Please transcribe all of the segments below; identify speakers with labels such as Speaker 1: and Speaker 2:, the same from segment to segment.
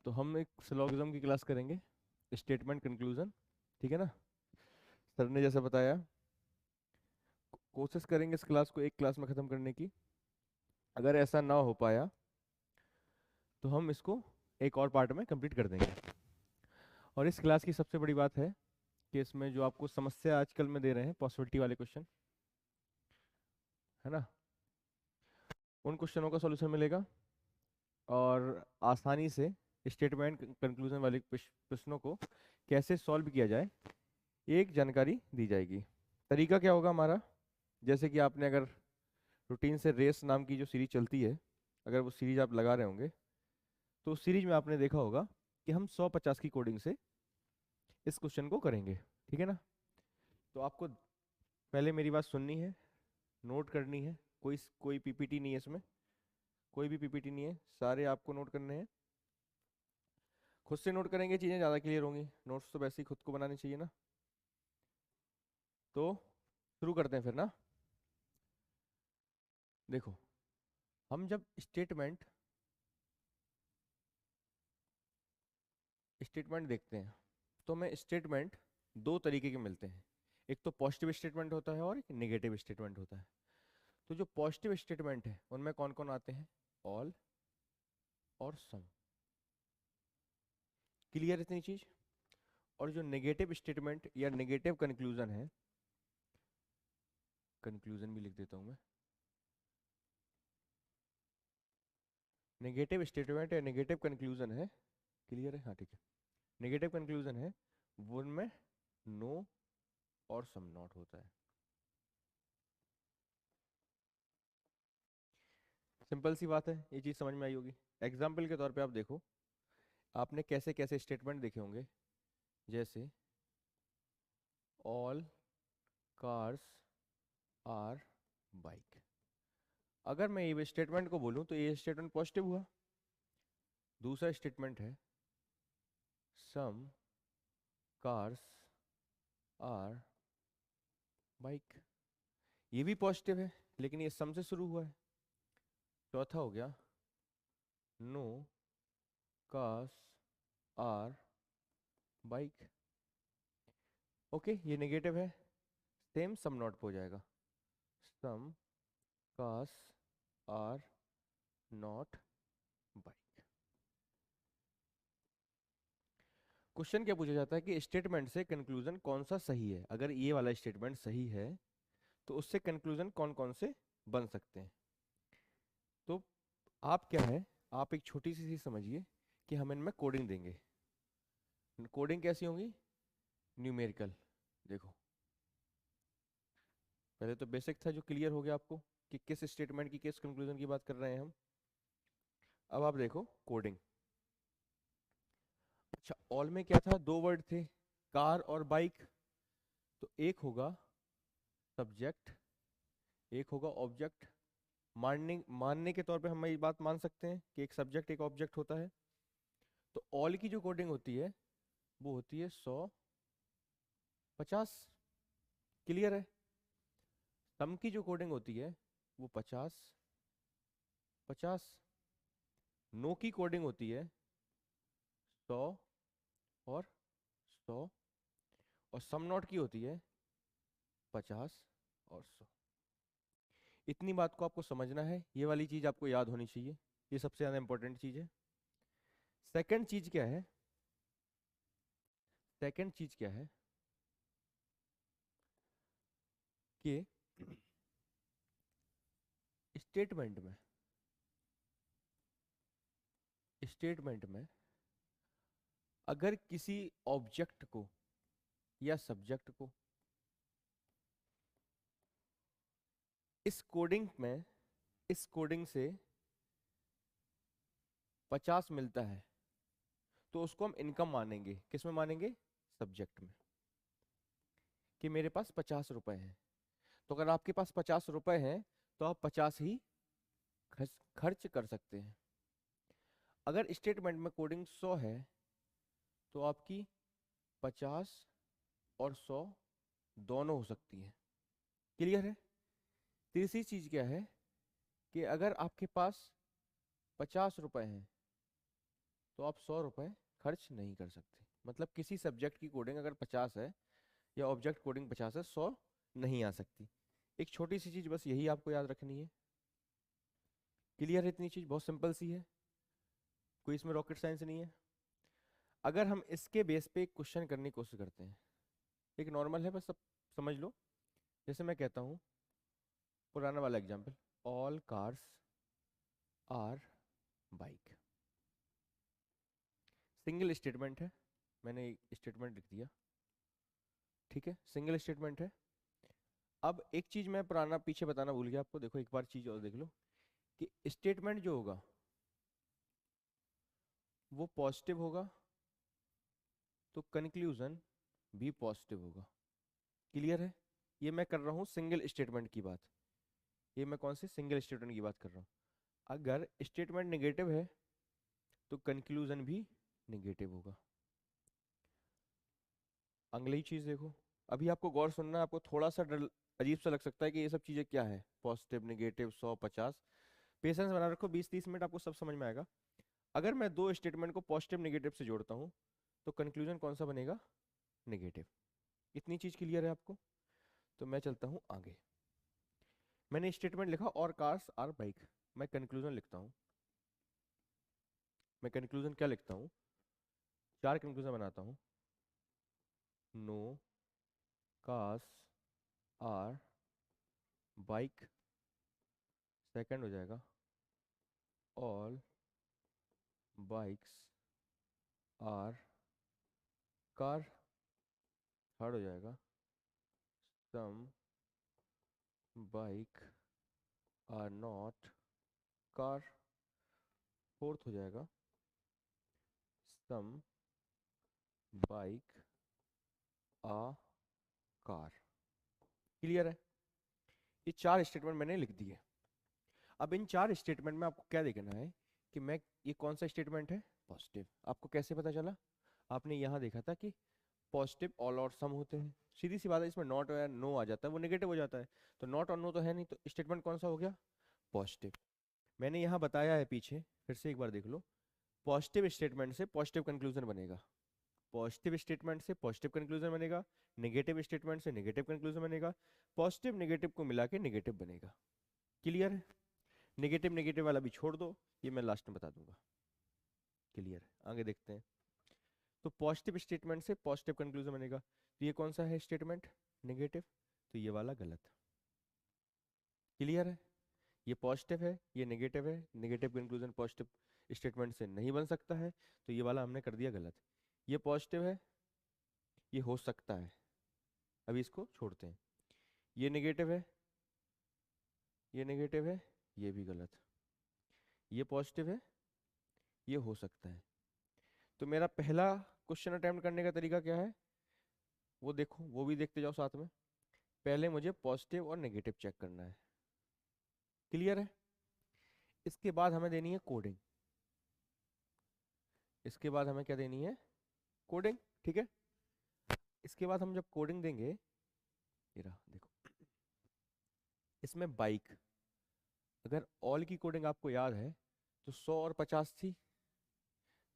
Speaker 1: तो हम एक सिलोगिज्म की क्लास करेंगे, स्टेटमेंट कंक्लूजन। ठीक है ना। सर ने जैसे बताया, कोशिश करेंगे इस क्लास को एक क्लास में ख़त्म करने की। अगर ऐसा ना हो पाया तो हम इसको एक और पार्ट में कंप्लीट कर देंगे। और इस क्लास की सबसे बड़ी बात है कि इसमें जो आपको समस्या आजकल में दे रहे हैं, पॉसिबिलिटी वाले क्वेश्चन, है ना, उन क्वेश्चनों का सॉल्यूशन मिलेगा। और आसानी से स्टेटमेंट कंक्लूजन वाले प्रश्नों को कैसे सॉल्व किया जाए, एक जानकारी दी जाएगी। तरीका क्या होगा हमारा, जैसे कि आपने अगर रूटीन से रेस नाम की जो सीरीज चलती है, अगर वो सीरीज आप लगा रहे होंगे तो उस सीरीज में आपने देखा होगा कि हम 150 की कोडिंग से इस क्वेश्चन को करेंगे। ठीक है ना। तो आपको पहले मेरी बात सुननी है, नोट करनी है। कोई कोई पीपीटी नहीं है इसमें, कोई भी पीपीटी नहीं है, सारे आपको नोट करने हैं। खुद से नोट करेंगे चीज़ें ज़्यादा क्लियर होंगी, नोट्स तो वैसे ही खुद को बनानी चाहिए ना। तो शुरू करते हैं फिर ना। देखो, हम जब स्टेटमेंट स्टेटमेंट देखते हैं तो हमें स्टेटमेंट दो तरीके के मिलते हैं। एक तो पॉजिटिव स्टेटमेंट होता है और एक नेगेटिव स्टेटमेंट होता है। तो जो पॉजिटिव स्टेटमेंट है उनमें कौन कौन आते हैं, ऑल और सम। क्लियर इतनी चीज। और जो नेगेटिव स्टेटमेंट या नेगेटिव कंक्लूजन है, कंक्लूजन भी लिख देता हूं मैं, नेगेटिव स्टेटमेंट या नेगेटिव कंक्लूजन है, क्लियर है, हाँ ठीक है, नेगेटिव कंक्लूजन है, वो उनमें नो और सम नॉट होता है। सिंपल सी बात है, ये चीज समझ में आई होगी। एग्जाम्पल के तौर पे आप देखो, आपने कैसे कैसे स्टेटमेंट देखे होंगे, जैसे ऑल कार्स आर बाइक। अगर मैं ये स्टेटमेंट को बोलूं तो ये स्टेटमेंट पॉजिटिव हुआ। दूसरा स्टेटमेंट है सम कार्स आर बाइक, ये भी पॉजिटिव है लेकिन ये सम से शुरू हुआ है। चौथा हो गया no cars are bike. Okay, ये नेगेटिव है, सेम सम नॉट पे हो जाएगा, some cars are not bike. Question क्या पूछा जाता है कि स्टेटमेंट से कंक्लूजन कौन सा सही है। अगर ये वाला स्टेटमेंट सही है तो उससे कंक्लूजन कौन कौन से बन सकते हैं। तो आप क्या है, आप एक छोटी सी चीज समझिए कि हम इनमें कोडिंग देंगे। कोडिंग कैसी होंगी, न्यूमेरिकल। देखो, पहले तो बेसिक था जो क्लियर हो गया आपको कि किस स्टेटमेंट की किस कंक्लूजन की बात कर रहे हैं हम। अब आप देखो कोडिंग। अच्छा, ऑल में क्या था, दो वर्ड थे, कार और बाइक। तो एक होगा सब्जेक्ट, एक होगा ऑब्जेक्ट। मानने के तौर पे हम ये बात मान सकते हैं कि एक सब्जेक्ट एक ऑब्जेक्ट होता है। तो ऑल की जो कोडिंग होती है वो होती है 100 50। क्लियर है। सम की जो कोडिंग होती है वो 50 50। नो की कोडिंग होती है 100 और 100। और सम नॉट की होती है 50 और 100। इतनी बात को आपको समझना है, ये वाली चीज आपको याद होनी चाहिए, ये सबसे ज्यादा इंपॉर्टेंट चीज है। सेकंड चीज क्या है, सेकंड चीज क्या है कि स्टेटमेंट में स्टेटमेंट में अगर किसी ऑब्जेक्ट को या सब्जेक्ट को इस कोडिंग से 50 मिलता है तो उसको हम इनकम मानेंगे। किस में मानेंगे, सब्जेक्ट में, कि मेरे पास 50 रुपए हैं। तो अगर आपके पास 50 रुपए हैं तो आप 50 ही खर्च कर सकते हैं। अगर स्टेटमेंट में कोडिंग 100 है तो आपकी 50 और 100 दोनों हो सकती है। क्लियर है। तीसरी चीज क्या है कि अगर आपके पास 50 रुपए हैं तो आप 100 रुपये खर्च नहीं कर सकते। मतलब किसी सब्जेक्ट की कोडिंग अगर 50 है या ऑब्जेक्ट कोडिंग 50 है, 100 नहीं आ सकती। एक छोटी सी चीज़ बस यही आपको याद रखनी है। क्लियर है? इतनी चीज़ बहुत सिंपल सी है, कोई इसमें रॉकेट साइंस नहीं है। अगर हम इसके बेस पे एक क्वेश्चन करने की कोशिश करते हैं, एक नॉर्मल है बस सब समझ लो। जैसे मैं कहता हूँ पुराना वाला example, all cars are bike. Single statement है, मैंने एक स्टेटमेंट लिख दिया, ठीक है, सिंगल स्टेटमेंट है। अब एक चीज मैं पुराना पीछे बताना भूल गया आपको, देखो एक बार चीज और देख लो कि स्टेटमेंट जो होगा वो पॉजिटिव होगा तो कंक्लूजन भी पॉजिटिव होगा। क्लियर है? ये मैं कर रहा हूँ सिंगल स्टेटमेंट की बात, ये मैं कौन से सिंगल स्टेटमेंट की बात कर रहा हूँ। अगर स्टेटमेंट नेगेटिव है तो कंक्लूजन भी नेगेटिव होगा। अगली चीज देखो, अभी आपको गौर सुनना है, आपको थोड़ा सा डर अजीब सा लग सकता है कि ये सब चीजें क्या है, पॉजिटिव नेगेटिव 100 50। पेशेंस बना रखो, 20-30 मिनट आपको सब समझ में आएगा। अगर मैं दो स्टेटमेंट को पॉजिटिव नेगेटिव से जोड़ता हूँ तो कंक्लूजन कौन सा बनेगा? नेगेटिव। इतनी चीज क्लियर है आपको? तो मैं चलता हूँ आगे। मैंने स्टेटमेंट लिखा और कार्स आर बाइक, मैं कंक्लूजन लिखता हूँ। मैं कंक्लूजन क्या लिखता हूँ? 4 कंक्लूजन बनाता हूँ। No cars are bike, second हो जाएगा all bikes are car, third हो जाएगा some bike are not car, fourth हो जाएगा some bike are car. Clear है? ये 4 स्टेटमेंट मैंने लिख दिए। अब इन 4 स्टेटमेंट में आपको क्या देखना है कि मैं ये कौन सा स्टेटमेंट है? पॉजिटिव। आपको कैसे पता चला? आपने यहाँ देखा था कि पॉजिटिव ऑल और सम होते हैं, सीधी सी बात है, इसमें नॉट या नो आ जाता है, वो नेगेटिव हो जाता है। तो नॉट और नो तो है नहीं, तो स्टेटमेंट कौन सा हो गया? पॉजिटिव। मैंने यहाँ बताया है पीछे, फिर से एक बार देख लो। पॉजिटिव स्टेटमेंट से पॉजिटिव कंक्लूजन बनेगा, पॉजिटिव स्टेटमेंट से पॉजिटिव कंक्लूजन बनेगा, नेगेटिव स्टेटमेंट से नेगेटिव कंक्लूजन बनेगा, पॉजिटिव नेगेटिव को मिला के नेगेटिव बनेगा। क्लियर है? नेगेटिव नेगेटिव वाला भी छोड़ दो, ये मैं लास्ट में बता दूंगा। क्लियर है? आगे देखते हैं। तो पॉजिटिव स्टेटमेंट से पॉजिटिव कंक्लूजन बनेगा, तो ये कौन सा है स्टेटमेंट? नेगेटिव, तो ये वाला गलत। क्लियर है? ये पॉजिटिव है, ये नेगेटिव है, नेगेटिव कंक्लूजन पॉजिटिव स्टेटमेंट से नहीं बन सकता है, तो ये वाला हमने कर दिया गलत। ये पॉजिटिव है, ये हो सकता है, अभी इसको छोड़ते हैं। ये नेगेटिव है, ये नेगेटिव है, ये भी गलत। ये पॉजिटिव है, ये हो सकता है। तो मेरा पहला क्वेश्चन अटेम्प्ट करने का तरीका क्या है वो देखो, वो भी देखते जाओ साथ में। पहले मुझे पॉजिटिव और नेगेटिव चेक करना है। क्लियर है? इसके बाद हमें देनी है कोडिंग, इसके बाद हमें क्या देनी है? कोडिंग। ठीक है, इसके बाद हम जब कोडिंग देंगे, ये रहा देखो, इसमें बाइक, अगर ऑल की कोडिंग आपको याद है तो 100 और 50 थी,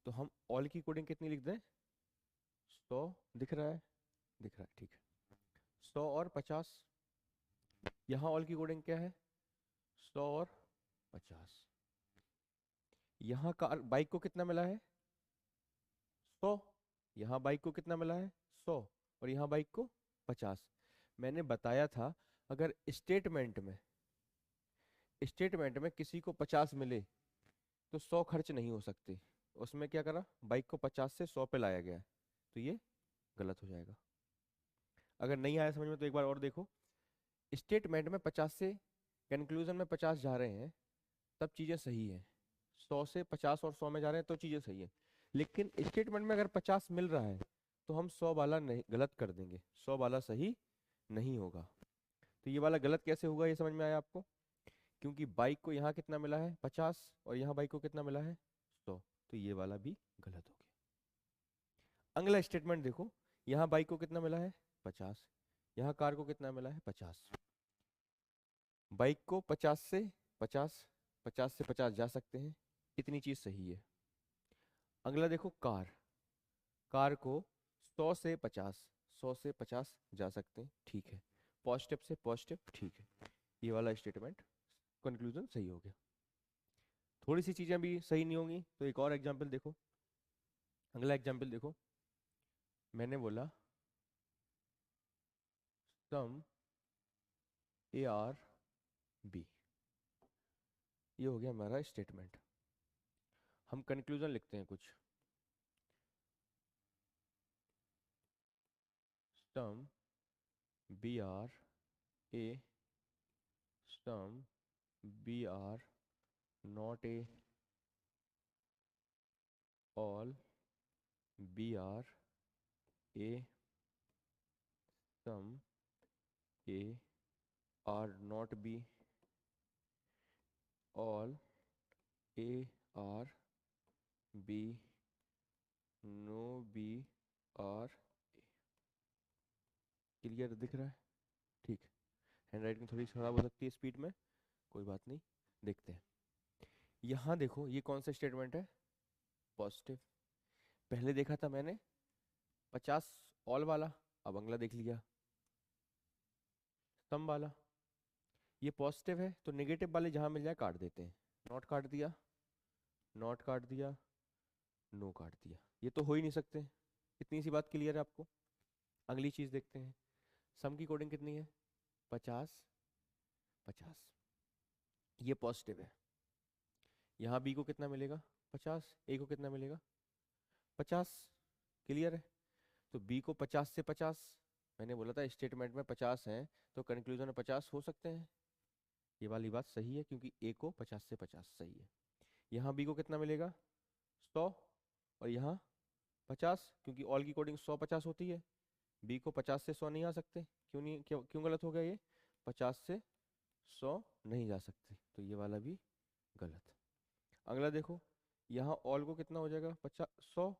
Speaker 1: तो हम ऑल की कोडिंग कितनी लिख दें? 100। दिख रहा है? दिख रहा है, ठीक है। 100 और 50, यहाँ ऑल की कोडिंग क्या है? 100 और 50। यहाँ कार बाइक को कितना मिला है? 100। यहाँ बाइक को कितना मिला है? 100। और यहाँ बाइक को 50। मैंने बताया था अगर स्टेटमेंट में किसी को 50 मिले तो 100 खर्च नहीं हो सकते। उसमें क्या करा, बाइक को 50 से 100 पे लाया गया है, तो ये गलत हो जाएगा। अगर नहीं आया समझ में तो एक बार और देखो। स्टेटमेंट में 50 से कंक्लूजन में 50 जा रहे हैं, तब चीज़ें सही है। 100 से 50 और 100 में जा रहे हैं तो चीज़ें सही है। लेकिन स्टेटमेंट में अगर 50 मिल रहा है तो हम 100 वाला नहीं, गलत कर देंगे, 100 वाला सही नहीं होगा। तो ये वाला गलत कैसे होगा, ये समझ में आया आपको? क्योंकि बाइक को यहाँ कितना मिला है? 50, और यहाँ बाइक को कितना मिला है? 100, तो ये वाला भी गलत हो गया। अगला स्टेटमेंट देखो, यहाँ बाइक को कितना मिला है? 50। यहाँ कार को कितना मिला है? 50। बाइक को 50 से 50, 50 से 50 जा सकते हैं, इतनी चीज सही है। अगला देखो कार, कार को 100 से 50 जा सकते हैं, ठीक है। पॉजिटिव से पॉजिटिव, ठीक है। ये वाला स्टेटमेंट कंक्लूजन सही हो गया। थोड़ी सी चीजें भी सही नहीं होंगी तो एक और एग्जांपल देखो। अगला एग्जांपल देखो, मैंने बोला सम ए आर बी, ये हो गया हमारा स्टेटमेंट। हम कंक्लूजन लिखते हैं कुछ, some B are A, some B are not A, all B are A, some A are not B, all A are B, no B are. Clear दिख रहा है? ठीक है। हैंड राइटिंग थोड़ी खराब हो सकती है स्पीड में, कोई बात नहीं, देखते हैं। यहाँ देखो ये कौन सा स्टेटमेंट है? पॉजिटिव। पहले देखा था मैंने 50 ऑल वाला, अब अगला देख लिया सम वाला। ये पॉजिटिव है तो नेगेटिव वाले जहाँ मिल जाए काट देते हैं। नॉट काट दिया, नॉट काट दिया, नो काट दिया, ये तो हो ही नहीं सकते। इतनी सी बात क्लियर है आपको? अगली चीज देखते हैं। सम की कोडिंग कितनी है? 50 50, ये पॉजिटिव है। यहाँ बी को कितना मिलेगा? 50। ए को कितना मिलेगा? 50। क्लियर है? तो बी को 50 से 50, मैंने बोला था स्टेटमेंट में 50 है तो कंक्लूजन में 50 हो सकते हैं। ये वाली बात सही है क्योंकि ए को 50 से 50 सही है। यहाँ बी को कितना मिलेगा? 100। और यहाँ 50, क्योंकि ऑल की कोडिंग 100 50 होती है। बी को 50 से 100 नहीं आ सकते, क्यों नहीं, क्यों गलत हो गया ये? 50 से 100 नहीं जा सकते, तो ये वाला भी गलत। अगला देखो, यहाँ ऑल को कितना हो जाएगा? 50 100,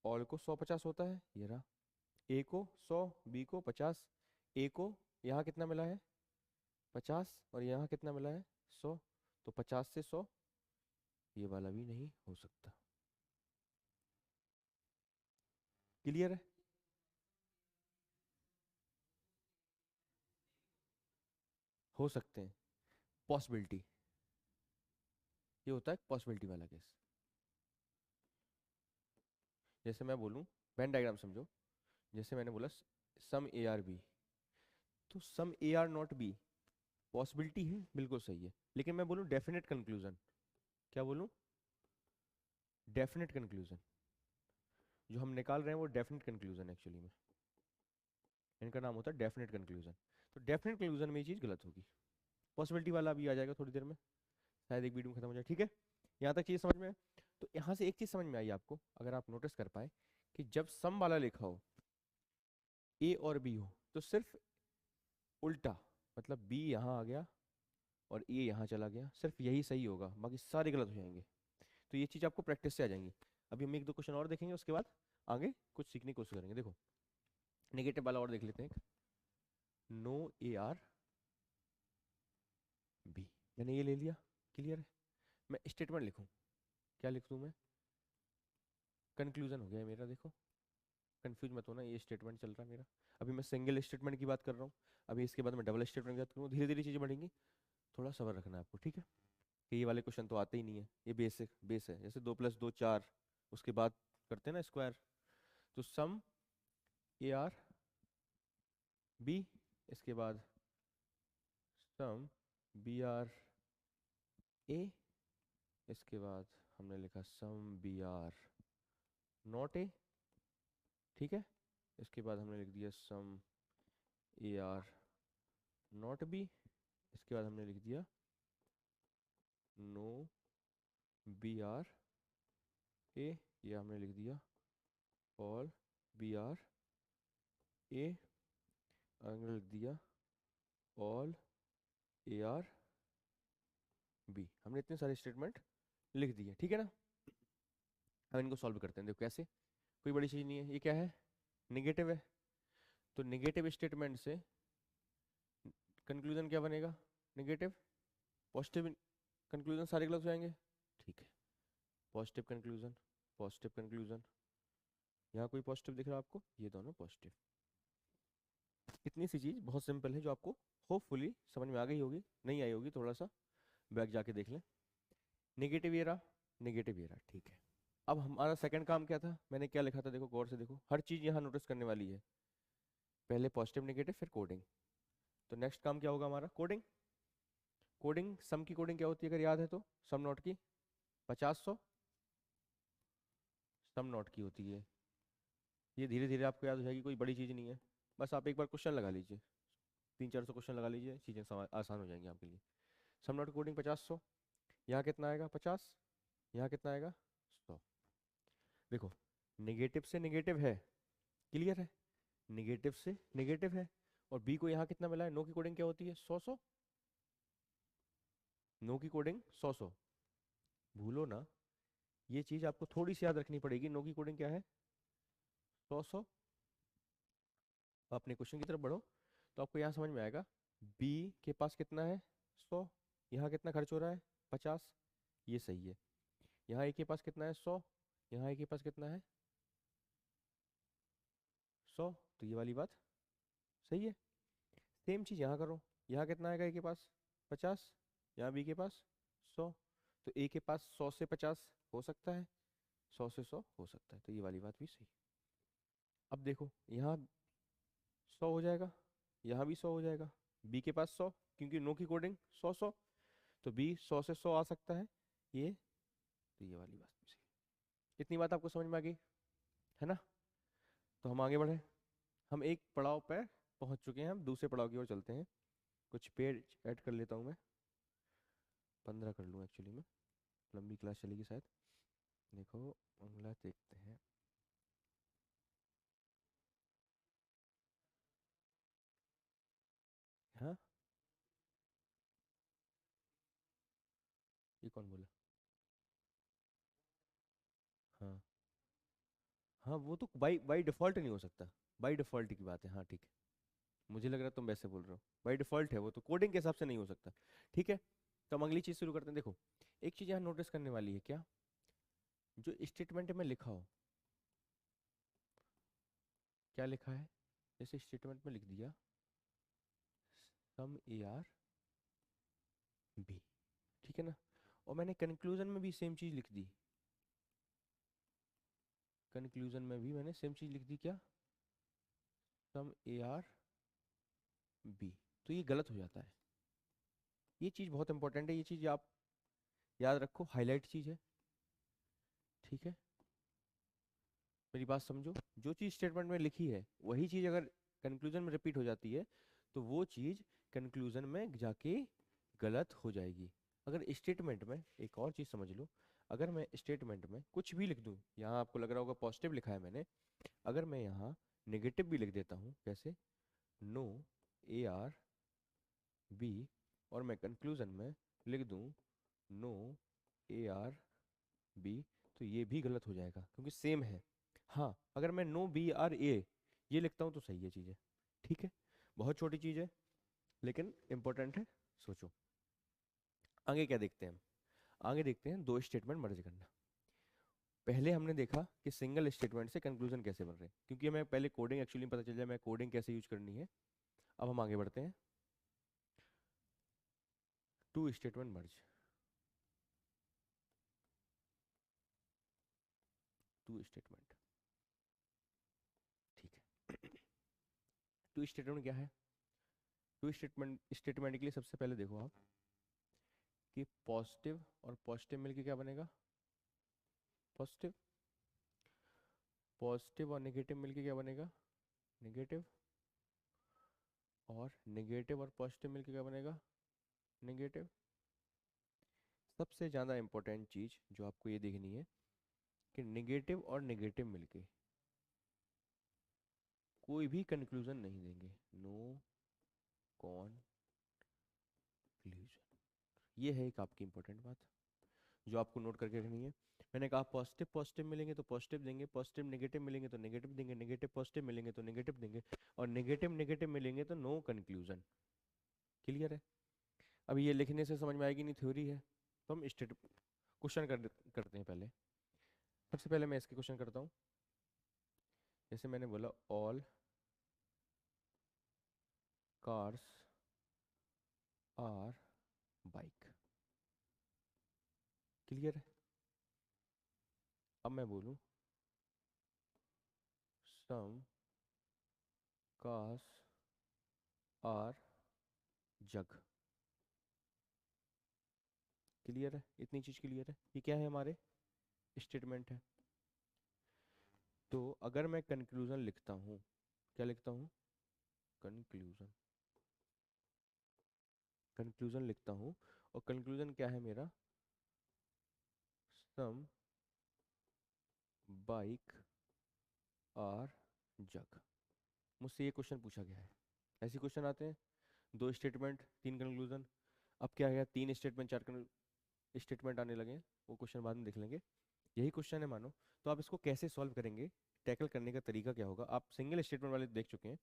Speaker 1: ऑल को 100 50 होता है, ये रहा। ए को 100, बी को 50, ए को यहाँ कितना मिला है? 50, और यहाँ कितना मिला है? 100, तो 50 से 100, ये वाला भी नहीं हो सकता। क्लियर है? हो सकते हैं, पॉसिबिलिटी, ये होता है पॉसिबिलिटी वाला केस। जैसे मैं बोलूँ, वेन डायग्राम समझो, जैसे मैंने बोला सम ए आर बी, तो some A are not B possibility है, बिल्कुल सही है। लेकिन मैं बोलूँ डेफिनेट कंक्लूजन, क्या बोलूँ? डेफिनेट कंक्लूजन, जो हम निकाल रहे हैं वो डेफिनेट कंक्लूजन एक्चुअली में, इनका नाम होता है डेफिनेट कंक्लूजन। तो डेफिनेट कंक्लूजन में ये चीज़ गलत होगी। पॉसिबिलिटी वाला भी आ जाएगा थोड़ी देर में, शायद एक वीडियो में खत्म हो जाए, ठीक है। यहाँ तक चीज़ समझ में है? तो यहाँ से एक चीज़ समझ में आई आपको, अगर आप नोटिस कर पाए कि जब सम वाला लिखा हो, ए और बी हो, तो सिर्फ उल्टा, मतलब बी यहाँ आ गया और ए यहाँ चला गया, सिर्फ यही सही होगा, बाकी सारे गलत हो जाएंगे। तो ये चीज़ आपको प्रैक्टिस से आ जाएंगी। अभी हम एक दो क्वेश्चन और देखेंगे, उसके बाद आगे कुछ सीखने की कोशिश करेंगे। देखो नेगेटिव वाला और देख लेते हैं। नो ए आर बी, मैंने ये ले लिया। क्लियर है? मैं स्टेटमेंट लिखूं, क्या लिख दूं मैं? कंक्लूजन हो गया मेरा। देखो कंफ्यूज मत होना, ये स्टेटमेंट चल रहा है मेरा। अभी मैं सिंगल स्टेटमेंट की बात कर रहा हूँ, अभी इसके बाद मैं डबल स्टेटमेंट की बात करूँ। धीरे धीरे चीज़ें बढ़ेंगी, थोड़ा सब्र रखना है आपको, ठीक है। कि ये वाले क्वेश्चन तो आते ही नहीं है, ये बेसिक बेस है। जैसे 2 + 2 4, उसके बाद करते हैं ना स्क्वायर। तो सम ए आर बी, इसके बाद सम बी आर ए, इसके बाद हमने लिखा some B are not A, ठीक है। इसके बाद हमने लिख दिया some A are not B, इसके बाद हमने लिख दिया नो बी आर ए, ये हमने लिख दिया ऑल बी आर ए, हमने लिख दिया ऑल ए आर बी। हमने इतने सारे स्टेटमेंट लिख दिए, ठीक है ना। अब इनको सॉल्व करते हैं। देखो कैसे, कोई बड़ी चीज़ नहीं है। ये क्या है? निगेटिव है, तो निगेटिव स्टेटमेंट से कंक्लूजन क्या बनेगा? निगेटिव। पॉजिटिव कंक्लूजन सारे गलत हो जाएंगे, ठीक है। Positive conclusion, positive conclusion. यहाँ कोई पॉजिटिव दिख रहा है आपको? ये दोनों पॉजिटिव। इतनी सी चीज़ बहुत सिंपल है जो आपको होपफुली समझ में आ गई होगी, नहीं आई होगी थोड़ा सा बैक जाके देख लें। नेगेटिव ये रहा, नेगेटिव ये रहा, ठीक है। अब हमारा सेकंड काम क्या था, मैंने क्या लिखा था, देखो गौर से देखो, हर चीज़ यहाँ नोटिस करने वाली है। पहले पॉजिटिव नेगेटिव फिर कोडिंग। तो नेक्स्ट काम क्या होगा हमारा? कोडिंग। कोडिंग, सम की कोडिंग क्या होती है अगर याद है तो? सम नॉट की 50 100 सम नॉट की होती है। ये धीरे धीरे आपको याद हो जाएगी, कोई बड़ी चीज़ नहीं है। बस आप एक बार क्वेश्चन लगा लीजिए, 300 400 क्वेश्चन लगा लीजिए, चीज़ें आसान हो जाएंगी आपके लिए। सम नॉट कोडिंग 50 100, यहाँ कितना आएगा 50, यहाँ कितना आएगा 100। देखो नेगेटिव से नेगेटिव है, क्लियर है, नेगेटिव से नेगेटिव है। और बी को यहाँ कितना मिला है? नो की कोडिंग क्या होती है? 100 100। नो की कोडिंग 100 100, भूलो ना, ये चीज़ आपको थोड़ी सी याद रखनी पड़ेगी। नो की कोडिंग क्या है? 100 100। अपने क्वेश्चन की तरफ बढ़ो तो आपको यहाँ समझ में आएगा। बी के पास कितना है? 100। यहाँ कितना खर्च हो रहा है? 50। ये सही है। यहाँ ए के पास कितना है? 100। यहाँ ए के पास कितना है? 100। तो ये वाली बात सही है। सेम चीज़ यहाँ करो, यहाँ कितना आएगा ए के पास? 50। यहाँ बी के पास 100। तो ए के पास 100 से 50 हो सकता है, 100 से 100 हो सकता है, तो ये वाली बात भी सही। अब देखो यहाँ 100 हो जाएगा, यहाँ भी 100 हो जाएगा, बी के पास 100, क्योंकि नो की कोडिंग 100 100, तो बी 100 से 100 आ सकता है ये, तो ये वाली बात भी सही। इतनी बात आपको समझ में आ गई है ना? तो हम आगे बढ़े, हम एक पड़ाव पर पहुंच चुके हैं, हम दूसरे पड़ाव की ओर चलते हैं। कुछ पेज ऐड कर लेता हूँ मैं, 15 कर लूँ एक्चुअली में, लंबी क्लास चलेगी शायद। देखो अगला देखते हैं। हाँ, ये कौन बोला? हाँ हाँ, वो तो बाई बाई डिफ़ॉल्ट नहीं हो सकता, बाई डिफ़ॉल्ट की बात है। हाँ ठीक है, मुझे लग रहा है तुम वैसे बोल रहे हो, बाई डिफ़ॉल्ट है वो तो, कोडिंग के हिसाब से नहीं हो सकता। ठीक है, तो हम अगली चीज़ शुरू करते हैं। देखो एक चीज़ यहाँ नोटिस करने वाली है, क्या? जो स्टेटमेंट में लिखा हो, क्या लिखा है? जैसे स्टेटमेंट में लिख दिया सम ए आर बी, ठीक है ना? और मैंने कंक्लूजन में भी सेम चीज़ लिख दी, कंक्लूजन में भी मैंने सेम चीज़ लिख दी, क्या? सम ए आर बी। तो ये गलत हो जाता है। ये चीज़ बहुत इंपॉर्टेंट है, ये चीज़ आप याद रखो, हाईलाइट चीज़ है, ठीक है? मेरी बात समझो, जो चीज़ स्टेटमेंट में लिखी है वही चीज़ अगर कंक्लूजन में रिपीट हो जाती है तो वो चीज़ कंक्लूजन में जाके गलत हो जाएगी। अगर स्टेटमेंट में, एक और चीज़ समझ लो, अगर मैं स्टेटमेंट में कुछ भी लिख दूँ, यहाँ आपको लग रहा होगा पॉजिटिव लिखा है मैंने, अगर मैं यहाँ नेगेटिव भी लिख देता हूँ, कैसे? नो ए आर बी, और मैं कंक्लूजन में लिख दूँ नो ए आर बी, तो ये भी गलत हो जाएगा क्योंकि सेम है। हाँ, अगर मैं नो बी आर ए ये लिखता हूँ तो सही है चीज़ें, ठीक है? बहुत छोटी चीज़ है लेकिन इंपॉर्टेंट है, सोचो। आगे क्या देखते हैं हम? आगे देखते हैं दो स्टेटमेंट मर्ज करना। पहले हमने देखा कि सिंगल स्टेटमेंट से कंक्लूजन कैसे बन रहे हैं, क्योंकि हमें पहले कोडिंग एक्चुअली पता चल जाए मैं कोडिंग कैसे यूज करनी है। अब हम आगे बढ़ते हैं, two statement merge, two statement, ठीक है। टू स्टेटमेंट क्या है? टू स्टेटमेंट के लिए सबसे पहले देखो आप कि पॉजिटिव और पॉजिटिव मिलके क्या बनेगा? पॉजिटिव। पॉजिटिव और नेगेटिव मिलके क्या बनेगा? नेगेटिव। और नेगेटिव और पॉजिटिव मिलके क्या बनेगा? नेगेटिव। सबसे ज़्यादा इंपॉर्टेंट चीज़ जो आपको ये देखनी है कि नेगेटिव और नेगेटिव मिलके कोई भी कंक्लूजन नहीं देंगे, नो कॉन्क्लूजन। ये है एक आपकी इंपॉर्टेंट बात जो आपको नोट करके रखनी है। मैंने कहा पॉजिटिव पॉजिटिव मिलेंगे तो पॉजिटिव देंगे, पॉजिटिव नेगेटिव मिलेंगे तो नेगेटिव देंगे, नेगेटिव पॉजिटिव मिलेंगे तो नेगेटिव देंगे, और नेगेटिव नेगेटिव मिलेंगे तो नो कंक्लूजन। क्लियर है? अब ये लिखने से समझ में आएगी नहीं, थ्योरी है। तो हम स्टेट क्वेश्चन करते हैं पहले। सबसे पहले मैं इसके क्वेश्चन करता हूँ। जैसे मैंने बोला all cars are bike, clear है। अब मैं बोलूँ some cars are jug, clear है। इतनी चीज क्लियर है। ये क्या है, हमारे स्टेटमेंट है। तो अगर मैं कंक्लूजन लिखता हूँ, क्या लिखता हूँ, कंक्लूजन, कंक्लूजन लिखता हूँ। और कंक्लूजन क्या है मेरा, सम बाइक आर जग। मुझसे ये क्वेश्चन पूछा गया है। ऐसे क्वेश्चन आते हैं, दो स्टेटमेंट तीन कंक्लूजन। अब क्या है, तीन स्टेटमेंट चार स्टेटमेंट आने लगे हैं, वो क्वेश्चन बाद में देख लेंगे। यही क्वेश्चन है मानो, तो आप इसको कैसे सॉल्व करेंगे, टैकल करने का तरीका क्या होगा। आप सिंगल स्टेटमेंट वाले देख चुके हैं,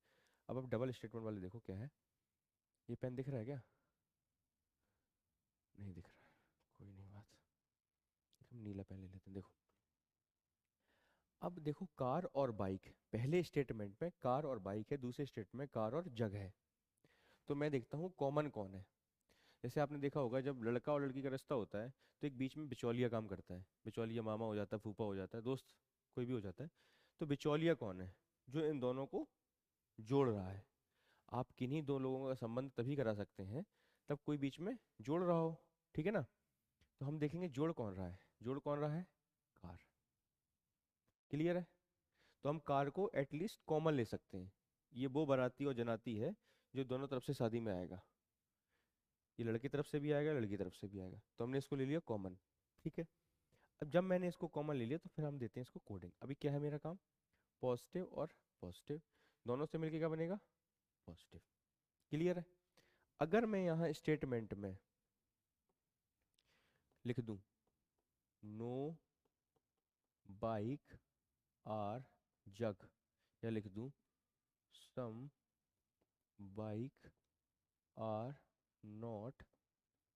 Speaker 1: अब आप डबल स्टेटमेंट वाले देखो क्या है। ये पेन दिख रहा है क्या, नहीं दिख रहा है, कोई नहीं बात, हम नीला पेन ले लेते हैं। देखो, अब देखो कार और बाइक, पहले स्टेटमेंट में कार और बाइक है, दूसरे स्टेटमेंट में कार और जग है। तो मैं देखता हूँ कॉमन कौन है। जैसे आपने देखा होगा, जब लड़का और लड़की का रिश्ता होता है तो एक बीच में बिचौलिया काम करता है। बिचौलिया मामा हो जाता है, फूफा हो जाता है, दोस्त कोई भी हो जाता है। तो बिचौलिया कौन है, जो इन दोनों को जोड़ रहा है। आप किन्हीं दो लोगों का संबंध तभी करा सकते हैं तब कोई बीच में जोड़ रहा हो, ठीक है ना। तो हम देखेंगे जोड़ कौन रहा है, जोड़ कौन रहा है, कार, क्लियर है। तो हम कार को एटलीस्ट कॉमन ले सकते हैं। ये वो बाराती और जनाती है जो दोनों तरफ से शादी में आएगा। ये लड़की तरफ से भी आएगा, लड़की तरफ से भी आएगा, तो हमने इसको ले लिया कॉमन, ठीक है। अब जब मैंने इसको कॉमन ले लिया तो फिर हम देते हैं इसको कोडिंग। अभी क्या है मेरा काम, पॉजिटिव और पॉजिटिव दोनों से मिलके क्या बनेगा, पॉजिटिव, क्लियर है। अगर मैं यहाँ स्टेटमेंट में लिख दूं नो बाइक आर जग, या लिख दूं some bike are not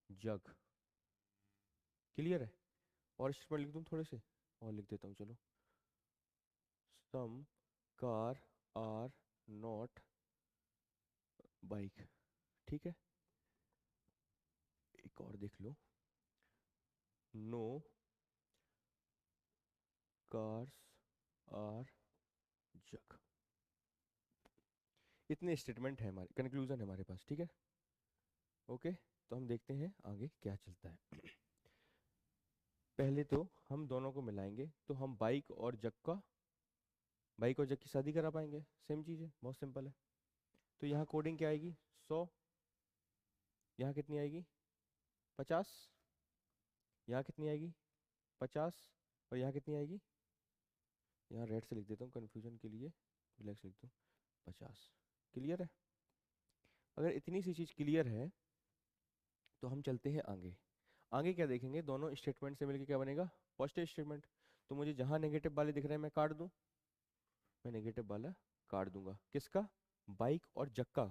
Speaker 1: jug, clear है। और स्टेटमेंट लिख दूं थोड़े से, और लिख देता हूँ चलो, सम कार आर नॉट बाइक, ठीक है। एक और देख लो, नो कार्स आर जग। इतने स्टेटमेंट है हमारे, कंक्लूजन है हमारे पास, ठीक है। ओके, तो हम देखते हैं आगे क्या चलता है। पहले तो हम दोनों को मिलाएंगे तो हम बाइक और जग का, बाइक और जग की शादी करा पाएंगे। सेम चीज़ है, बहुत सिंपल है। तो यहाँ कोडिंग क्या आएगी, 100, यहाँ कितनी आएगी, 50, यहाँ कितनी आएगी, 50, और यहाँ कितनी आएगी, यहाँ रेड से लिख देता हूँ कन्फ्यूजन के लिए, ब्लैक से लिख दूँ 50, क्लियर है। अगर इतनी सी चीज़ क्लियर है तो हम चलते हैं आगे। आगे क्या देखेंगे, दोनों स्टेटमेंट से मिलके क्या बनेगा, पॉजिटिव स्टेटमेंट। तो मुझे जहाँ नेगेटिव वाले दिख रहे हैं मैं काट दूँ, मैं नेगेटिव वाला काट दूंगा। किसका, बाइक और जग का,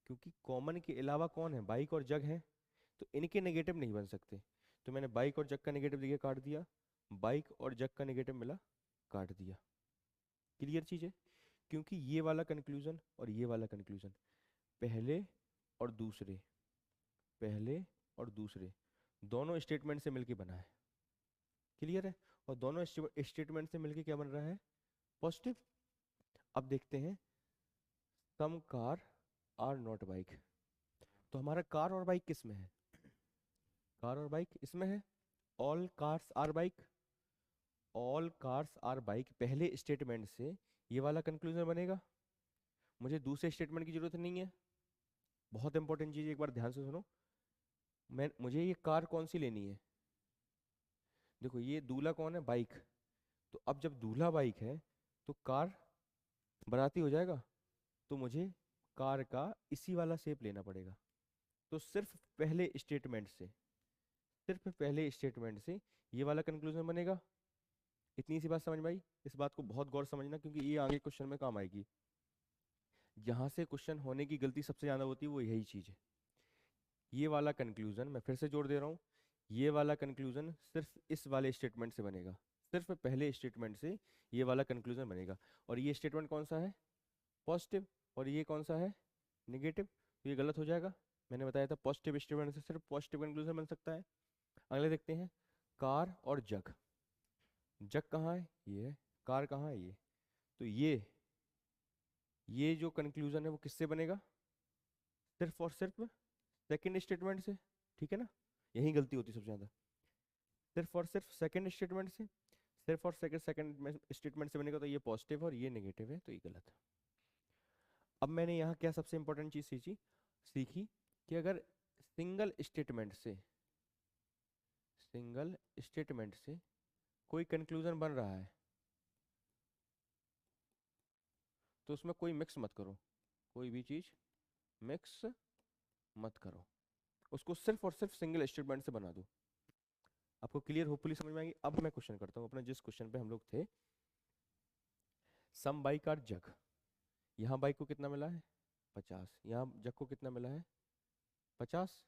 Speaker 1: क्योंकि कॉमन के अलावा कौन है, बाइक और जग है, तो इनके नेगेटिव नहीं बन सकते। तो मैंने बाइक और जग का नेगेटिव दिया काट दिया, बाइक और जग का नेगेटिव मिला काट दिया, क्लियर चीज है। क्योंकि ये वाला कंक्लूजन और ये वाला कंक्लूजन पहले और दूसरे, पहले और दूसरे दोनों स्टेटमेंट से मिलके बना है, क्लियर है। और दोनों स्टेटमेंट से मिलके क्या बन रहा है, पॉजिटिव। अब देखते हैं सम कार आर नॉट बाइक। तो हमारा कार और बाइक किस में है, कार और बाइक इसमें है। All cars are bike, all cars are bike पहले स्टेटमेंट से ये वाला कंक्लूजन बनेगा। मुझे दूसरे स्टेटमेंट की जरूरत नहीं है। बहुत इंपॉर्टेंट चीज, एक बार ध्यान से सुनो। मुझे ये कार कौन सी लेनी है, देखो ये दूल्हा कौन है, बाइक। तो अब जब दूल्हा बाइक है तो कार बाराती हो जाएगा। तो मुझे कार का इसी वाला शेप लेना पड़ेगा। तो सिर्फ पहले स्टेटमेंट से, सिर्फ पहले स्टेटमेंट से ये वाला कंक्लूजन बनेगा। इतनी सी बात समझ में आई। इस बात को बहुत गौर से समझना, क्योंकि ये आगे क्वेश्चन में काम आएगी। जहां से क्वेश्चन होने की गलती सबसे ज्यादा होती है वो यही चीज है। ये वाला कंक्लूजन मैं फिर से जोड़ दे रहा हूँ, ये वाला कंक्लूजन सिर्फ इस वाले स्टेटमेंट से बनेगा। सिर्फ पहले स्टेटमेंट से ये वाला कंक्लूजन बनेगा। और ये स्टेटमेंट कौन सा है? पॉजिटिव। और ये कौन सा है? निगेटिव। तो ये गलत हो जाएगा। मैंने बताया था पॉजिटिव स्टेटमेंट से सिर्फ पॉजिटिव कंक्लूजन बन सकता है। अगले देखते हैं, कार और जग। जग कहाँ है? ये है। कार कहाँ है? ये। तो ये जो कंक्लूजन है वो किससे बनेगा? सिर्फ और सिर्फ सेकंड स्टेटमेंट से। ठीक है ना? यही गलती होती है सबसे ज्यादा, सिर्फ और सिर्फ सेकंड स्टेटमेंट से। सिर्फ और सेकंड सेकंड स्टेटमेंट से बनेगा, तो ये पॉजिटिव और ये नेगेटिव है, तो ये गलत है। अब मैंने यहाँ क्या सबसे इंपॉर्टेंट चीज सीखी कि अगर सिंगल स्टेटमेंट से कोई कंक्लूजन बन रहा है तो उसमें कोई मिक्स मत करो, कोई भी चीज मिक्स मत करो, उसको सिर्फ और सिर्फ सिंगल स्टेटमेंट से बना दो। आपको क्लियर होपफुली समझ में आएगी। अब मैं क्वेश्चन करता हूँ अपना, जिस क्वेश्चन पे हम लोग थे, सम बाइक आर जग। यहाँ बाइक को कितना मिला है? 50। यहाँ जग को कितना मिला है? 50।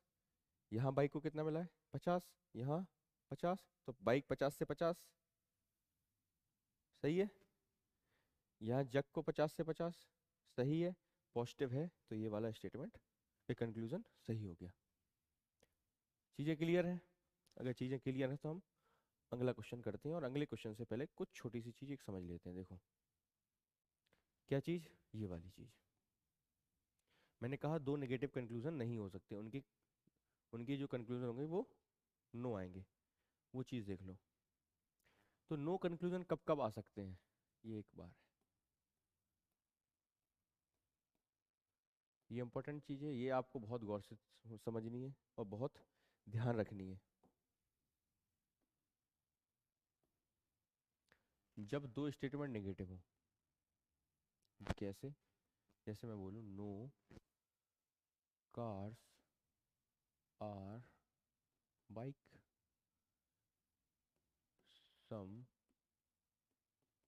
Speaker 1: यहाँ बाइक को कितना मिला है? 50। यहाँ 50। तो बाइक 50 से 50, सही है। यहाँ जग को 50 से 50, सही है, पॉजिटिव है, तो ये वाला स्टेटमेंट, ये कंक्लूजन सही हो गया। चीज़ें क्लियर है? अगर चीज़ें क्लियर है तो हम अगला क्वेश्चन करते हैं। और अगले क्वेश्चन से पहले कुछ छोटी सी चीज़ एक समझ लेते हैं। देखो क्या चीज़? ये वाली चीज़। मैंने कहा दो नेगेटिव कंक्लूजन नहीं हो सकते, उनकी उनकी जो कंक्लूजन होंगे वो नो आएंगे। वो चीज़ देख लो। तो नो कंक्लूजन कब कब आ सकते हैं, ये एक बार है। ये इंपॉर्टेंट चीज़ है, ये आपको बहुत गौर से समझनी है और बहुत ध्यान रखनी है। जब दो स्टेटमेंट नेगेटिव हो। कैसे? जैसे मैं बोलूँ no cars are bike, some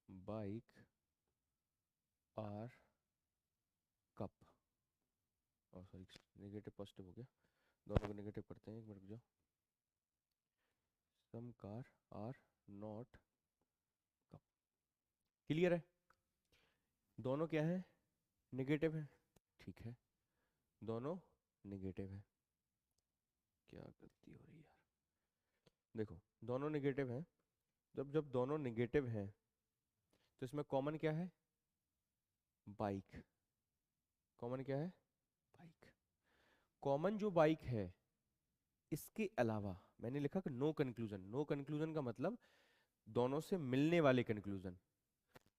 Speaker 1: bike are cup. और सॉरी, नेगेटिव पॉजिटिव हो गया, दोनों को नेगेटिव करते हैं, एक मिनट रुक जाओ। Some car are not cup. Clear है? दोनों क्या है? नेगेटिव है। ठीक है, दोनों नेगेटिव है। क्या गलती हो रही है यार? देखो, दोनों नेगेटिव हैं। जब जब दोनों नेगेटिव हैं तो इसमें कॉमन क्या है? बाइक। कॉमन क्या है? बाइक। कॉमन जो बाइक है, इसके अलावा मैंने लिखा कि नो कंक्लूजन। नो कंक्लूजन का मतलब दोनों से मिलने वाले कंक्लूजन।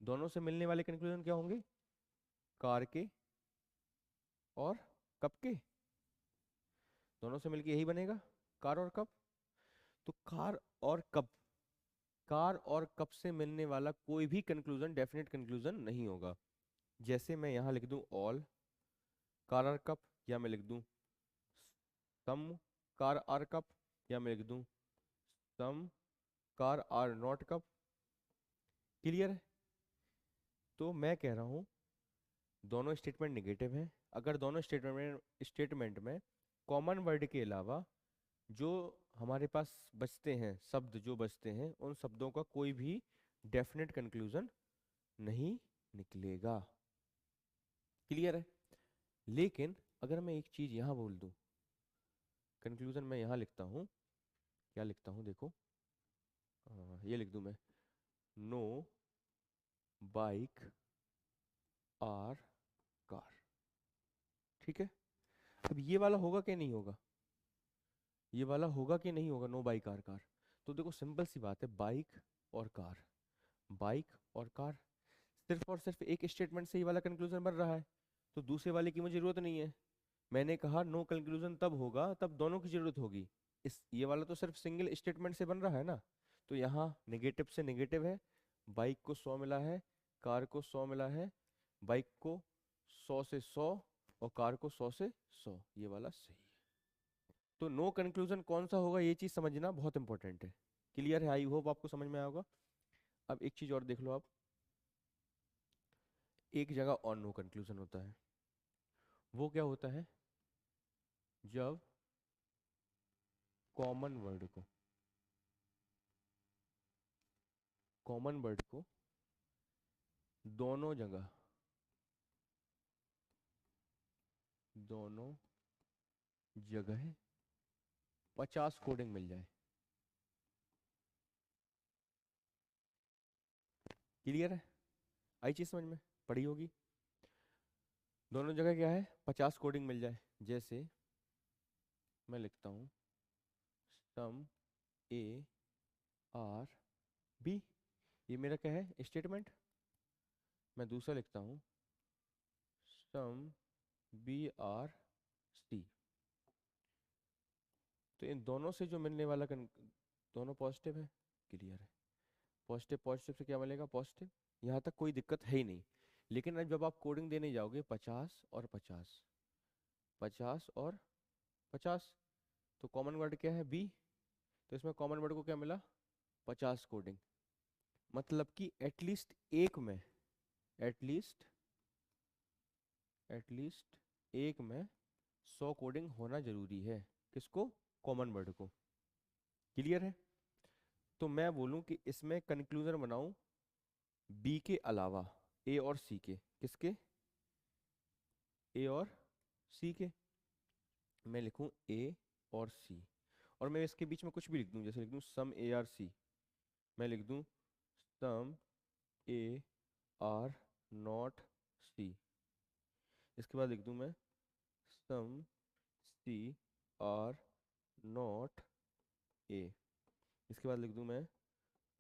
Speaker 1: दोनों से मिलने वाले कंक्लूजन क्या होंगे? कार के और कप के। दोनों से मिलके यही बनेगा, कार और कप। तो कार और कप से मिलने वाला कोई भी कंक्लूजन डेफिनेट कंक्लूजन नहीं होगा। जैसे मैं यहाँ लिख दूं ऑल कार आर कप, या मैं लिख दूं सम कार आर कप, या मैं लिख दूं some car are not cup. Clear है? तो मैं कह रहा हूँ दोनों स्टेटमेंट नेगेटिव हैं। अगर दोनों स्टेटमेंट में कॉमन वर्ड के अलावा जो हमारे पास बचते हैं, शब्द जो बचते हैं, उन शब्दों का कोई भी डेफिनेट कंक्लूजन नहीं निकलेगा। क्लियर है? लेकिन अगर मैं एक चीज यहाँ बोल दूं, कंक्लूजन मैं यहाँ लिखता हूँ, क्या लिखता हूँ देखो, ये लिख दूं मैं, नो बाइक आर कार। ठीक है? अब ये वाला होगा कि नहीं होगा? ये वाला होगा कि नहीं होगा, नो बाइक आर कार? तो देखो सिंपल सी बात है, बाइक और कार, बाइक और कार, सिर्फ और सिर्फ एक स्टेटमेंट से ही वाला कंक्लूजन बन रहा है, तो दूसरे वाले की मुझे जरूरत नहीं है। मैंने कहा नो कंक्लूजन तब होगा तब दोनों की जरूरत होगी। इस ये वाला तो सिर्फ सिंगल स्टेटमेंट से बन रहा है ना। तो यहाँ नेगेटिव से नेगेटिव है, बाइक को 100 मिला है, कार को 100 मिला है, बाइक को 100 से 100 और कार को 100 से 100, ये वाला सही है। तो नो कंक्लूजन कौन सा होगा, ये चीज समझना बहुत इंपॉर्टेंट है। क्लियर है? आई होप आपको समझ में आया होगा। अब एक चीज और देख लो आप, एक जगह और नो कंक्लूजन होता है। वो क्या होता है? जब कॉमन वर्ड को कॉमन वर्ड को दोनों जगह 50 कोडिंग मिल जाए। क्लियर है? आई चीज समझ में? पढ़ी होगी। दोनों जगह क्या है? 50 कोडिंग मिल जाए। जैसे मैं लिखता हूँ सम ए आर बी, ये मेरा क्या है? स्टेटमेंट। मैं दूसरा लिखता हूँ सम बी आर सी। तो इन दोनों से जो मिलने वाला दोनों पॉजिटिव है। क्लियर है? पॉजिटिव पॉजिटिव से क्या मिलेगा? पॉजिटिव। यहाँ तक कोई दिक्कत है ही नहीं। लेकिन अब जब आप कोडिंग देने जाओगे 50 और 50, 50 और 50, तो कॉमन वर्ड क्या है? बी। तो इसमें कॉमन वर्ड को क्या मिला? 50 कोडिंग। मतलब कि एटलीस्ट एक में, एटलीस्ट एटलीस्ट एक में 100 कोडिंग होना जरूरी है। किसको? कॉमन वर्ड को। क्लियर है? तो मैं बोलूं कि इसमें कंक्लूजन बनाऊं बी के अलावा ए और सी के। किसके? ए और सी के। मैं लिखूं ए और सी, और मैं इसके बीच में कुछ भी लिख दूं। जैसे लिख दूं सम ए आर सी। मैं लिख दूं सम ए आर नॉट सी। इसके बाद लिख दूं मैं सम सी आर नॉट ए। इसके बाद लिख दूं मैं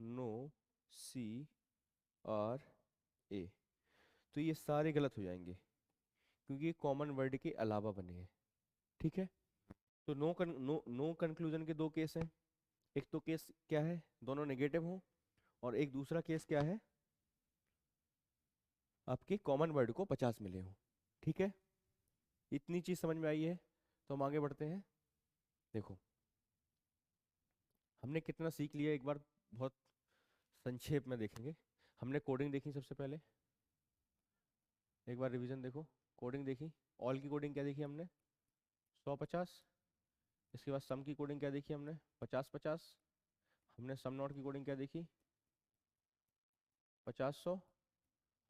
Speaker 1: नो सी आर ए। तो ये सारे गलत हो जाएंगे क्योंकि ये कॉमन वर्ड के अलावा बने हैं। ठीक है? तो नो कंक्लूजन के दो केस हैं। एक तो केस क्या है? दोनों नेगेटिव हों। और एक दूसरा केस क्या है? आपके कॉमन वर्ड को 50 मिले हों। ठीक है? इतनी चीज समझ में आई है? तो हम आगे बढ़ते हैं। देखो हमने कितना सीख लिया, एक बार बहुत संक्षेप में देखेंगे। हमने कोडिंग देखी सबसे पहले, एक बार रिवीजन देखो। कोडिंग देखी, ऑल की कोडिंग क्या देखी हमने? 100 50। इसके बाद सम की कोडिंग क्या देखी हमने? 50 50। हमने सम नॉट की कोडिंग क्या देखी? 50 100।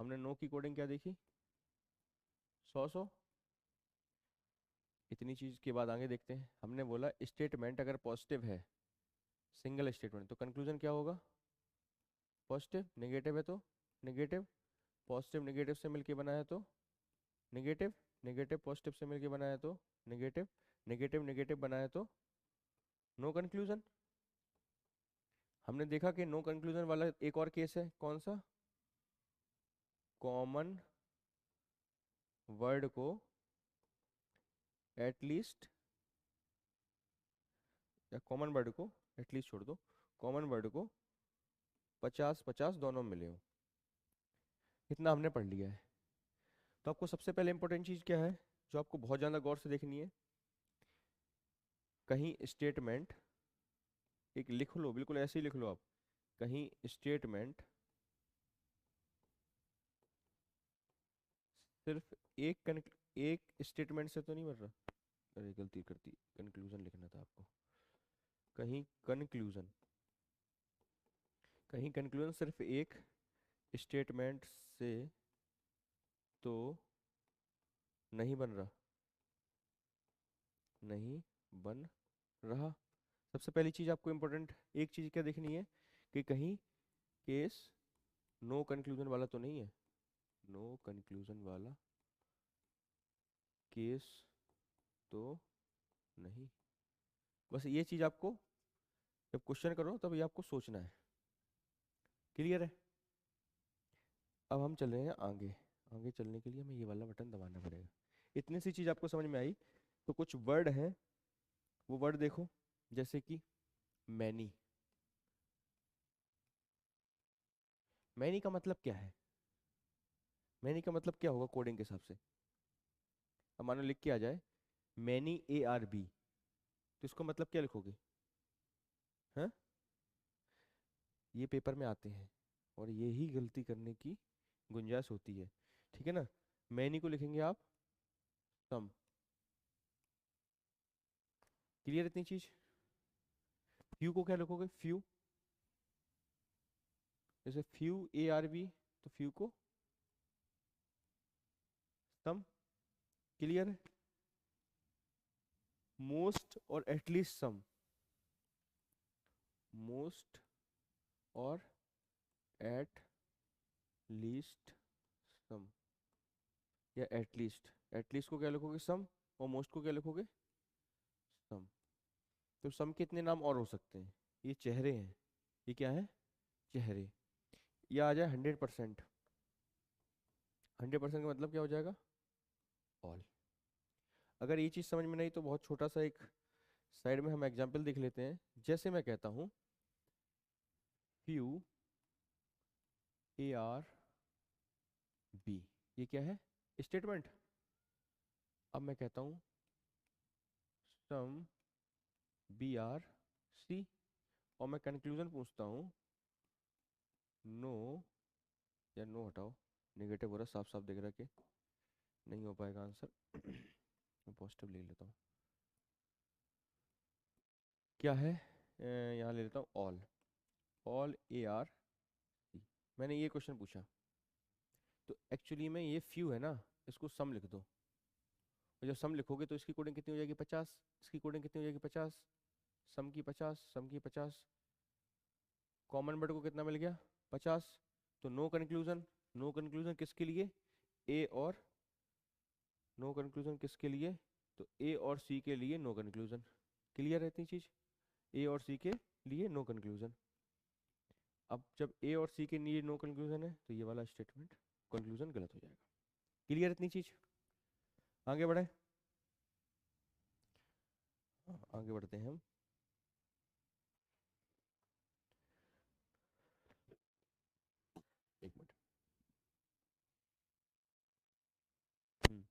Speaker 1: हमने नो की कोडिंग क्या देखी? 100 100। इतनी चीज के बाद आगे देखते हैं। हमने बोला स्टेटमेंट अगर पॉजिटिव है, सिंगल स्टेटमेंट, तो कंक्लूजन क्या होगा? पॉजिटिव। नेगेटिव है तो नेगेटिव। पॉजिटिव नेगेटिव से मिलके बना है तो नेगेटिव। नेगेटिव पॉजिटिव से मिलके बना है तो नेगेटिव। नेगेटिव नेगेटिव बना है तो नो कंक्लूजन। हमने देखा कि नो कंक्लूजन वाला एक और केस है। कौन सा? कॉमन वर्ड को एटलीस्ट, या कॉमन वर्ड को एटलीस्ट छोड़ दो, कॉमन वर्ड को 50 50 दोनों मिले हो। इतना हमने पढ़ लिया है। तो आपको सबसे पहले इंपॉर्टेंट चीज क्या है जो आपको बहुत ज़्यादा गौर से देखनी है? कहीं स्टेटमेंट, एक लिख लो, बिल्कुल ऐसे ही लिख लो आप। कहीं स्टेटमेंट सिर्फ एक स्टेटमेंट से तो नहीं बन रहा। अरे गलती करती, कंक्लूजन लिखना था आपको। कहीं कंक्लूजन, कहीं कंक्लूजन सिर्फ एक स्टेटमेंट से तो नहीं बन रहा, नहीं बन रहा। सबसे पहली चीज आपको इम्पोर्टेंट एक चीज क्या देखनी है कि कहीं केस नो कंक्लूजन वाला तो नहीं है। नो कंक्लूजन वाला केस तो नहीं। बस ये चीज आपको जब क्वेश्चन करो तब ये आपको सोचना है। क्लियर है? अब हम चल रहे हैं आगे। आगे चलने के लिए हमें ये वाला बटन दबाना पड़ेगा। इतनी सी चीज आपको समझ में आई। तो कुछ वर्ड हैं, वो वर्ड देखो। जैसे कि मैनी। मैनी का मतलब क्या है? मैनी का मतलब क्या होगा कोडिंग के हिसाब से? अब मानो लिख के आ जाए मैनी ए आर बी, तो इसको मतलब क्या लिखोगे? हाँ, ये पेपर में आते हैं और यही गलती करने की गुंजाइश होती है। ठीक है ना? मैनी को लिखेंगे आप सम। क्लियर इतनी चीज? फ्यू को क्या लिखोगे? फ्यू। जैसे फ्यू ARB, तो फ्यू को सम। क्लियर है? मोस्ट और एटलीस्ट सम, मोस्ट और एट लीस्ट सम, या एटलीस्ट, एटलीस्ट को क्या लिखोगे सम, और मोस्ट को क्या लिखोगे सम। तो सम के इतने नाम और हो सकते हैं, ये चेहरे हैं, ये क्या है चेहरे। ये आ जाए 100%। 100% का मतलब क्या हो जाएगा ऑल। अगर ये चीज़ समझ में नहीं तो बहुत छोटा सा एक साइड में हम एग्जाम्पल देख लेते हैं। जैसे मैं कहता हूँ फ्यू ARB, ये क्या है स्टेटमेंट। अब मैं कहता हूँ सम BRC, और मैं कंक्लूजन पूछता हूँ नो, या नो हटाओ, नेगेटिव हो रहा है, साफ साफ दिख रहा है कि नहीं हो पाएगा आंसर। मैं पॉजिटिव ले लेता हूँ। क्या है यहाँ ले लेता हूँ ऑल, ऑल ARC। मैंने ये क्वेश्चन पूछा, तो एक्चुअली में ये फ्यू है ना, इसको सम लिख दो। और जब सम लिखोगे तो इसकी कोडिंग कितनी हो जाएगी 50, इसकी कोडिंग कितनी हो जाएगी 50, सम की 50, सम की 50, कॉमन वर्ड को कितना मिल गया 50। तो नो कंक्लूजन, नो कंक्लूजन किसके लिए ए और, नो कंक्लूजन किसके लिए, तो ए और सी के लिए नो कंक्लूजन। क्लियर रहती चीज, ए और सी के लिए नो कंक्लूजन। अब जब ए और सी के लिए नो कंक्लूजन है तो ये वाला स्टेटमेंट कंक्लूजन गलत हो जाएगा। क्लियर इतनी चीज, आगे बढ़े। आगे बढ़ते हैं हम। एक मिनट। हम्म,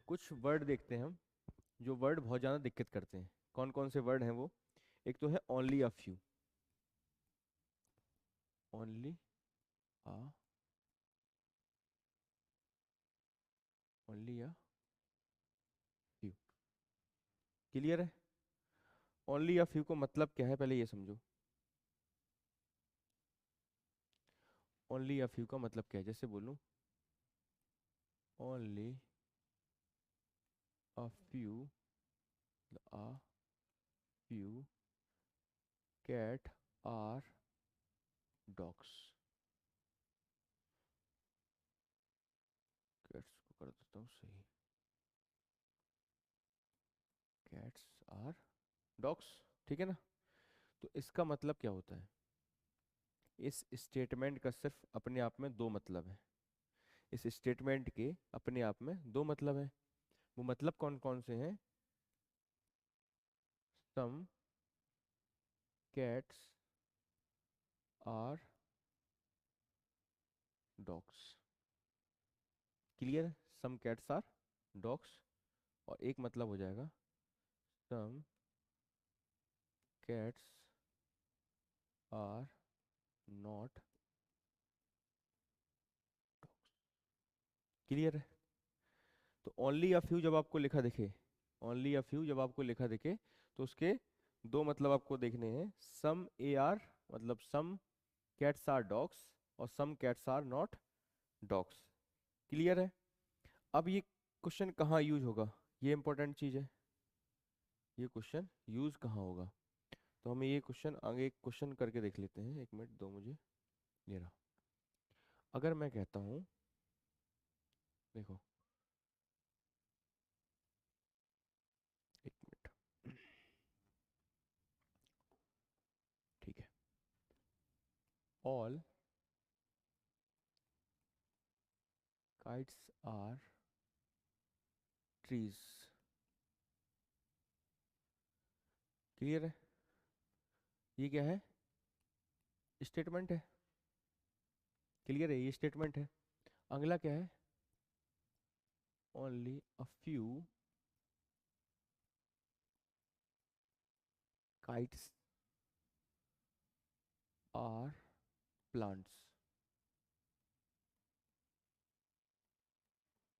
Speaker 1: कुछ वर्ड देखते हैं हम, जो वर्ड बहुत ज़्यादा दिक्कत करते हैं। कौन कौन से वर्ड हैं वो? एक तो है only a few, only a, only a few. Clear है? ओनली अ फ्यू को मतलब क्या है पहले ये समझो। ओनली अ फ्यू का मतलब क्या है? जैसे बोलूं only a few, a few cat are dogs. Cats को कर देता हूँ सही, कैट्स आर डॉग्स। ठीक है ना? तो इसका मतलब क्या होता है? इस स्टेटमेंट का सिर्फ अपने आप में दो मतलब है। इस स्टेटमेंट के अपने आप में दो मतलब है। वो मतलब कौन कौन से हैं? Some cats are dogs. Clear है? सम कैट्स आर डॉग्स, और एक मतलब हो जाएगा some cats are not dogs. Clear है? तो ओनली अ फ्यू जब आपको लिखा दिखे, ओनली अ फ्यू जब आपको लिखा दिखे, तो उसके दो मतलब आपको देखने हैं। सम AR मतलब सम कैट्स आर डॉग्स, और some cats are not dogs. Clear है? अब ये क्वेश्चन कहाँ यूज होगा, ये इंपॉर्टेंट चीज है। ये क्वेश्चन यूज कहाँ होगा? तो हमें ये क्वेश्चन आगे एक क्वेश्चन करके देख लेते हैं। एक मिनट दो मुझे। ये रहा। अगर मैं कहता हूँ, देखो, एक मिनट, ठीक है, all kites are trees. Clear है? ये क्या है स्टेटमेंट है। क्लियर है? ये स्टेटमेंट है। अगला क्या है? Only a few kites are plants.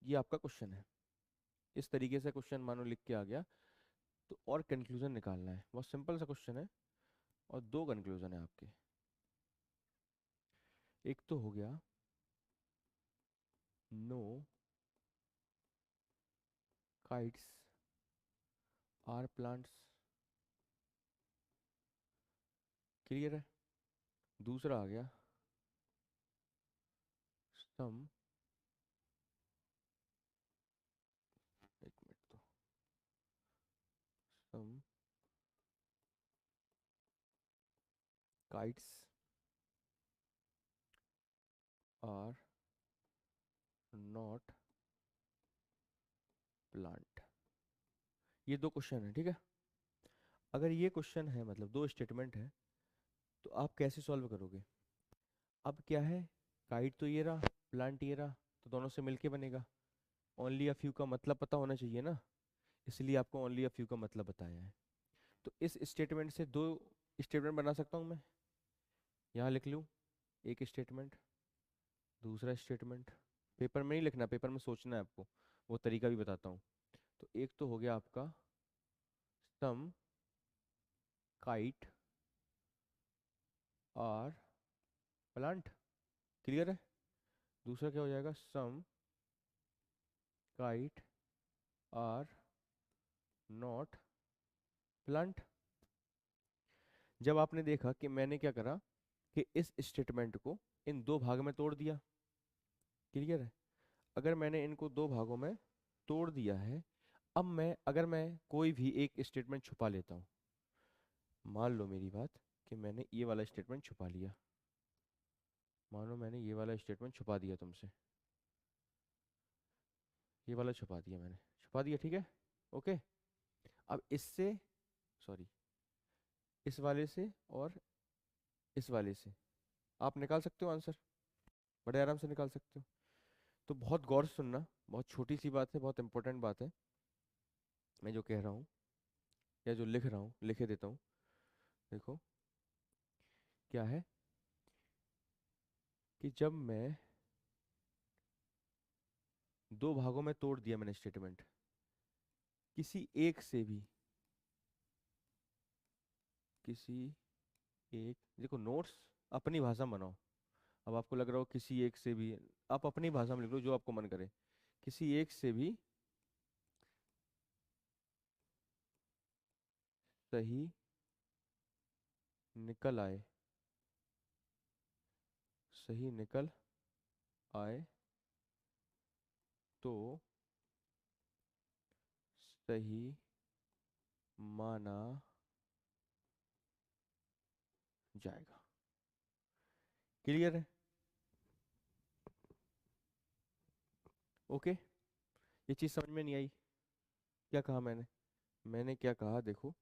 Speaker 1: ये आपका क्वेश्चन है। इस तरीके से क्वेश्चन मानो लिख के आ गया, तो और कंक्लूजन निकालना है। बहुत सिंपल सा क्वेश्चन है, और दो कंक्लूजन है आपके। एक तो हो गया no kites are plants, clear है। दूसरा आ गया सम, एक मिनट तो, some kites are not plant. ये दो क्वेश्चन है, ठीक है। अगर ये क्वेश्चन है मतलब दो स्टेटमेंट है, तो आप कैसे सॉल्व करोगे? अब क्या है, काइट तो ये रहा, प्लांट ये रहा, तो दोनों से मिलके बनेगा। ओनली अ फ्यू का मतलब पता होना चाहिए ना, इसलिए आपको ओनली अ फ्यू का मतलब बताया है। तो इस स्टेटमेंट से दो स्टेटमेंट बना सकता हूँ मैं। यहाँ लिख लूँ एक स्टेटमेंट, दूसरा स्टेटमेंट। पेपर में नहीं लिखना, पेपर में सोचना है आपको, वो तरीका भी बताता हूँ। तो एक तो हो गया आपका सम काइट आर प्लांट, क्लियर है। दूसरा क्या हो जाएगा, सम काइट आर नॉट प्लांट। जब आपने देखा कि मैंने क्या करा कि इस स्टेटमेंट को इन दो भाग में तोड़ दिया, क्लियर है। अगर मैंने इनको दो भागों में तोड़ दिया है, अब मैं अगर मैं कोई भी एक स्टेटमेंट छुपा लेता हूँ, मान लो मेरी बात कि मैंने ये वाला स्टेटमेंट छुपा लिया, मानो मैंने ये वाला स्टेटमेंट छुपा दिया तुमसे, ये वाला छुपा दिया, मैंने छुपा दिया, ठीक है, ओके। अब इससे, सॉरी, इस वाले से और इस वाले से आप निकाल सकते हो आंसर, बड़े आराम से निकाल सकते हो। तो बहुत गौर से सुनना, बहुत छोटी सी बात है, बहुत इंपॉर्टेंट बात है। मैं जो कह रहा हूँ या जो लिख रहा हूँ लिखे देता हूँ, देखो क्या है कि जब मैं दो भागों में तोड़ दिया मैंने स्टेटमेंट, किसी एक से भी, किसी एक, देखो नोट्स अपनी भाषा में बनाओ। अब आपको लग रहा हो किसी एक से भी, आप अपनी भाषा में लिख लो जो आपको मन करे। किसी एक से भी सही निकल आए, सही निकल आए तो सही माना जाएगा, क्लियर है, ओके। ये चीज़ समझ में नहीं आई? क्या कहा मैंने? मैंने क्या कहा, देखो,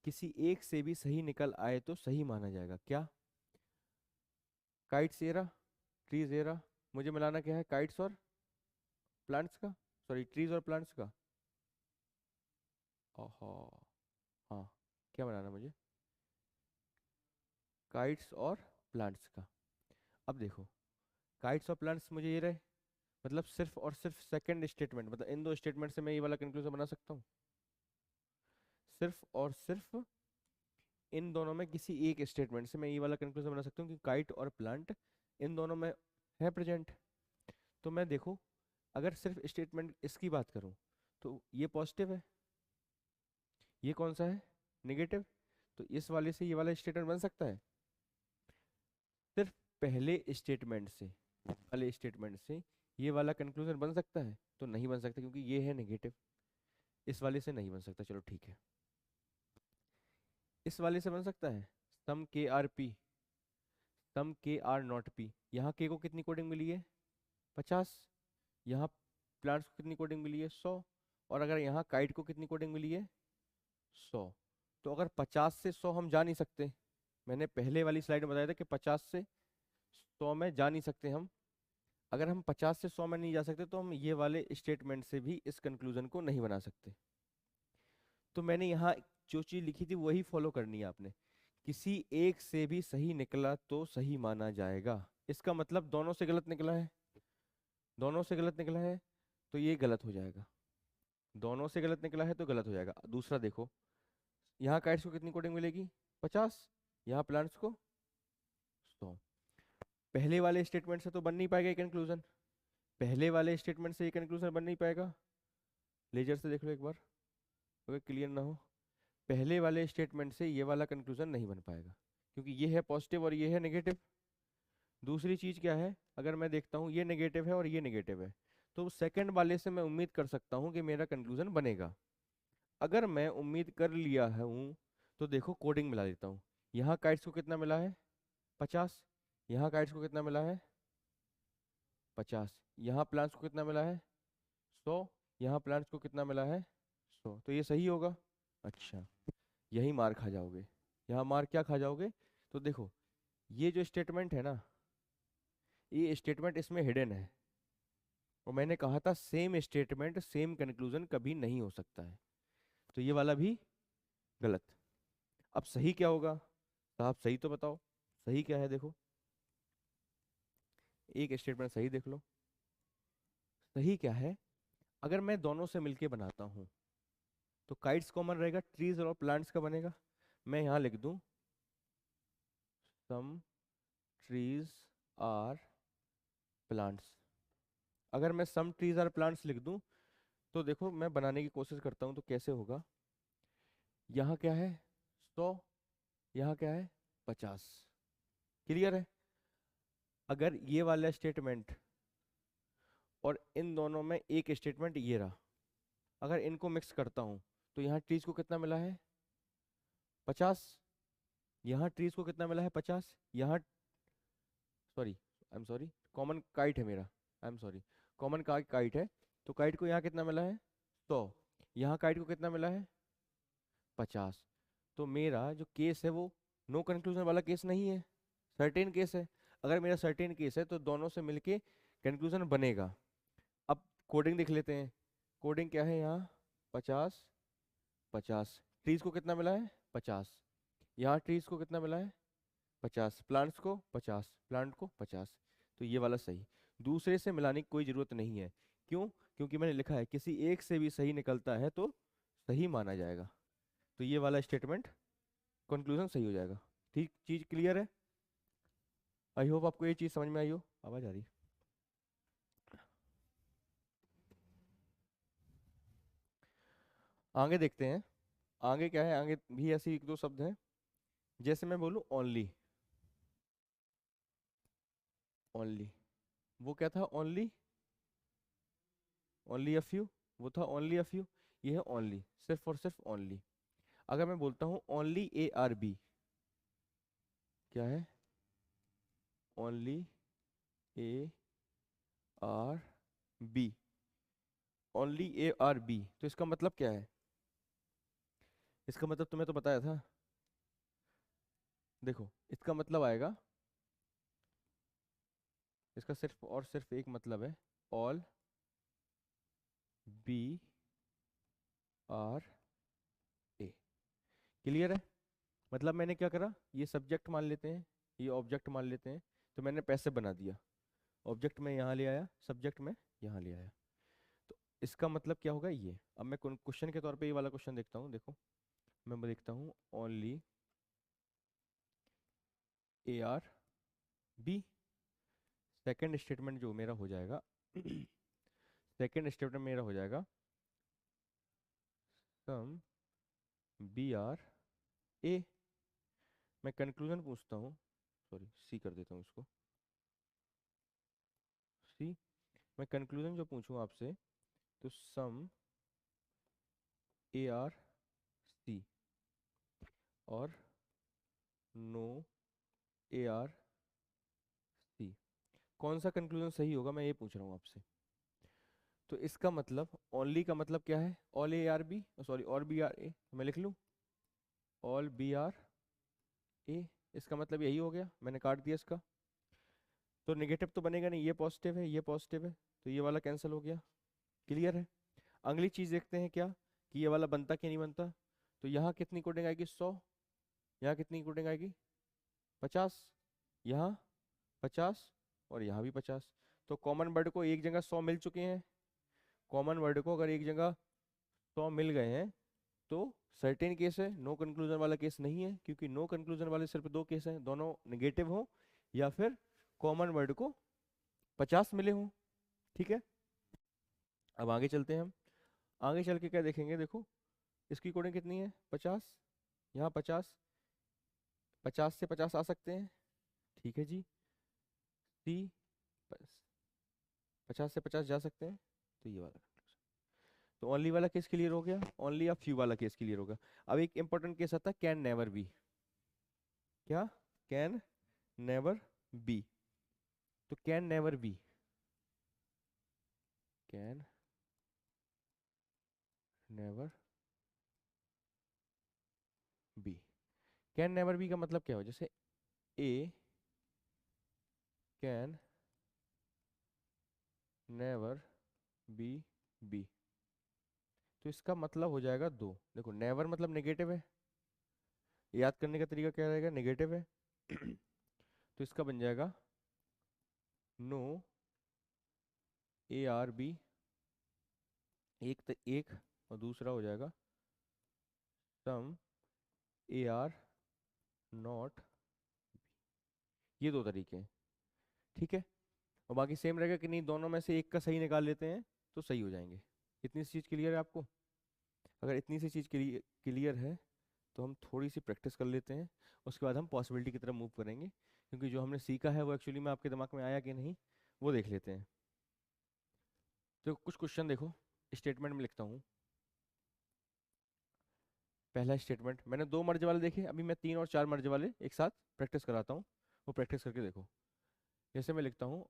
Speaker 1: किसी एक से भी सही निकल आए तो सही माना जाएगा, क्या? काइट्स एरा, ट्रीज एरा, मुझे मिलाना क्या है, काइट्स और प्लांट्स का, सॉरी ट्रीज और प्लांट्स का। ओहो, हाँ, क्या बनाना मुझे, काइट्स और प्लांट्स का। अब देखो, काइट्स और प्लांट्स मुझे ये रहे, मतलब सिर्फ और सिर्फ सेकंड स्टेटमेंट, मतलब इन दो स्टेटमेंट से मैं ये वाला कंक्लूजन बना सकता हूँ। सिर्फ और सिर्फ इन दोनों में किसी एक स्टेटमेंट से मैं ये वाला कंक्लूजन बना सकता हूँ कि काइट और प्लांट इन दोनों में है प्रेजेंट। तो मैं देखो, अगर सिर्फ स्टेटमेंट इसकी बात करूँ तो ये पॉजिटिव है, ये कौन सा है, नेगेटिव। तो इस वाले से ये वाला स्टेटमेंट बन सकता है, सिर्फ पहले स्टेटमेंट से, वाले स्टेटमेंट से ये वाला कंक्लूजन बन सकता है? तो नहीं बन सकता, क्योंकि ये है नेगेटिव। इस वाले से नहीं बन सकता, चलो ठीक है। इस वाले से बन सकता है, सम के आर पी, सम के आर नॉट पी। यहाँ के को कितनी कोडिंग मिली है, 50। यहाँ प्लांट्स को कितनी कोडिंग मिली है, 100। और अगर यहाँ काइट को कितनी कोडिंग मिली है, 100। तो अगर 50 से 100 हम जा नहीं सकते, मैंने पहले वाली स्लाइड में बताया था कि 50 से 100 में जा नहीं सकते हम। अगर हम 50 से 100 में नहीं जा सकते तो हम ये वाले स्टेटमेंट से भी इस कंक्लूजन को नहीं बना सकते। तो मैंने यहाँ जो चीज़ लिखी थी वही फॉलो करनी है आपने। किसी एक से भी सही निकला तो सही माना जाएगा, इसका मतलब दोनों से गलत निकला है, दोनों से गलत निकला है तो ये गलत हो जाएगा, दोनों से गलत निकला है तो गलत हो जाएगा। दूसरा देखो, यहाँ काइट्स को कितनी कोडिंग मिलेगी, 50। यहाँ प्लांट्स को 100। पहले वाले स्टेटमेंट से तो बन नहीं पाएगा ये कंक्लूजन, पहले वाले स्टेटमेंट से ये कंक्लूजन बन नहीं पाएगा। लेजर से देख लो एक बार, अगर क्लियर ना हो, पहले वाले स्टेटमेंट से ये वाला कंक्लूजन नहीं बन पाएगा, क्योंकि ये है पॉजिटिव और ये है नेगेटिव। दूसरी चीज क्या है, अगर मैं देखता हूँ ये नेगेटिव है और ये नेगेटिव है, तो सेकंड वाले से मैं उम्मीद कर सकता हूँ कि मेरा कंक्लूजन बनेगा। अगर मैं उम्मीद कर लिया हूँ तो देखो कोडिंग मिला देता हूँ। यहाँ काइट्स को कितना मिला है, 50। यहाँ काइट्स को कितना मिला है, 50। यहाँ प्लांट्स को कितना मिला है, 100। यहाँ प्लांट्स को कितना मिला है, 100। तो ये सही होगा। अच्छा, यही मार खा जाओगे, यहाँ मार क्या खा जाओगे, तो देखो ये जो स्टेटमेंट है ना, ये स्टेटमेंट इसमें हिडन है, और मैंने कहा था सेम स्टेटमेंट सेम कंक्लूजन कभी नहीं हो सकता है, तो ये वाला भी गलत। अब सही क्या होगा, साहब सही तो बताओ, सही क्या है, देखो एक स्टेटमेंट सही देख लो, सही क्या है। अगर मैं दोनों से मिलके बनाता हूँ तो काइट्स कॉमन रहेगा, ट्रीज और प्लांट्स का बनेगा। मैं यहाँ लिख दूँ सम ट्रीज आर प्लांट्स। अगर मैं सम ट्रीज आर प्लांट्स लिख दूँ तो देखो मैं बनाने की कोशिश करता हूँ तो कैसे होगा। यहाँ क्या है, 100। यहाँ क्या है, 50। क्लियर है। अगर ये वाला स्टेटमेंट और इन दोनों में एक स्टेटमेंट ये रहा, अगर इनको मिक्स करता हूँ तो यहाँ ट्रीज को कितना मिला है, 50। यहाँ ट्रीज को कितना मिला है, 50। यहाँ sorry, I am sorry, common kite है मेरा, I am sorry, common kite है, तो काइट को यहाँ कितना मिला है, 100। यहाँ काइट को कितना मिला है, 50। तो मेरा जो केस है वो नो कंक्लूजन वाला केस नहीं है, सर्टेन केस है। अगर मेरा सर्टेन केस है तो दोनों से मिलके कंक्लूजन बनेगा। अब कोडिंग देख लेते हैं, कोडिंग क्या है यहाँ, 50 50। ट्रीज को कितना मिला है, 50। यहाँ ट्रीज को कितना मिला है, 50। प्लांट्स को 50, प्लांट को 50। तो ये वाला सही, दूसरे से मिलाने की कोई जरूरत नहीं है। क्यों, क्योंकि मैंने लिखा है किसी एक से भी सही निकलता है तो सही माना जाएगा, तो ये वाला स्टेटमेंट कंक्लूजन सही हो जाएगा। ठीक, चीज क्लियर है। आई होप आपको ये चीज समझ में आई हो। आवाज आ रही है? आगे देखते हैं, आगे क्या है, आगे भी ऐसे एक दो शब्द हैं। जैसे मैं बोलूं ओनली, ओनली, वो क्या था, ओनली, ओनली अ फ्यू, वो था ओनली अ फ्यू। ये है ओनली, सिर्फ और सिर्फ ओनली। अगर मैं बोलता हूँ ओनली ए आर बी, क्या है, only A are B, only A are B, तो इसका मतलब क्या है, इसका मतलब तुम्हें तो बताया था। देखो इसका मतलब आएगा, इसका सिर्फ और सिर्फ एक मतलब है, all B are A. Clear है। मतलब मैंने क्या करा, ये सब्जेक्ट मान लेते हैं, ये ऑब्जेक्ट मान लेते हैं, तो मैंने पैसे बना दिया, ऑब्जेक्ट में यहाँ ले आया, सब्जेक्ट में यहाँ ले आया। तो इसका मतलब क्या होगा ये, अब मैं क्वेश्चन के तौर पे ये वाला क्वेश्चन देखता हूँ, देखो मैं देखता हूँ only A are B. Second statement जो मेरा हो जाएगा सेकेंड स्टेटमेंट मेरा हो जाएगा सम बी आर ए। मैं कंक्लूजन पूछता हूँ, सॉरी सी कर देता हूँ इसको, सी। मैं कंक्लूजन जो पूछूं आपसे, तो सम ए आर सी और नो ए आर सी, कौन सा कंक्लूजन सही होगा, मैं ये पूछ रहा हूँ आपसे। तो इसका मतलब ओनली का मतलब क्या है, all A are B, sorry और बी आर ए, मैं लिख लूँ ऑल बी आर ए, इसका मतलब यही हो गया, मैंने काट दिया इसका। तो नेगेटिव तो बनेगा नहीं, ये पॉजिटिव है, ये पॉजिटिव है, तो ये वाला कैंसिल हो गया। क्लियर है। अगली चीज देखते हैं क्या, कि ये वाला बनता कि नहीं बनता। तो यहाँ कितनी कोडिंग आएगी, 100। यहाँ कितनी कोडिंग आएगी, 50। यहाँ 50 और यहाँ भी 50। तो कॉमन वर्ड को एक जगह 100 मिल चुके हैं, कॉमन वर्ड को अगर एक जगह 100 मिल गए हैं तो सर्टेन केस है, नो कंक्लूजन वाला केस नहीं है, क्योंकि नो कंक्लूजन वाले सिर्फ दो केस हैं, दोनों नेगेटिव हो या फिर कॉमन वर्ड को 50 मिले हों। ठीक है, अब आगे चलते हैं हम। आगे चल के क्या देखेंगे, देखो इसकी कोडिंग कितनी है 50, यहाँ 50, 50 से 50 आ सकते हैं। ठीक है जी, सी 50 से 50 जा सकते हैं, तो ये वाला। तो ओनली वाला केस क्लियर हो गया, ओनली या फ्यू वाला केस क्लियर होगा। अब एक इंपॉर्टेंट केस आता है कैन नेवर बी। क्या? Can never be. तो can never be, can never be. Can never be का मतलब क्या हो, जैसे A can never be B, तो इसका मतलब हो जाएगा दो। देखो नेवर मतलब नेगेटिव है, याद करने का तरीका क्या रहेगा, नेगेटिव है तो इसका बन जाएगा नो ए आर बी, एक और दूसरा हो जाएगा सम ए आर नॉट, ये दो तरीके हैं। ठीक है, और बाकी सेम रहेगा कि नहीं, दोनों में से एक का सही निकाल लेते हैं तो सही हो जाएंगे। इतनी सी चीज़ क्लियर है आपको? अगर इतनी सी चीज़ क्लियर है तो हम थोड़ी सी प्रैक्टिस कर लेते हैं, उसके बाद हम पॉसिबिलिटी की तरफ मूव करेंगे, क्योंकि जो हमने सीखा है वो एक्चुअली में आपके दिमाग में आया कि नहीं वो देख लेते हैं। तो कुछ क्वेश्चन देखो, स्टेटमेंट में लिखता हूँ। पहला स्टेटमेंट, मैंने 2 मर्ज वाले देखे, अभी मैं 3 और 4 मर्ज वाले एक साथ प्रैक्टिस कराता हूँ, वो प्रैक्टिस करके देखो। जैसे मैं लिखता हूँ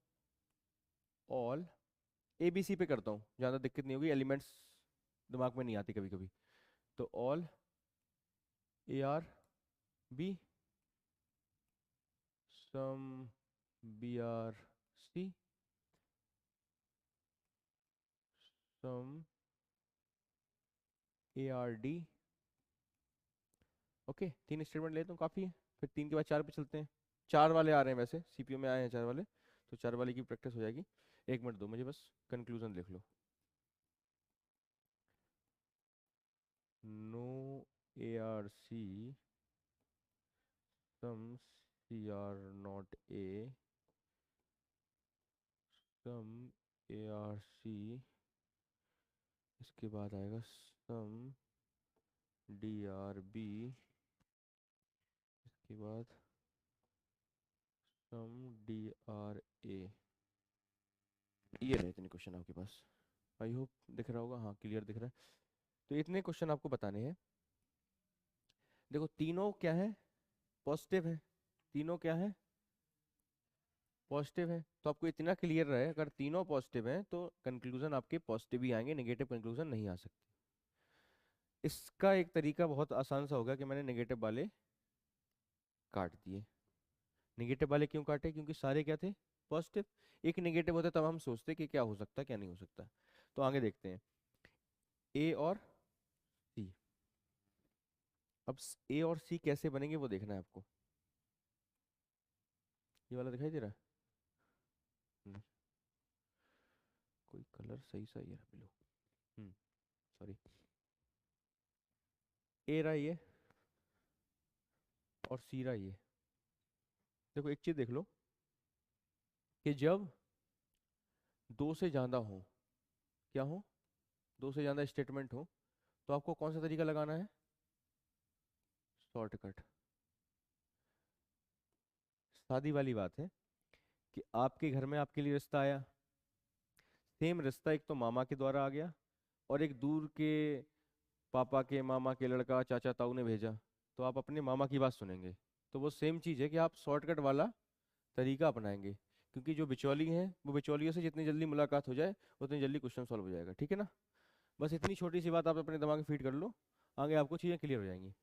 Speaker 1: ऑल, ए बी सी पे करता हूँ, ज़्यादा दिक्कत नहीं होगी, एलिमेंट्स दिमाग में नहीं आती कभी कभी। तो all A are B some B are C some A are D. Okay, 3 statement लेता हूँ, काफ़ी है। फिर 3 के बाद 4 पे चलते हैं। 4 वाले आ रहे हैं, वैसे सीपीयू में आए हैं 4 वाले, तो 4 वाले की प्रैक्टिस हो जाएगी। 1 मिनट दो मुझे, बस कंक्लूजन लिख लो। No A are C some C are not A some A are C, इसके बाद आएगा सम डी आर बी, इसके बाद सम डी आर ए। ये रहे इतने क्वेश्चन आपके पास, आई होप दिख रहा होगा, हाँ क्लियर दिख रहा है। तो इतने क्वेश्चन आपको बताने हैं। देखो तीनों क्या है, पॉजिटिव है, तीनों क्या है, पॉजिटिव है। तो आपको इतना क्लियर रहे, अगर तीनों पॉजिटिव हैं तो कंक्लूजन आपके पॉजिटिव ही आएंगे, नेगेटिव कंक्लूजन नहीं आ सकते। इसका एक तरीका बहुत आसान सा होगा कि मैंने नेगेटिव वाले काट दिए। नेगेटिव वाले क्यों काटे, क्योंकि सारे क्या थे, पॉजिटिव। एक नेगेटिव होता तब हम सोचते कि क्या हो सकता है क्या नहीं हो सकता। तो आगे देखते हैं, ए और सी। अब ए और सी कैसे बनेंगे वो देखना है आपको। ये वाला दिखाई दे रहा है? नहीं, कोई कलर सही सा ही है, ब्लू। सॉरी, ए रहा ये और सी रहा ये। देखो एक चीज देख लो कि जब दो से ज्यादा हो, क्या हो, दो से ज्यादा स्टेटमेंट हो, तो आपको कौन सा तरीका लगाना है, शॉर्टकट। सादी वाली बात है कि आपके घर में आपके लिए रिश्ता आया, सेम रिश्ता एक तो मामा के द्वारा आ गया और एक दूर के पापा के मामा के लड़का चाचा ताऊ ने भेजा, तो आप अपने मामा की बात सुनेंगे। तो वो सेम चीज़ है कि आप शॉर्टकट वाला तरीका अपनाएंगे, क्योंकि जो बिचौली हैं वो बिचौलियों से जितनी जल्दी मुलाकात हो जाए उतनी जल्दी क्वेश्चन सॉल्व हो जाएगा। ठीक है ना, बस इतनी छोटी सी बात आप अपने दिमाग में फीड कर लो, आगे आपको चीज़ें क्लियर हो जाएंगी।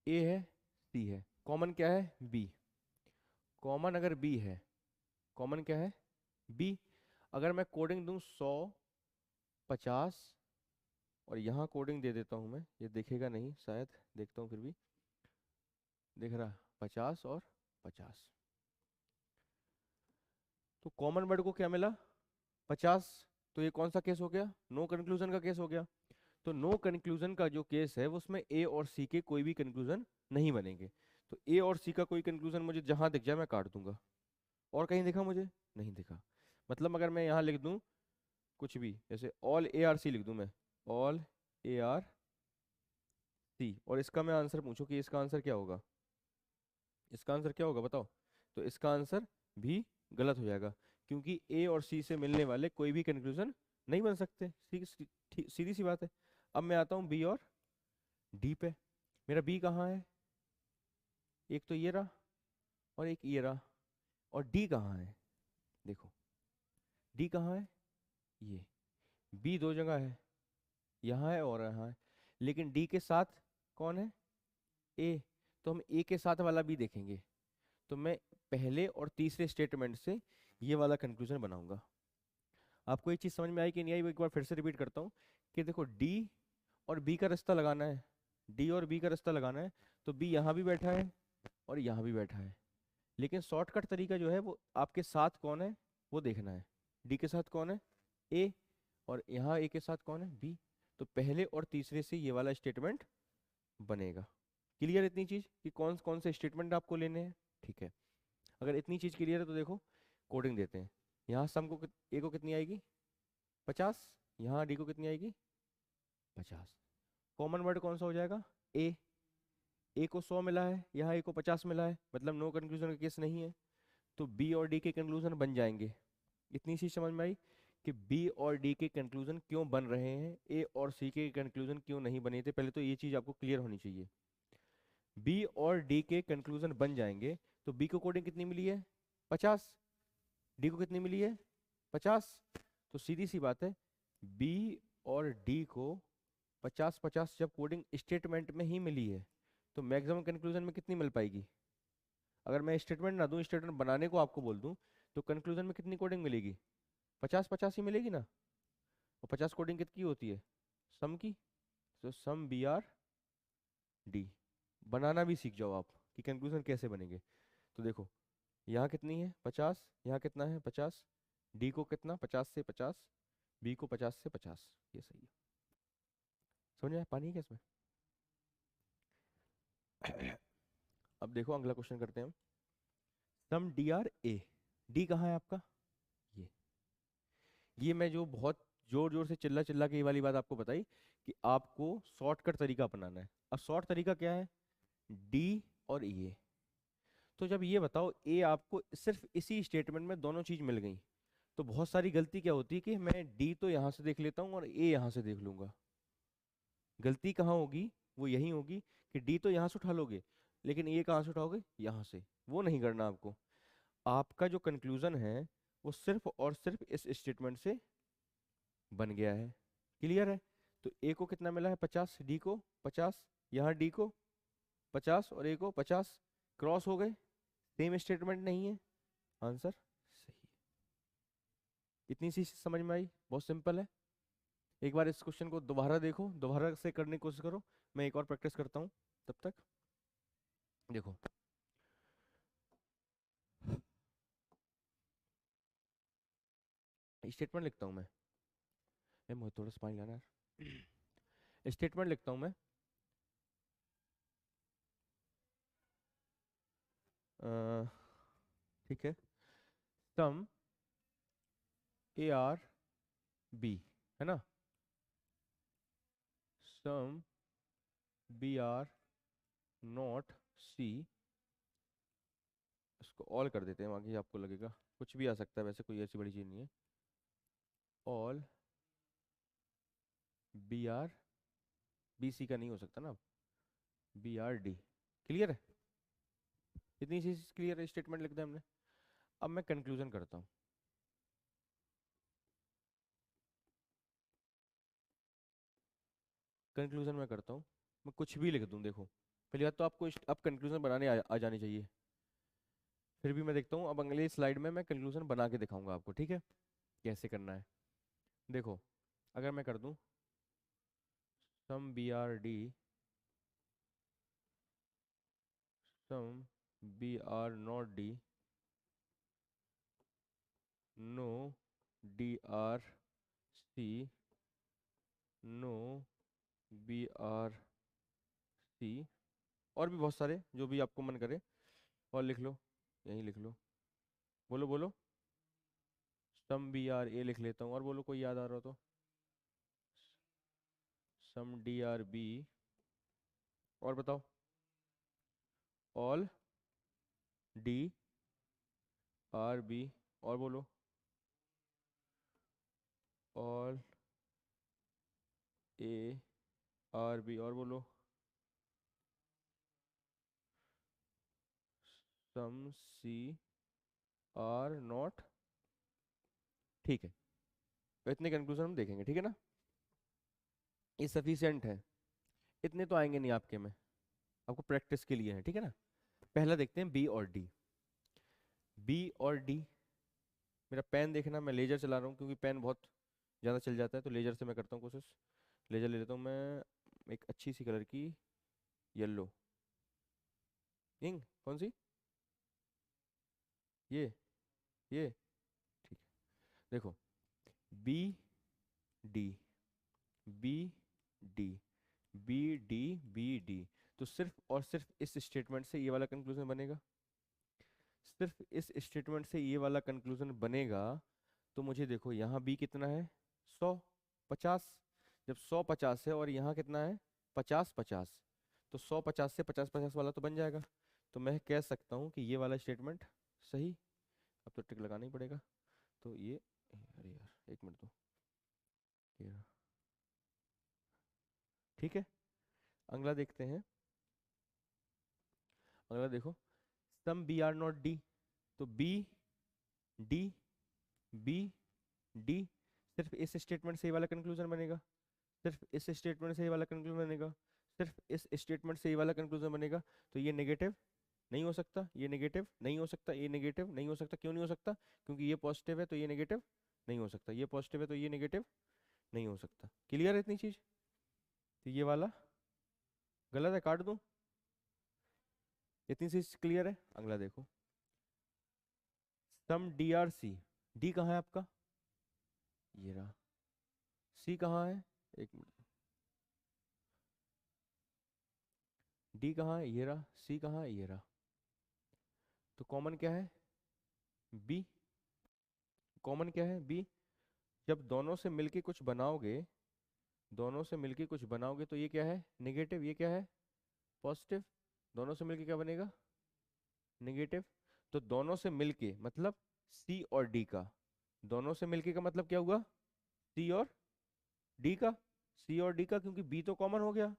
Speaker 1: ए है, सी है, कॉमन क्या है, बी। कॉमन अगर बी है, कॉमन क्या है, बी। अगर मैं कोडिंग दूं 100, 50 और यहाँ कोडिंग दे देता हूँ मैं, ये दिखेगा नहीं शायद, देखता हूँ फिर भी दिख रहा, 50 और 50, तो कॉमन वर्ड को क्या मिला, 50। तो ये कौन सा केस हो गया, नो कंक्लूजन का केस हो गया। तो नो कंक्लूजन का जो केस है उसमें ए और सी के कोई भी कंक्लूजन नहीं बनेंगे। तो ए और सी का कोई कंक्लूजन मुझे जहां दिख जाए मैं काट दूंगा। और कहीं दिखा मुझे? नहीं दिखा। मतलब अगर मैं यहाँ लिख दूँ कुछ भी, जैसे ऑल ए आर सी लिख दूँ मैं, ऑल ए आर सी, और इसका मैं आंसर पूछूं कि इसका आंसर क्या होगा, इसका आंसर क्या होगा बताओ? तो इसका आंसर भी गलत हो जाएगा, क्योंकि ए और सी से मिलने वाले कोई भी कंक्लूजन नहीं बन सकते। सीधी सी बात है। अब मैं आता हूँ बी और डी पे। मेरा बी कहाँ है? एक तो ये रहा और एक ये रहा। और डी कहाँ है? देखो, डी कहाँ है? ये। बी दो जगह है, यहाँ है और यहाँ है, लेकिन डी के साथ कौन है? ए। तो हम ए के साथ वाला भी देखेंगे। तो मैं पहले और तीसरे स्टेटमेंट से ये वाला कंक्लूजन बनाऊंगा। आपको ये चीज़ समझ में आई कि नहीं आई, वो एक बार फिर से रिपीट करता हूँ कि देखो, डी और बी का रिश्ता लगाना है, डी और बी का रिश्ता लगाना है, तो बी यहाँ भी बैठा है और यहाँ भी बैठा है। लेकिन शॉर्टकट तरीका जो है वो आपके साथ कौन है वो देखना है। डी के साथ कौन है? ए। और यहाँ ए के साथ कौन है? बी। तो पहले और तीसरे से ये वाला स्टेटमेंट बनेगा। क्लियर इतनी चीज कि कौन कौन से स्टेटमेंट आपको लेने हैं? ठीक है। अगर इतनी चीज क्लियर है तो देखो, कोडिंग देते हैं। यहाँ सम को ए को कितनी आएगी? 50। यहाँ डी को कितनी आएगी? 50। कॉमन वर्ड कौन सा हो जाएगा? ए। ए को 100 मिला है, यहाँ ए को 50 मिला है, मतलब नो कंक्लूजन का केस नहीं है। तो बी और डी के कंक्लूजन बन जाएंगे। इतनी सी समझ में आई कि बी और डी के कंक्लूजन क्यों बन रहे हैं, ए और सी के कंक्लूजन क्यों नहीं बने थे। पहले तो ये चीज आपको क्लियर होनी चाहिए। बी और डी के कंक्लूजन बन जाएंगे। तो बी को कोडिंग कितनी मिली है? 50। डी को कितनी मिली है? 50। तो सीधी सी बात है, बी और डी को 50-50 जब कोडिंग स्टेटमेंट में ही मिली है, तो मैक्सिमम कंक्लूजन में कितनी मिल पाएगी? अगर मैं स्टेटमेंट ना दूं, स्टेटमेंट बनाने को आपको बोल दूं, तो कंक्लूजन में कितनी कोडिंग मिलेगी? 50-50 ही मिलेगी ना। और 50 कोडिंग कितनी होती है? सम की। तो सम बी आर डी बनाना भी सीख जाओ आप कि कंक्लूजन कैसे बनेंगे। तो देखो, यहाँ कितनी है? 50। यहाँ कितना है? 50। डी को कितना? 50 से 50। बी को 50 से 50। ये सही है। समझ में आया? पानी है क्या इसमें? अब देखो, अगला क्वेश्चन करते हैं हम। सम डी आर ए। डी कहाँ है आपका? ये। ये मैं जो बहुत जोर जोर से चिल्ला चिल्ला के ये वाली बात आपको बताई कि आपको शॉर्टकट तरीका अपनाना है। अब शॉर्ट तरीका क्या है? डी और ए। तो जब ये बताओ ए आपको सिर्फ इसी स्टेटमेंट में दोनों चीज मिल गई, तो बहुत सारी गलती क्या होती है कि मैं डी तो यहाँ से देख लेता हूँ और ए यहाँ से देख लूंगा। गलती कहाँ होगी? वो यही होगी कि डी तो यहाँ से उठा लोगे, लेकिन ए कहाँ से उठाओगे? यहाँ से। वो नहीं करना आपको। आपका जो कंक्लूजन है वो सिर्फ और सिर्फ इस स्टेटमेंट से बन गया है। क्लियर है? तो ए को कितना मिला है? 50। डी को 50। यहाँ डी को 50 और ए को 50। क्रॉस हो गए, सेम स्टेटमेंट नहीं है। आंसर सही है। इतनी सी समझ में आई? बहुत सिंपल है। एक बार इस क्वेश्चन को दोबारा देखो, दोबारा से करने की कोशिश करो। मैं एक और प्रैक्टिस करता हूँ तब तक। देखो, स्टेटमेंट लिखता हूँ मैं। मुझे थोड़ा सा पानी लाना है। स्टेटमेंट लिखता हूँ मैं। अ, ठीक है। सम ए आर बी, है ना? सम बी आर नॉट सी। इसको ऑल कर देते हैं, बाकी आपको लगेगा कुछ भी आ सकता है, वैसे कोई ऐसी बड़ी चीज़ नहीं है। All B are, B C का नहीं हो सकता ना, बी आर डी। क्लियर है? इतनी सी क्लियर स्टेटमेंट लिख दिया हमने। अब मैं कंक्लूजन करता हूँ। कंक्लूजन मैं करता हूँ, मैं कुछ भी लिख दूँ। देखो, पहली बात तो आपको अब कंक्लूजन बनाने आ जानी चाहिए। फिर भी मैं देखता हूँ, अब अगली स्लाइड में मैं कंक्लूजन बना के दिखाऊंगा आपको, ठीक है, कैसे करना है। देखो, अगर मैं कर दूँ some B are D, some B are not D, no D are C, no B are C, और भी बहुत सारे जो भी आपको मन करे, और लिख लो, यहीं लिख लो, बोलो बोलो। सम बी आर ए लिख लेता हूँ, और बोलो कोई याद आ रहा हो तो। सम डी आर बी, और बताओ। ऑल डी आर बी, और बोलो। ऑल ए आर बी, और बोलो। सम सी आर नॉट। ठीक है, तो इतने कंक्लूजन हम देखेंगे, ठीक है ना। ये सफिशिएंट है, इतने तो आएंगे नहीं आपके में, आपको प्रैक्टिस के लिए है, ठीक है ना। पहला देखते हैं बी और डी। बी और डी, मेरा पेन देखना, मैं लेजर चला रहा हूँ क्योंकि पेन बहुत ज़्यादा चल जाता है, तो लेजर से मैं करता हूँ कोशिश। लेजर ले लेता हूँ मैं, एक अच्छी सी कलर की, येलो। इंक कौन सी? ये ठीक है। देखो, B D, B D, B D, B D, तो सिर्फ और सिर्फ इस स्टेटमेंट से ये वाला कंक्लूजन बनेगा। सिर्फ इस स्टेटमेंट से ये वाला कंक्लूजन बनेगा। तो मुझे देखो, यहाँ बी कितना है? 100, 50। जब 100 50 है और यहाँ कितना है? 50 50, तो 100 50 से 50 50 वाला तो बन जाएगा। तो मैं कह सकता हूँ कि ये वाला स्टेटमेंट सही। अब तो टिक लगाना ही पड़ेगा। तो ये, अरे यार एक मिनट दो, ये रहा। ठीक है, अगला देखते हैं। अगला देखो, some B are not D, तो बी डी, बी डी, सिर्फ इस स्टेटमेंट से ये वाला कंक्लूजन बनेगा। सिर्फ इस स्टेटमेंट से ये वाला कंक्लूजन बनेगा। सिर्फ इस स्टेटमेंट से ये वाला कंक्लूजन बनेगा। तो ये नेगेटिव नहीं हो सकता, ये नेगेटिव नहीं हो सकता, ये नेगेटिव नहीं हो सकता। क्यों नहीं हो सकता? क्योंकि ये पॉजिटिव है तो ये नेगेटिव नहीं हो सकता, ये पॉजिटिव है तो ये नेगेटिव नहीं हो सकता। क्लियर है इतनी चीज? तो ये वाला गलत है, काट दूं? इतनी चीज क्लियर है? अगला देखो, सम डी आर सी। डी कहाँ है आपका? ये रहा। सी कहाँ है? एक मिनट, डी कहाँ है? ये रहा। सी कहाँ है? ये रहा। तो कॉमन क्या है? बी। कॉमन क्या है? बी। जब दोनों से मिलके कुछ बनाओगे, दोनों से मिलके कुछ बनाओगे तो ये क्या है? नेगेटिव। ये क्या है? पॉजिटिव। दोनों से मिलके क्या बनेगा? नेगेटिव। तो दोनों से मिलके मतलब सी और डी का, दोनों से मिलके का मतलब क्या हुआ? सी और डी का। सी और डी का, क्योंकि बी तो कॉमन हो गया।